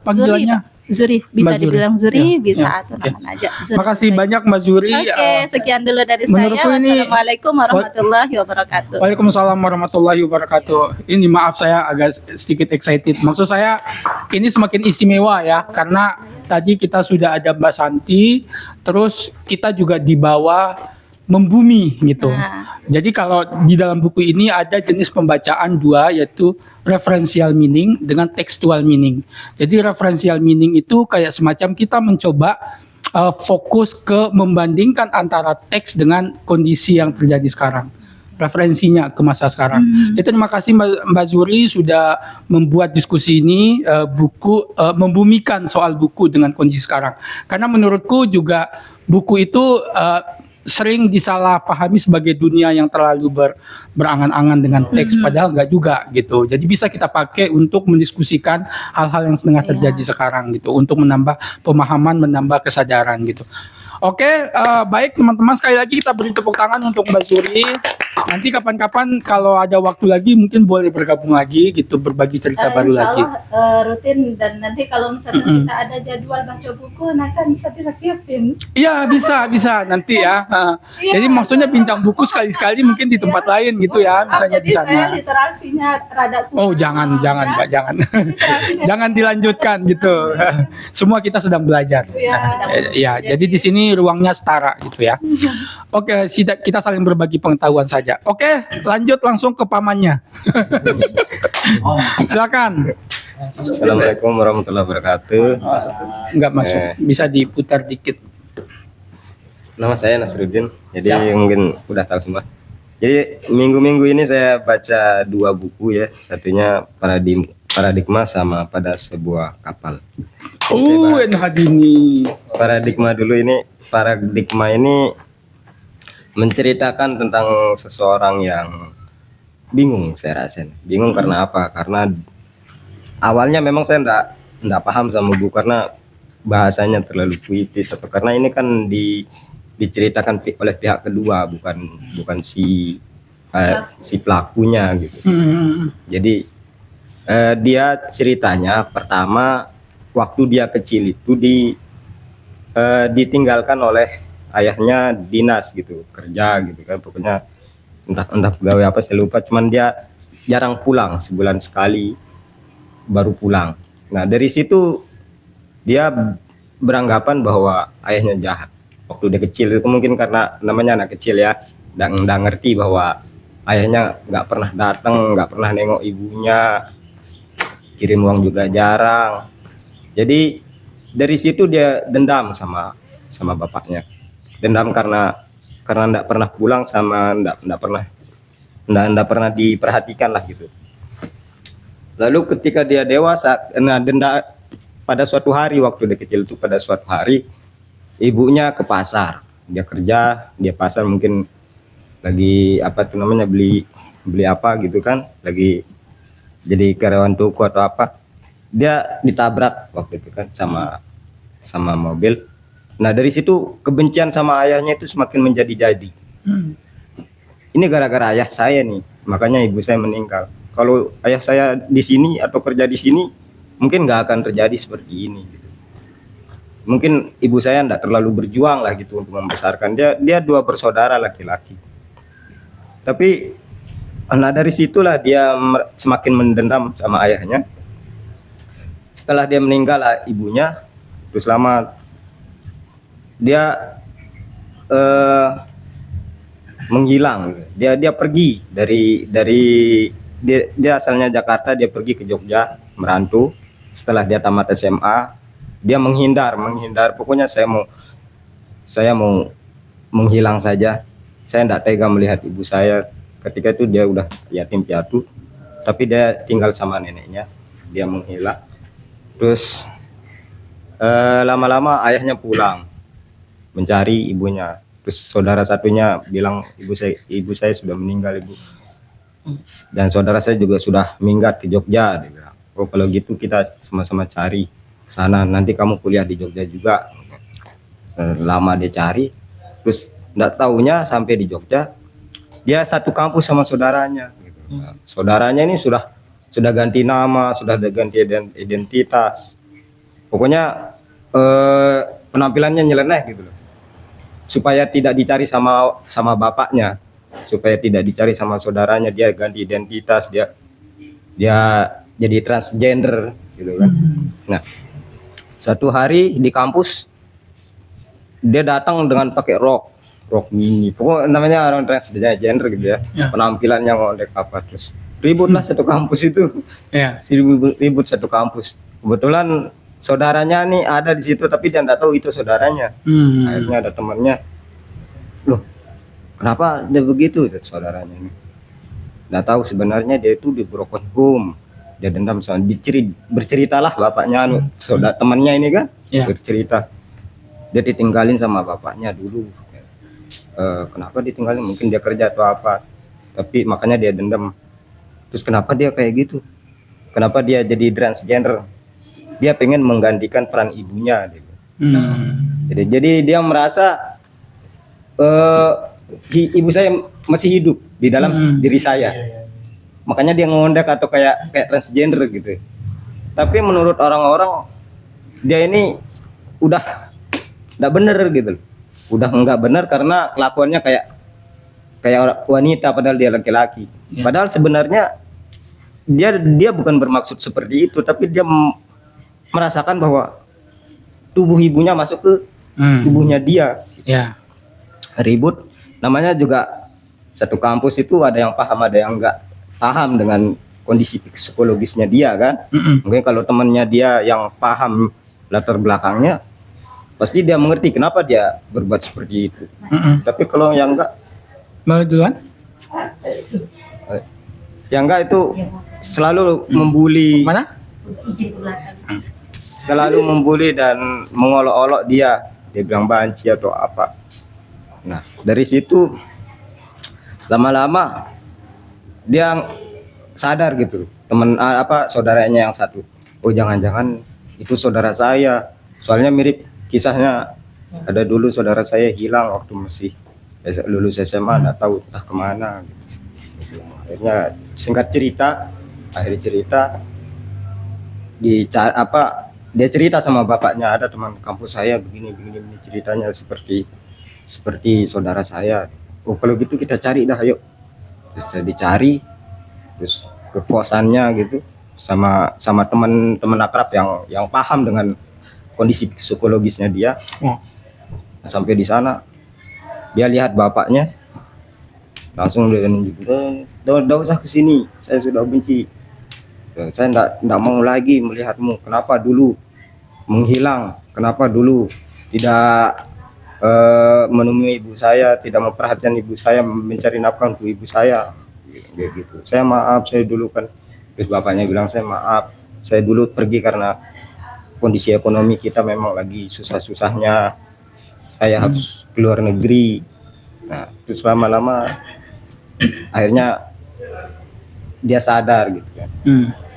panggilannya? Zuri, bisa dibilang Zuri, bisa atau nama aja. Zuri. Makasih banyak Mbak Zuri. Oke, sekian dulu dari saya. Wassalamualaikum warahmatullahi wabarakatuh. Waalaikumsalam warahmatullahi wabarakatuh. Ini maaf saya agak sedikit excited. Maksud saya ini semakin istimewa ya, karena tadi kita sudah ada Mbak Santi, terus kita juga dibawa membumi gitu. Jadi kalau di dalam buku ini ada jenis pembacaan dua, yaitu referential meaning dengan textual meaning. Jadi referential meaning itu kayak semacam kita mencoba fokus ke membandingkan antara teks dengan kondisi yang terjadi sekarang. Referensinya ke masa sekarang. Jadi terima kasih Mbak Zuri sudah membuat diskusi ini, buku membumikan soal buku dengan kondisi sekarang. Karena menurutku juga buku itu sering disalahpahami sebagai dunia yang terlalu berangan-angan dengan teks, padahal enggak juga gitu. Jadi bisa kita pakai untuk mendiskusikan hal-hal yang sedang terjadi sekarang gitu, untuk menambah pemahaman, menambah kesadaran gitu. Oke, baik teman-teman, sekali lagi kita beri tepuk tangan untuk Mbak Zuri. Nanti kapan-kapan kalau ada waktu lagi mungkin boleh bergabung lagi gitu, berbagi cerita baru lagi. Rutin, dan nanti kalau misalnya kita ada jadwal baca buku, kan bisa siapin. Iya, bisa nanti ya. Jadi maksudnya bincang buku sekali-sekali mungkin di tempat lain gitu ya, misalnya di sana. Saya literasinya rada kurang. Oh, jangan Mbak, jangan. Jangan dilanjutkan gitu. Semua kita sedang belajar. Ya, jadi di sini ruangnya setara gitu ya. Oke, kita saling berbagi pengetahuan saja. Oke, lanjut langsung ke pamannya. Silakan. Assalamualaikum warahmatullahi wabarakatuh. Enggak masuk, bisa diputar dikit. Nama saya Nasruddin. Jadi mungkin udah tahu semua. Jadi minggu-minggu ini saya baca dua buku ya. Satunya Paradigma sama Pada Sebuah Kapal. Hadini. Paradigma dulu ini. Paradigma ini menceritakan tentang seseorang yang bingung, saya rasa. Bingung karena apa? Karena awalnya memang saya enggak paham sama buku karena bahasanya terlalu puitis, atau karena ini kan diceritakan oleh pihak kedua, bukan si pelakunya gitu. Jadi dia ceritanya pertama waktu dia kecil itu ditinggalkan oleh ayahnya dinas gitu, kerja gitu kan, pokoknya entah pegawai apa saya lupa, cuman dia jarang pulang, sebulan sekali baru pulang. Nah dari situ dia beranggapan bahwa ayahnya jahat waktu dia kecil. Itu mungkin karena namanya anak kecil ya, nggak ngerti bahwa ayahnya nggak pernah datang, nggak pernah nengok ibunya. kirim uang juga jarang. Jadi dari situ dia dendam sama bapaknya. Dendam karena enggak pernah pulang, sama enggak pernah diperhatikan lah gitu. Lalu ketika dia dewasa, pada suatu hari waktu dia kecil itu, pada suatu hari ibunya ke pasar. Dia kerja, dia pasar mungkin lagi beli apa gitu kan, lagi jadi karyawan toko atau apa. Dia ditabrak waktu itu kan sama mobil. Nah, dari situ kebencian sama ayahnya itu semakin menjadi-jadi. Ini gara-gara ayah saya nih, makanya ibu saya meninggal. Kalau ayah saya di sini atau kerja di sini, mungkin nggak akan terjadi seperti ini. Gitu. Mungkin ibu saya nggak terlalu berjuang lah gitu untuk membesarkan dia 2 bersaudara laki-laki. Tapi nah dari situlah dia semakin mendendam sama ayahnya. Setelah dia meninggal ibunya, terus lama dia menghilang. Dia pergi dari dia asalnya Jakarta, dia pergi ke Jogja merantau. Setelah dia tamat SMA, dia menghindar. Pokoknya saya mau menghilang saja. Saya tidak tega melihat ibu saya. Ketika itu dia udah yatim piatu, tapi dia tinggal sama neneknya. Dia menghilang. Terus lama-lama ayahnya pulang mencari ibunya. Terus saudara satunya bilang ibu saya sudah meninggal, ibu. Dan saudara saya juga sudah minggat ke Jogja. Dia bilang, oh kalau gitu kita sama-sama cari ke sana, nanti kamu kuliah di Jogja juga. Lama dia cari, terus enggak taunya sampai di Jogja dia satu kampus sama saudaranya. Nah, saudaranya ini sudah ganti nama, sudah ganti identitas. Pokoknya penampilannya nyeleneh gitu loh. Supaya tidak dicari sama bapaknya, supaya tidak dicari sama saudaranya, dia ganti identitas, dia jadi transgender gitu kan. Nah, satu hari di kampus dia datang dengan pakai rok mini, pokoknya namanya orang transgender gitu ya. Penampilannya ngondek apa, terus ributlah satu kampus itu. Ribut satu kampus. Kebetulan saudaranya nih ada di situ, tapi dia nggak tahu itu saudaranya. Akhirnya ada temannya, loh kenapa dia begitu, saudaranya ini nggak tahu sebenarnya dia itu di broken home, dia dendam sama berceritalah bapaknya, temannya ini kan bercerita dia ditinggalin sama bapaknya dulu. Kenapa ditinggalin, mungkin dia kerja atau apa, tapi makanya dia dendam. Terus kenapa dia kayak gitu, kenapa dia jadi transgender, dia pengen menggantikan peran ibunya gitu. Jadi dia merasa ibu saya masih hidup di dalam diri saya. Makanya dia ngondek atau kayak transgender gitu. Tapi menurut orang-orang dia ini udah enggak bener gitu. Udah enggak bener karena kelakuannya kayak wanita padahal dia laki-laki. Padahal sebenarnya dia bukan bermaksud seperti itu, tapi dia merasakan bahwa tubuh ibunya masuk ke tubuhnya dia. Ribut, namanya juga satu kampus itu ada yang paham, ada yang enggak paham dengan kondisi psikologisnya dia kan. Mungkin kalau temannya dia yang paham latar belakangnya, pasti dia mengerti kenapa dia berbuat seperti itu. Tapi kalau yang enggak, yang enggak itu selalu membuli, selalu membuli dan mengolok-olok dia bilang banci atau apa. Nah dari situ lama-lama dia sadar gitu, saudaranya yang satu, oh jangan-jangan itu saudara saya, soalnya mirip kisahnya. Ada dulu saudara saya hilang waktu masih lulus SMA, nggak tahu entah kemana gitu. Akhirnya singkat cerita, akhir cerita dia cerita sama bapaknya, ada teman kampus saya begini ceritanya seperti saudara saya. Oh kalau gitu kita cari dah, yuk. Terus dicari, terus ke kosannya gitu, sama teman-teman akrab yang paham dengan kondisi psikologisnya dia. Sampai di sana dia lihat bapaknya, langsung dia nunjuk, "Nggak usah kesini, saya sudah benci." Saya enggak mau lagi melihatmu. Kenapa dulu menghilang? Kenapa dulu tidak menemui ibu saya, tidak memperhatikan ibu saya, mencari nafkah untuk ibu saya, gitu. Saya maaf, saya dulu kan, terus bapaknya bilang saya maaf, saya dulu pergi karena kondisi ekonomi kita memang lagi susah-susahnya, saya harus keluar negeri. Nah, terus lama-lama akhirnya dia sadar gitu kan.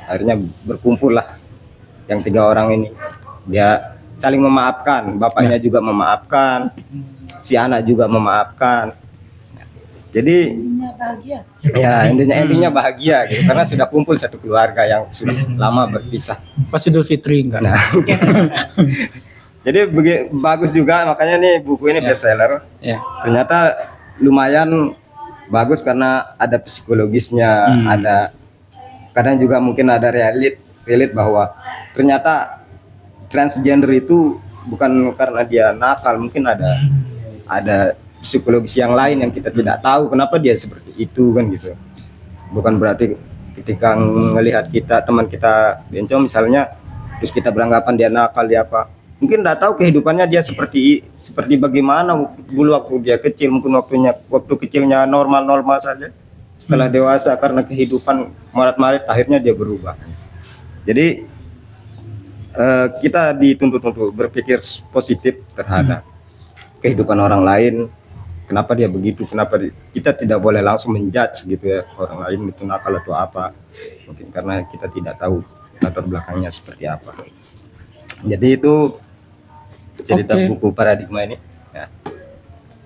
Akhirnya berkumpul lah yang 3 orang ini, dia saling memaafkan, bapaknya juga memaafkan, si anak juga memaafkan. Jadi ya endingnya bahagia gitu, karena sudah kumpul satu keluarga yang sudah lama berpisah. Pas Idul Fitri enggak? Nah, jadi bagus juga, makanya nih buku ini bestseller. Ya. Ternyata lumayan bagus karena ada psikologisnya, ada kadang juga mungkin ada relate bahwa ternyata transgender itu bukan karena dia nakal, mungkin ada psikologis yang lain yang kita tidak tahu kenapa dia seperti itu kan gitu. Bukan berarti ketika melihat kita teman kita bencong misalnya, terus kita beranggapan dia nakal, dia apa, mungkin tidak tahu kehidupannya dia seperti bagaimana dulu waktu dia kecil, mungkin waktu kecilnya normal saja, setelah dewasa karena kehidupan marat-marit akhirnya dia berubah. Jadi kita dituntut untuk berpikir positif terhadap kehidupan orang lain. Kenapa dia begitu? Kenapa kita tidak boleh langsung menjudge gitu ya orang lain itu nakal atau apa? Mungkin karena kita tidak tahu latar belakangnya seperti apa. Jadi itu cerita buku Paradigma ini. Ya.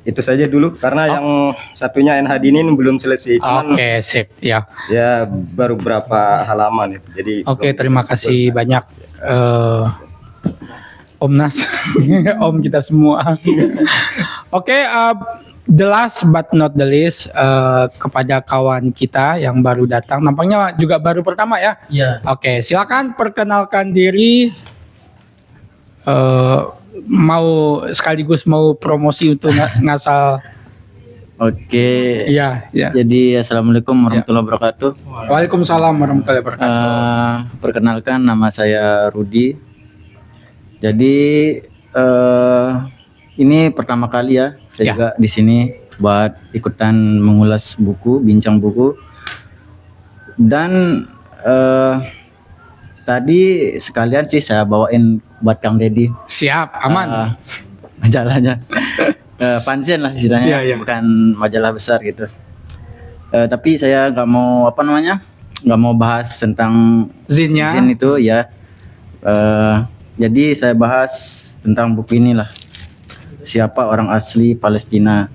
Itu saja dulu karena yang satunya NHD ini belum selesai. Cuman Sip. Ya. Ya baru berapa halaman itu. Jadi Terima kasih banyak Om Nas, Om kita semua. The last but not the least, kepada kawan kita yang baru datang, nampaknya juga baru pertama ya? Iya. Silakan perkenalkan diri, sekaligus mau promosi untuk ngasal. Iya. Jadi assalamualaikum warahmatullahi wabarakatuh. Waalaikumsalam warahmatullahi wabarakatuh. Perkenalkan, nama saya Rudi. Jadi ini pertama kali ya saya juga di sini buat ikutan mengulas buku, bincang buku. Dan tadi sekalian sih saya bawain buat Kang Deddy. Siap, aman. Majalahnya. Fanzine lah istilahnya, bukan majalah besar gitu. Tapi saya nggak mau nggak mau bahas tentang zin itu ya. Jadi saya bahas tentang buku inilah, Siapa Orang Asli Palestina.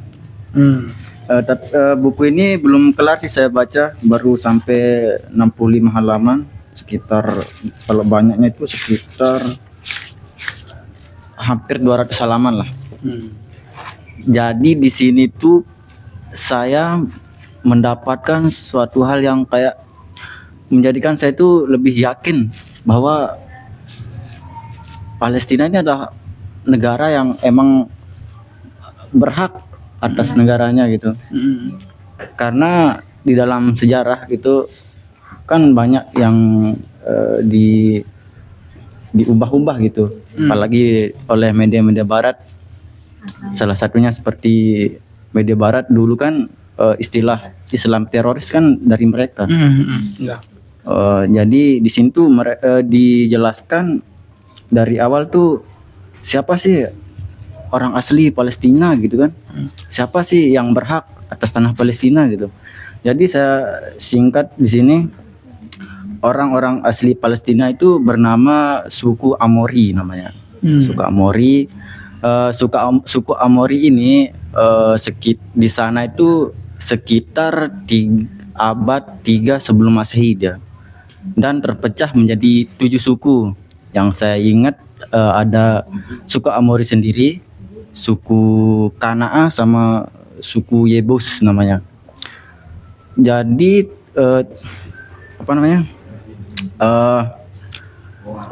Buku ini belum kelar sih saya baca, baru sampai 65 halaman, sekitar kalau banyaknya itu sekitar hampir 200 halaman lah. Jadi di sini tuh saya mendapatkan suatu hal yang kayak menjadikan saya tuh lebih yakin bahwa Palestina ini adalah negara yang emang berhak atas negaranya gitu. Karena di dalam sejarah gitu kan banyak yang diubah-ubah gitu, apalagi oleh media-media barat. Salah satunya seperti media barat dulu kan istilah Islam teroris kan dari mereka. Jadi di sini tuh dijelaskan dari awal tuh siapa sih orang asli Palestina gitu kan, siapa sih yang berhak atas tanah Palestina gitu. Jadi saya singkat di sini, orang-orang asli Palestina itu bernama suku Amori namanya. Suku Amori. Suku Amori ini di sana itu sekitar abad 3 sebelum Masehi dia, dan terpecah menjadi 7 suku. Yang saya ingat ada suku Amori sendiri, suku Kanaa, sama suku Yebus namanya. Jadi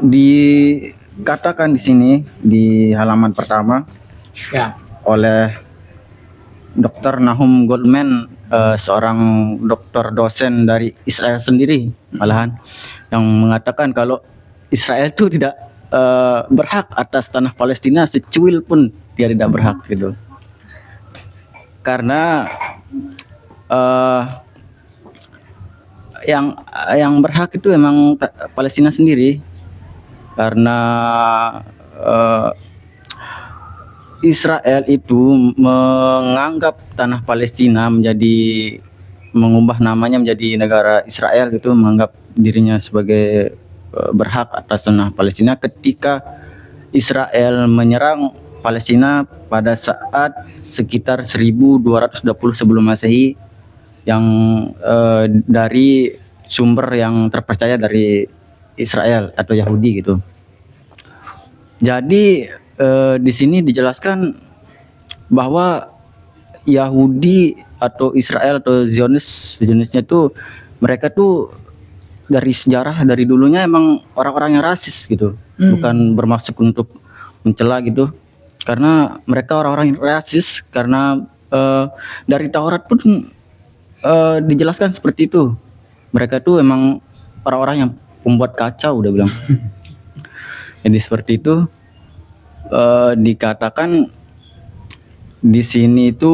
dikatakan di sini di halaman pertama oleh Dr. Nahum Goldman seorang dokter dosen dari Israel sendiri malahan yang mengatakan kalau Israel itu tidak berhak atas tanah Palestina secuil pun dia tidak berhak gitu. Karena yang berhak itu emang Palestina sendiri, karena Israel itu menganggap tanah Palestina mengubah namanya menjadi negara Israel gitu, menganggap dirinya sebagai berhak atas tanah Palestina ketika Israel menyerang Palestina pada saat sekitar 1220 sebelum Masehi, yang dari sumber yang terpercaya dari Israel atau Yahudi gitu. Jadi di sini dijelaskan bahwa Yahudi atau Israel atau Zionisnya itu mereka tuh dari sejarah dari dulunya emang orang-orang yang rasis gitu, bukan bermaksud untuk mencela gitu, karena mereka orang-orang yang rasis karena dari Taurat pun dijelaskan seperti itu. Mereka tuh emang orang-orang yang pembuat kacau udah bilang. Jadi seperti itu dikatakan di sini itu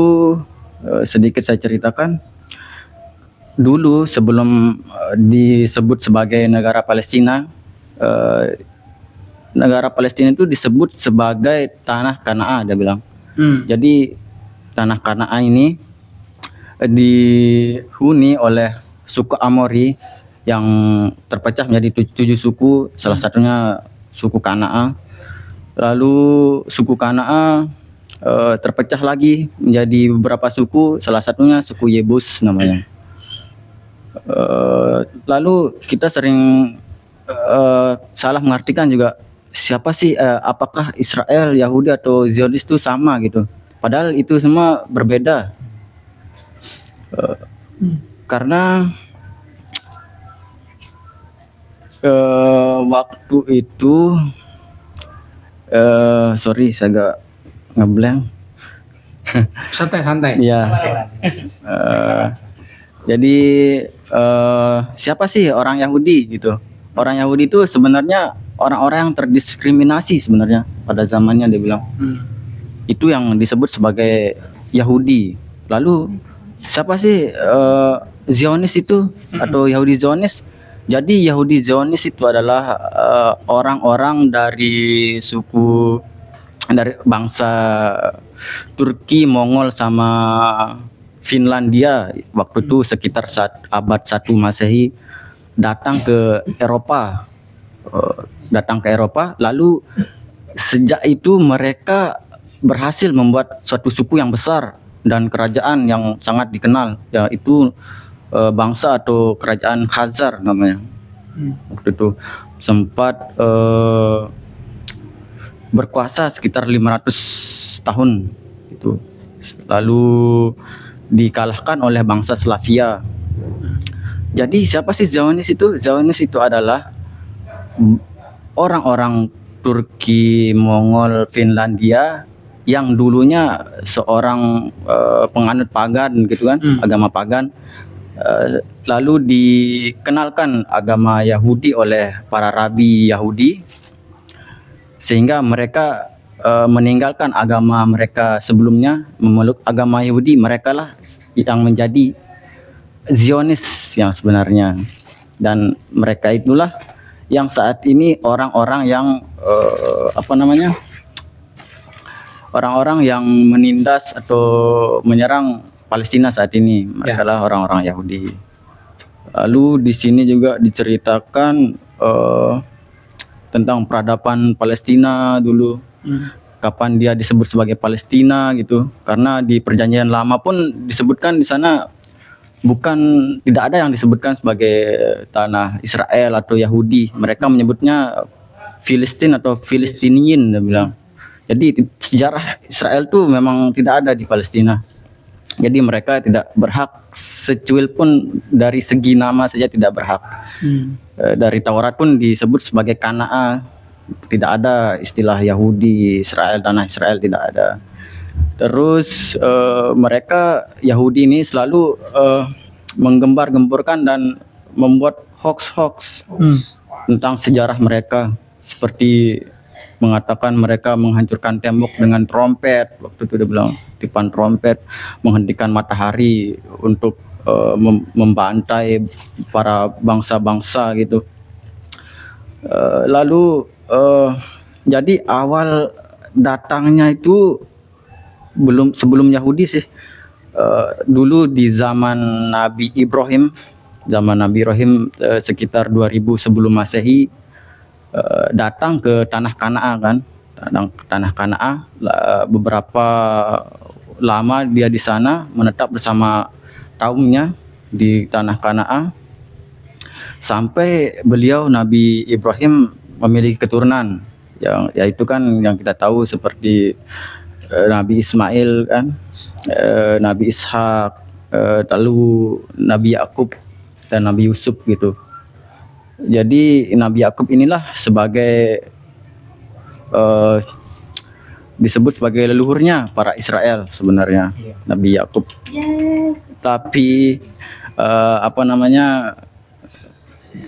sedikit saya ceritakan. Dulu sebelum disebut sebagai negara Palestina, negara Palestina itu disebut sebagai tanah Kanaan, dia bilang. Jadi tanah Kanaan ini dihuni oleh suku Amori yang terpecah menjadi 7 suku, salah satunya suku Kanaan. Lalu suku Kanaan terpecah lagi menjadi beberapa suku, salah satunya suku Yebus namanya. Lalu kita sering salah mengartikan juga siapa sih, apakah Israel, Yahudi atau Zionis itu sama gitu. Padahal itu semua berbeda. Karena waktu itu sorry saya agak ngeblank. Santai-santai. Ya. Jadi siapa sih orang Yahudi gitu? Orang Yahudi itu sebenarnya orang-orang yang terdiskriminasi sebenarnya pada zamannya, dia bilang. Itu yang disebut sebagai Yahudi. Lalu siapa sih Zionis itu atau Yahudi Zionis? Jadi Yahudi Zionis itu adalah orang-orang dari bangsa Turki, Mongol sama Finlandia waktu itu sekitar abad 1 Masehi datang ke Eropa. Lalu sejak itu mereka berhasil membuat suatu suku yang besar dan kerajaan yang sangat dikenal, yaitu bangsa atau kerajaan Khazar namanya. Waktu itu sempat berkuasa sekitar 500 tahun itu. Lalu dikalahkan oleh bangsa Slavia. Jadi siapa sih Zionis itu? Zionis itu adalah orang-orang Turki, Mongol, Finlandia yang dulunya seorang penganut pagan gitu kan, agama pagan. Lalu dikenalkan agama Yahudi oleh para rabi Yahudi, sehingga mereka meninggalkan agama mereka sebelumnya, memeluk agama Yahudi. Mereka lah yang menjadi Zionis yang sebenarnya, dan mereka itulah yang saat ini orang-orang yang orang-orang yang menindas atau menyerang Palestina saat ini. Mereka lah orang-orang Yahudi. Lalu di sini juga diceritakan tentang peradaban Palestina dulu. Kapan dia disebut sebagai Palestina gitu. Karena di Perjanjian Lama pun disebutkan di sana tidak ada yang disebutkan sebagai tanah Israel atau Yahudi. Mereka menyebutnya Filistin atau Filistiniyin, dia bilang. Jadi sejarah Israel tuh memang tidak ada di Palestina. Jadi mereka tidak berhak secuil pun, dari segi nama saja tidak berhak. Dari Taurat pun disebut sebagai Kanaan. Tidak ada istilah Yahudi, Israel, tanah Israel, tidak ada. Terus mereka Yahudi ini selalu menggembar-gemborkan dan membuat hoax-hoax tentang sejarah mereka, seperti mengatakan mereka menghancurkan tembok dengan trompet, waktu itu dia bilang tiupan trompet, menghentikan matahari untuk membantai para bangsa-bangsa gitu. Lalu jadi awal datangnya itu sebelum Yahudi sih. Dulu di zaman Nabi Ibrahim sekitar 2000 sebelum Masehi, datang ke tanah Kanaan kan, tanah Kanaan. Beberapa lama dia di sana menetap bersama kaumnya di tanah Kanaan, sampai beliau Nabi Ibrahim memiliki keturunan yang yaitu kan yang kita tahu seperti Nabi Ismail kan, Nabi Ishak, lalu Nabi Yakub dan Nabi Yusuf gitu. Jadi Nabi Yakub inilah sebagai disebut sebagai leluhurnya para Israel sebenarnya, Nabi Yakub. Tapi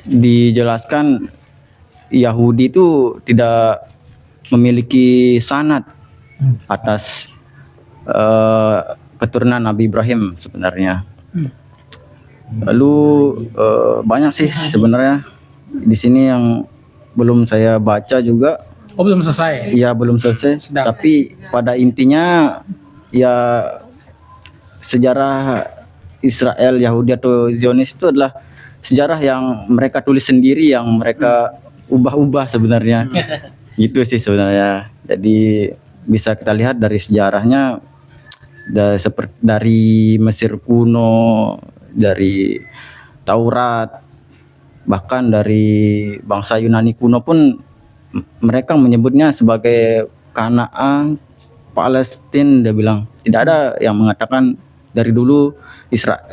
dijelaskan Yahudi itu tidak memiliki sanad atas keturunan Nabi Ibrahim sebenarnya. Lalu banyak sih sebenarnya di sini yang belum saya baca juga. Oh, belum selesai. Iya, belum selesai. Sedang. Tapi pada intinya ya sejarah Israel, Yahudi atau Zionis itu adalah sejarah yang mereka tulis sendiri, yang mereka ubah-ubah sebenarnya. Gitu sih sebenarnya. Jadi bisa kita lihat dari sejarahnya, dari Mesir kuno, dari Taurat, bahkan dari bangsa Yunani kuno pun mereka menyebutnya sebagai Kanaan, Palestina. Dia bilang tidak ada yang mengatakan dari dulu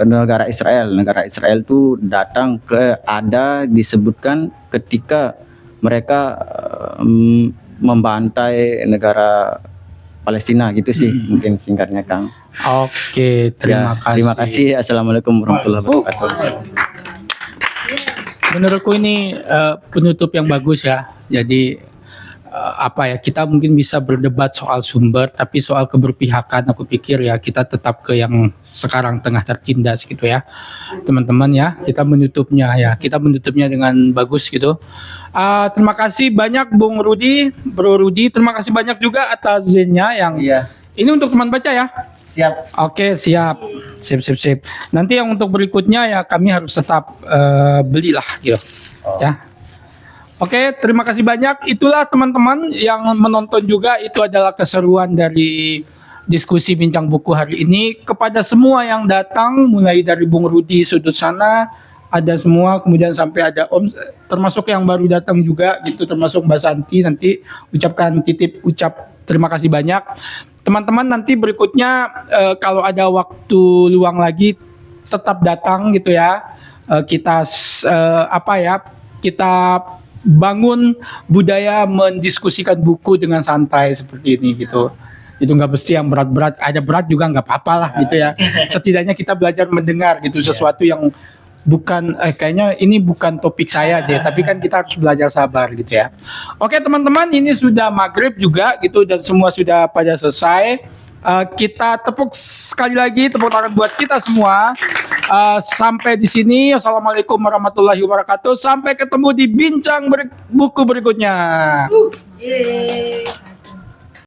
negara Israel itu datang disebutkan ketika mereka membantai negara Palestina gitu sih, mungkin singkatnya Kang. Oke, terima kasih. Terima kasih. Assalamualaikum warahmatullahi wabarakatuh. Menurutku ini penutup yang bagus ya. Jadi kita mungkin bisa berdebat soal sumber, tapi soal keberpihakan aku pikir ya kita tetap ke yang sekarang tengah tertindas gitu ya, teman-teman ya. Kita menutupnya dengan bagus gitu. Terima kasih banyak Bro Rudi. Terima kasih banyak juga atas zennya yang ini untuk teman baca ya. Siap. Oke, siap. Sip. Nanti yang untuk berikutnya ya kami harus tetap belilah gitu. Ya. Oke, terima kasih banyak. Itulah teman-teman yang menonton juga, itu adalah keseruan dari diskusi Bincang Buku hari ini. Kepada semua yang datang, mulai dari Bung Rudi sudut sana, ada semua, kemudian sampai ada Om, termasuk yang baru datang juga gitu, termasuk Mbak Santi, nanti ucapkan titip ucap terima kasih banyak. Teman-teman nanti berikutnya kalau ada waktu luang lagi tetap datang gitu ya. Kita bangun budaya mendiskusikan buku dengan santai seperti ini gitu. Itu nggak mesti yang berat-berat, ada berat juga nggak apa-apa lah gitu ya. Setidaknya kita belajar mendengar gitu, sesuatu yang bukan kayaknya ini bukan topik saya deh, tapi kan kita harus belajar sabar gitu ya. Oke teman-teman, ini sudah maghrib juga gitu dan semua sudah pada selesai. Kita tepuk sekali lagi, tepuk tangan buat kita semua. Sampai di sini. Assalamualaikum warahmatullahi wabarakatuh. Sampai ketemu di Bincang Buku berikutnya.